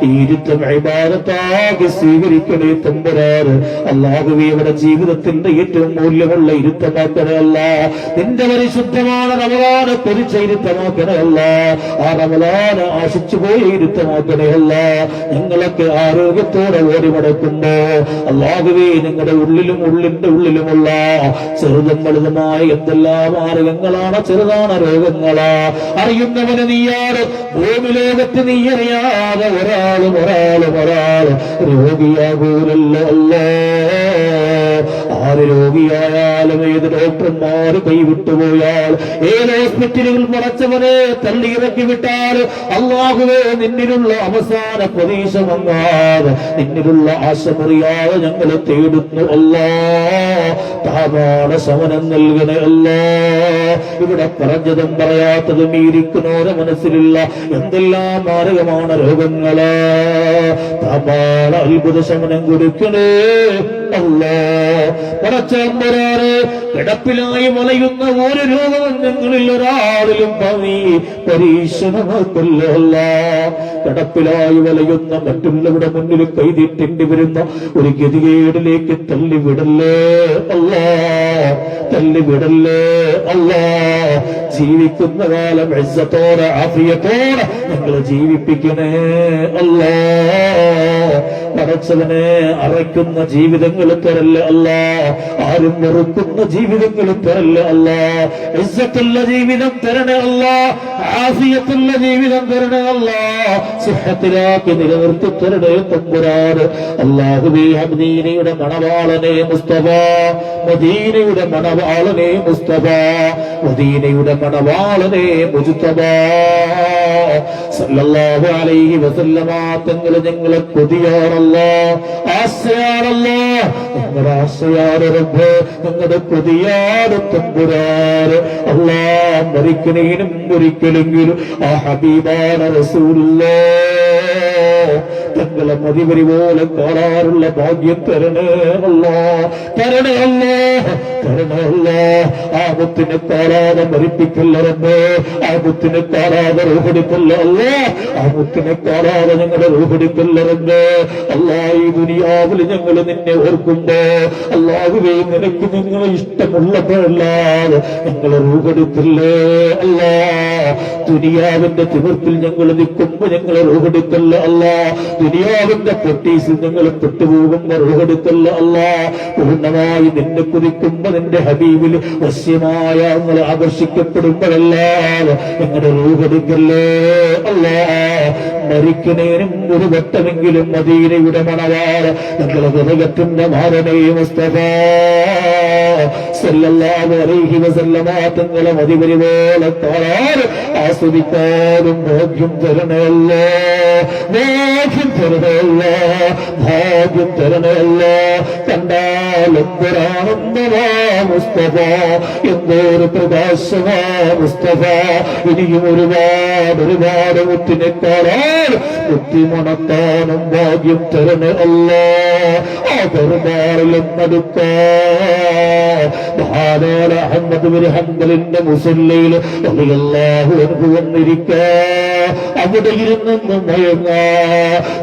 ഈ ഇരുത്തം ഇബാദത്താക്കി സ്വീകരിക്കണേ തമ്പുരാന് അല്ലാഹുവേ ഇവിടെ ജീവിതത്തിന്റെ ഏറ്റവും മൂല്യമുള്ള ഇരുത്തമാക്കണമല്ല നിന്റെ പരിശുദ്ധமான റമളാന് പൊരിച്ച ഇരുത്തമാക്കണമല്ല ആ റമളാന് ആശിച്ചു പോയ ഇരുത്തമാക്കണമല്ല ഞങ്ങളൊക്കെ ആരോഗ്യത്തോടെ ഓടി മടക്കുമ്പോ അല്ലാഹുവേ നിങ്ങളുടെ ഉള്ളിലും ഉള്ളിന്റെ ഉള്ളിലുമുള്ള ചെറുതും വലുതുമായ എന്തെല്ലാം മാർഗങ്ങളാണ് ചെറുതാണ് രോഗങ്ങളാ അറിയുന്നവന് നീയാണ് ഭൂമി ലോകത്ത് നീ അറിയാതെ ഒരാളും രോഗിയാകൂലല്ലോ ആര് രോഗിയായാലും ഏത് ഡോക്ടർമാര് കൈവിട്ടുപോയാൽ ഏത് ഹോസ്പിറ്റലുകൾ മുടച്ചവനെ തള്ളിയിറക്കി വിട്ടാൽ അല്ലാഹുവേ നിന്നിലുള്ള അവസാന പ്രതീക്ഷ മങ്ങാതെ നിന്നിലുള്ള ആശ മുറിയാതെ ഞങ്ങൾ തേടുന്നു അല്ലാ താപാന ശമനം നൽകണേ അല്ലാ ഇവിടെ പറഞ്ഞതും പറയാത്തതും ഇരിക്കുന്നവരെ മനസ്സിലുള്ള എന്തെല്ലാം മാരകമാണ് രോഗങ്ങള് താപാന അത്ഭുത ശമനം കൊടുക്കണേ അല്ലാ പടച്ചതമ്പുരാനെ കിടപ്പിലായി വലയുന്ന ഒരു രോഗവും ഞങ്ങളിൽ ഒരാളിലും പരീക്ഷണമാക്കല്ല അല്ലാ കിടപ്പിലായി വലയുന്ന മറ്റുള്ളവരുടെ മുന്നിൽ കൈതീട്ടേണ്ടി വരുന്ന ഒരു ഗതികേടിലേക്ക് തള്ളിവിടല്ലേ അല്ലാ തള്ളിവിടല്ലേ അല്ലാ ജീവിക്കുന്ന കാലം ഇസ്സത്തോടെ ആഫിയത്തോടെ ഞങ്ങൾ ജീവിപ്പിക്കണേ അല്ലാ പടച്ചവനെ അറയ്ക്കുന്ന ജീവിതങ്ങൾ തരല്ല അല്ല ആരും വെറുക്കുന്ന ജീവിതങ്ങൾ തരല്ല അല്ല ഇസ്സത്തുള്ള ജീവിതം തരണേ അല്ല ആഫിയത്തുള്ള ജീവിതം തരണേ അല്ല സിഹത്തിലാക്കി നിലനിർത്തി തരണേ തമ്പുരാന് അല്ലാഹുവേ മദീനയുടെ മണവാളനെ മുസ്തഫ മദീനയുടെ മണവാളനെ മുസ്തഫ മദീനയുടെ മണവാളനെ മുജ്തബ സല്ലല്ലാഹു അലൈഹി വസല്ലമ തങ്ങൾ ഞങ്ങളെ കൊതിയാറല്ലോ ആശയാറല്ലോ ഞങ്ങളുടെ ആശയാറ് റബ്ബ് ഞങ്ങളുടെ കൊതിയാറ് തമ്പുരാന് അല്ലാ മരിക്കണേനും ഒരിക്കലെങ്കിലും ആ ഹബീബാന റസൂലുള്ളാഹ് തങ്ങളെ മതിവരി പോലെ കാണാറുള്ള ഭാഗ്യം തരണേ അല്ലാ തരണേ അല്ലാ തരണേ അല്ലാ ആ മുത്തിനെ കാണാതെ മരിപ്പിക്കല്ല റബ്ബേ ആ മുത്തിനെ കാണാതെ റൂഹെടുക്കല്ല അല്ലാ ആ മുത്തിനെ കാണാതെ ഞങ്ങളുടെ റൂഹെടുക്കല്ല റബ്ബേ അല്ലാ ഈ ദുനിയാവിൽ ഞങ്ങൾ നിന്നെ ഓർക്കുമ്പോ അല്ലാഹുവേ നിനക്ക് ഞങ്ങളെ ഇഷ്ടമുള്ളപ്പോഴല്ലാതെ ഞങ്ങളെ റൂഹെടുക്കില്ലേ അല്ലാ ദുനിയാവിന്റെ തിമിർപ്പിൽ ഞങ്ങൾ നിൽക്കുമ്പോ ഞങ്ങളെ റൂഹെടുക്കല്ല അല്ലാ ദുനിയാവിന്റെ പൊട്ടീസിൽ ഞങ്ങൾ പെട്ടുപോകുമ്പോ റൂഹെടുക്കല്ല അല്ലാ പൂർണ്ണമായി നിന്നെ കുതിക്കുമ്പോ നിന്റെ ഹബീബിൽ വശ്യമായ ഞങ്ങൾ ആകർഷിക്കപ്പെടുമ്പോഴല്ലാതെ ഞങ്ങളുടെ റൂഹെടുക്കല്ലേ അല്ലാ മരിക്കണേനും ഒരു വട്ടമെങ്കിലും മദീനയുടെ മണവാള് ഞങ്ങളെ ഹൃദയത്തിന്റെ മാരണേ മുസ്തഫ സല്ലല്ലാഹു അലൈഹി വസല്ലമ തങ്ങളെ മതിവരി പോലെ കാണാൻ ആസ്വദിക്കാനും ഭാഗ്യം തരണമല്ലോ ഭാഗ്യം തരണമല്ലോ ഭാഗ്യം തരണമല്ലോ കണ്ടാലെന്തൊരാനന്ദമാ മുസ്തഫ എന്തൊരു പ്രകാശമാ മുസ്തഫ ഇനിയും ഒരുപാട് മുത്തിനെ കാണാൻ മുത്തി മണക്കാനും ഭാഗ്യം തരണമല്ലോ ആ പെരുമാറിലും നടക്കാൻ മഹാനായ അഹ്മദ് ബിൻ ഹംബലിന്റെ മുസല്ലയിൽ റളിയല്ലാഹു അൻഹു വന്നിരിക്ക, അവിടെ ഇരുന്നൊന്ന് മയങ്ങാ.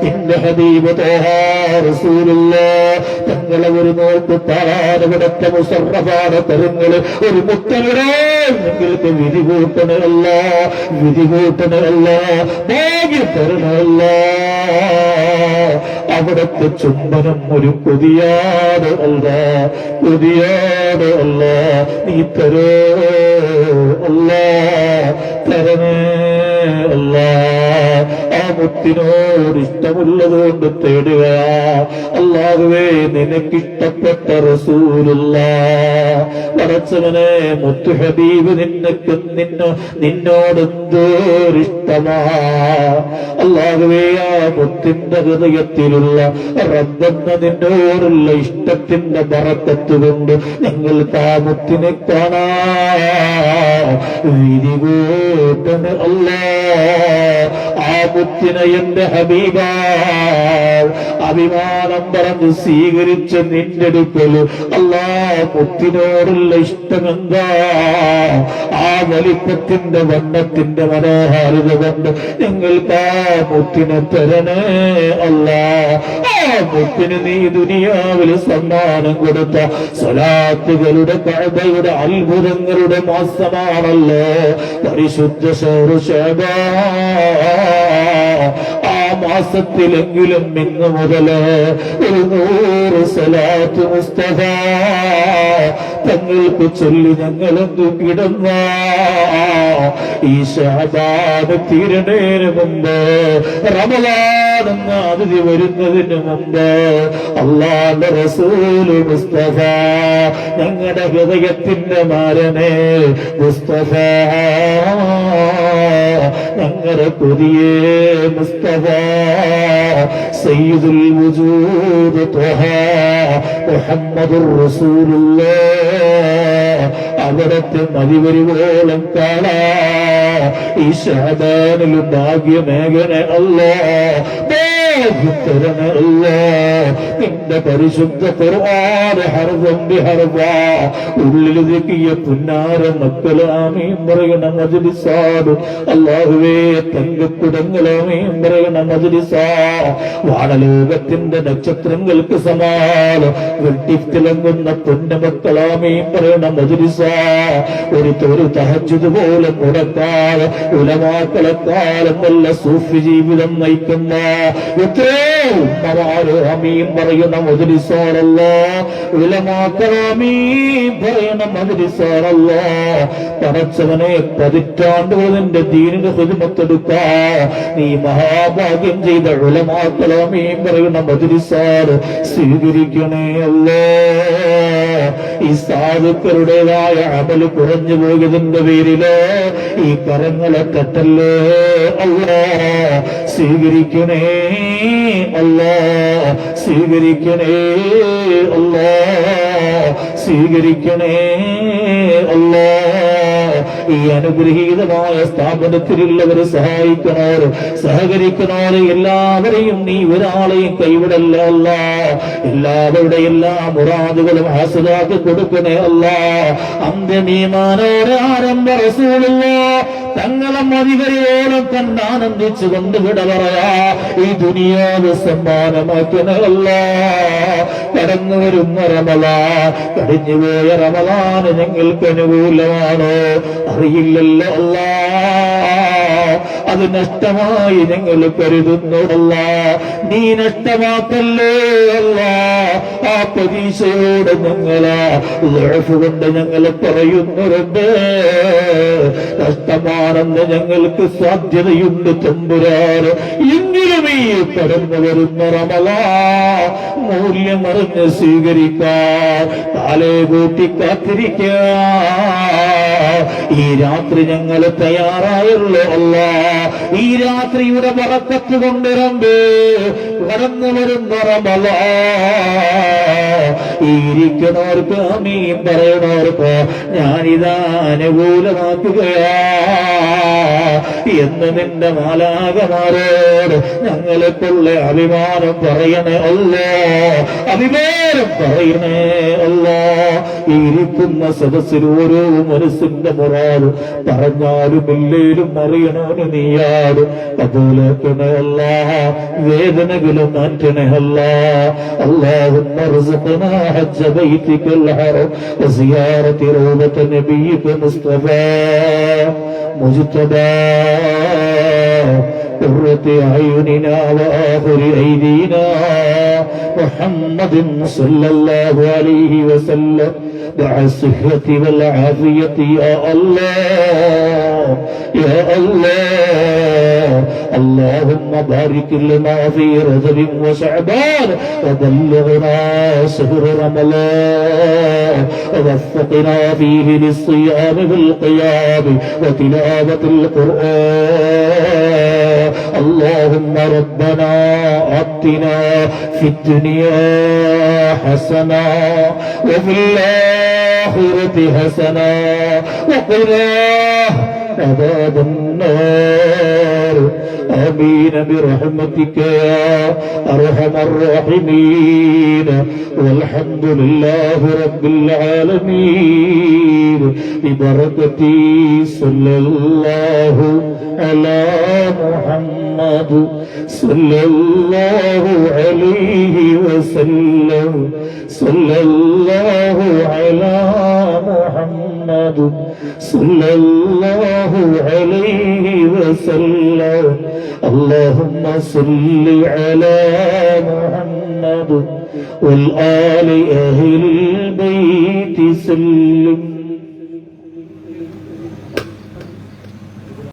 എന്റെ ഹബീബ് ത്വഹ റസൂലുള്ളാഹ് തങ്ങളെ ഒരു നോക്ക് താരാടവിടത്ത മുസറഫാന തരങ്ങള് ഒരു മുത്തവിടെ നിങ്ങൾക്ക് വിധി കൂട്ടണമല്ല, വിധി കൂട്ടണമല്ല, ഭാഗ്യം തരണമല്ല. അവിടത്തെ ചുംബനം ഒരു കൊതിയാണ് അല്ല, കൊതിയാണ് അല്ല. നീ തരോ അല്ല, തരണേ അല്ല. ആ മുത്തിനോട് ഇഷ്ടമുള്ളതുകൊണ്ട് തേടുക. അല്ലാഹുവേ നിനക്കിഷ്ടപ്പെട്ട റസൂലുള്ളാഹ് പടച്ചവനെ മുത്തു ഹബീബ് നിന്നോട് എന്തോരിഷ്ടമാ. അല്ലാഹുവേ ആ മുത്തിന്റെ ഹൃദയത്തിലുള്ള റബ്ബെന്ന നിന്നോടുള്ള ഇഷ്ടത്തിന്റെ ബറക്കത്ത് കൊണ്ട് ഞങ്ങൾക്ക് ആ മുത്തിനെ കാണാ വിധി കൂട്ടണേ അല്ലാ. ആ മുത്തിനെ എന്റെ ഹബീബാ അഭിമാനം പറഞ്ഞ് സ്വീകരിച്ച നിന്റെ അടുക്കല് അല്ലാ മുത്തിനോടുള്ള ഇഷ്ടമെന്താ? ആ വലിപ്പത്തിന്റെ വണ്ണത്തിന്റെ മനോഹാരിത കൊണ്ട് ഞങ്ങൾക്ക് ആ മുത്തിനെ തരണേ അല്ലാ. ആ മുത്തിന് നീ ദുനിയാവിൽ സമ്മാനം കൊടുത്ത സ്വലാത്തുകളുടെ കഅബയുടെ അത്ഭുതങ്ങളുടെ മാസമാണല്ലോ പരിശുദ്ധ ശഹ്റു ശഅബാൻ. ആ മാസത്തിലെങ്കിലും ഇന്ന് മുതല് 100 സ്വലാത്ത് മുസ്തഫ തങ്ങൾക്ക് ചൊല്ലി ഞങ്ങളെന്തു കിടന്ന ഈ ശഅബാൻ തീരണേന് മുമ്പ്, റമളാൻ എന്ന അതിഥി വരുന്നതിന് മുമ്പ് അല്ലാഹുവിന്റെ റസൂൽ മുസ്തഫ ഞങ്ങളുടെ ഹൃദയത്തിന്റെ മാരനെ മുസ്തഫ ഞങ്ങളുടെ കൊതിയേ മുസ്തഫ സയ്യിദുൽ വജൂദ് ത്വഹ മുഹമ്മദുർ റസൂലുള്ളാഹ് അവിടത്തെ മതിവരുവോളം കാണാ ഈ ശഅബാനിൽ ഭാഗ്യമേഘനെ അല്ലാഹ് തരണേ അല്ലാഹ്. നിന്റെ പരിശുദ്ധ ഖുർആൻ ഹർഫൻ ബിഹർഫ ഉള്ളിലൊതുക്കിയ പുന്നാര മക്കൾ ആമീൻ പറയണ മജ്ലിസാണ് അല്ലാഹുവേ. തങ്കക്കുടങ്ങൾ ആമീൻ പറയണ മജ്ലിസാ. വാനലോകത്തിന്റെ നക്ഷത്രങ്ങൾക്ക് സമാനം വെട്ടിത്തിളങ്ങുന്ന പൊന്നമക്കൾ ആമീൻ പറയണ മജ്ലിസാ. ഒരു തഹജ്ജുദ് പോലെ മുടക്കാതെ ഉലമാക്കളെക്കാലം നല്ല സൂഫി ജീവിതം നയിക്കുന്ന എത്രയോ ഉമ്മമാര് ആമീൻ പറയുന്ന മജ്ലിസാണല്ലാഹ്. ഉലമാക്കൾ ആമീൻ പറയുന്ന മജ്ലിസാണല്ലാഹ്. പടച്ചവനെ പതിറ്റാണ്ടുകൾ നിന്റെ ദീനിന്റെ ഖിദ്മത്തെടുക്കാ നീ മഹാഭാഗ്യം ചെയ്ത ഉലമാക്കൾ ആമീൻ പറയുന്ന മജ്ലിസാണ് സ്വീകരിക്കണേ അല്ലാഹ്. ഈ സാധുക്കളുടേതായ അമല് കുറഞ്ഞു പോയതിന്റെ പേരില് ഈ കരങ്ങളെ തട്ടല്ലേ അല്ലാഹ്. സ്വീകരിക്കണേ അല്ലാഹ്, സ്വീകരിക്കണേ അല്ലാഹ്, സ്വീകരിക്കണേ അല്ലാഹ്. ഈ അനുഗ്രഹീതമായ സ്ഥാപനത്തിലുള്ളവരെ സഹായിക്കണോര് സഹകരിക്കണോര് എല്ലാവരെയും നീ ഒരാളെയും കൈവിടല്ല അല്ലാഹ്. എല്ലാവരുടെ എല്ലാ മുറാദുകളും ഹാസിലാക്കി കൊടുക്കണേ അല്ലാഹ്. അന്ത്യമീമാനോട് ആരംഭ റസൂലുള്ളാഹ് തങ്ങളെ മതിവരെയോളം കണ്ടാനന്ദിച്ചുകൊണ്ട് വിട പറയാ ഈ ദുനിയാവ് സമ്മാനമാക്കണേ അല്ലാഹ്. കടന്നു വരുന്ന റമളാൻ, കഴിഞ്ഞുപോയ റമളാന് ഞങ്ങൾക്ക് അനുകൂലമാണോ അറിയില്ലല്ലോ അല്ലാഹ്. അത് നഷ്ടമായി ഞങ്ങൾ കരുതുന്നു അല്ലാഹ്. നീ നഷ്ടമാക്കല്ലേ അല്ലാഹ്. ആ പ്രതീക്ഷയോടെ ഞങ്ങളെ കൊണ്ട് ഞങ്ങൾ പറയുന്നുണ്ട്. നഷ്ടമാണെന്ന് ഞങ്ങൾക്ക് സാധ്യതയുണ്ട് തമ്പുരാന്. എങ്കിലും ഈ കടന്നു വരുന്ന റമളാൻ മൂല്യമറിഞ്ഞ് സ്വീകരിക്കാൻ കാലേ കൂട്ടി കാത്തിരിക്കാൻ ഈ രാത്രി ഞങ്ങൾ തയ്യാറായുള്ളൂ അല്ലാഹ്. ഈ രാത്രിയുടെ ബറക്കത്ത് കൊണ്ട് റബ്ബേ കടന്നു വരുന്ന റമളാൻ ഈ ഇരിക്കുന്നവർക്ക് ആമീൻ പറയണവർക്ക് ഞാനിതാ അനുകൂലമാക്കുകയാ. എന്ന് നിന്റെ മാലാകമാരോട് ഞങ്ങളെക്കുള്ള അഭിമാനം പറയണേ അല്ലാ, അഭിമാനം പറയണേ അല്ലാ. ഈ ഇരിക്കുന്ന സദസ്സിൽ ഓരോ മനസ്സിന്റെ മുറാദ് പറഞ്ഞാലും ഇല്ലേലും അറിയണോന് നീയാട് അതുപോലെക്കണേ അല്ലാ, വേദനകളും മാറ്റണേ അല്ലാ. اللهم ارزقنا حج بيتك الحرام وزيارة روضة نبيك مصطفى مجتبى قرة أعيننا وآخر أيدينا محمد صلى الله عليه وسلم مع الصحة والعافية يا الله يا الله. اللهم بارك لنا في رجب وشعبان وبلغنا شهر رمضان ووفقنا فيه للصيام بالقيام وتلاوة القرآن. اللهم ربنا آتنا في الدنيا حسنة وفي الآخرة حسنة وقنا عذاب النار. آمين برحمتك يا أرحم الراحمين. والحمد لله رب العالمين ببركة صلى الله على محمد صلى الله عليه وسلم. صلى الله على محمد صلى الله عليه وسلم. اللهم صل على محمد والآل أهل البيت سلم.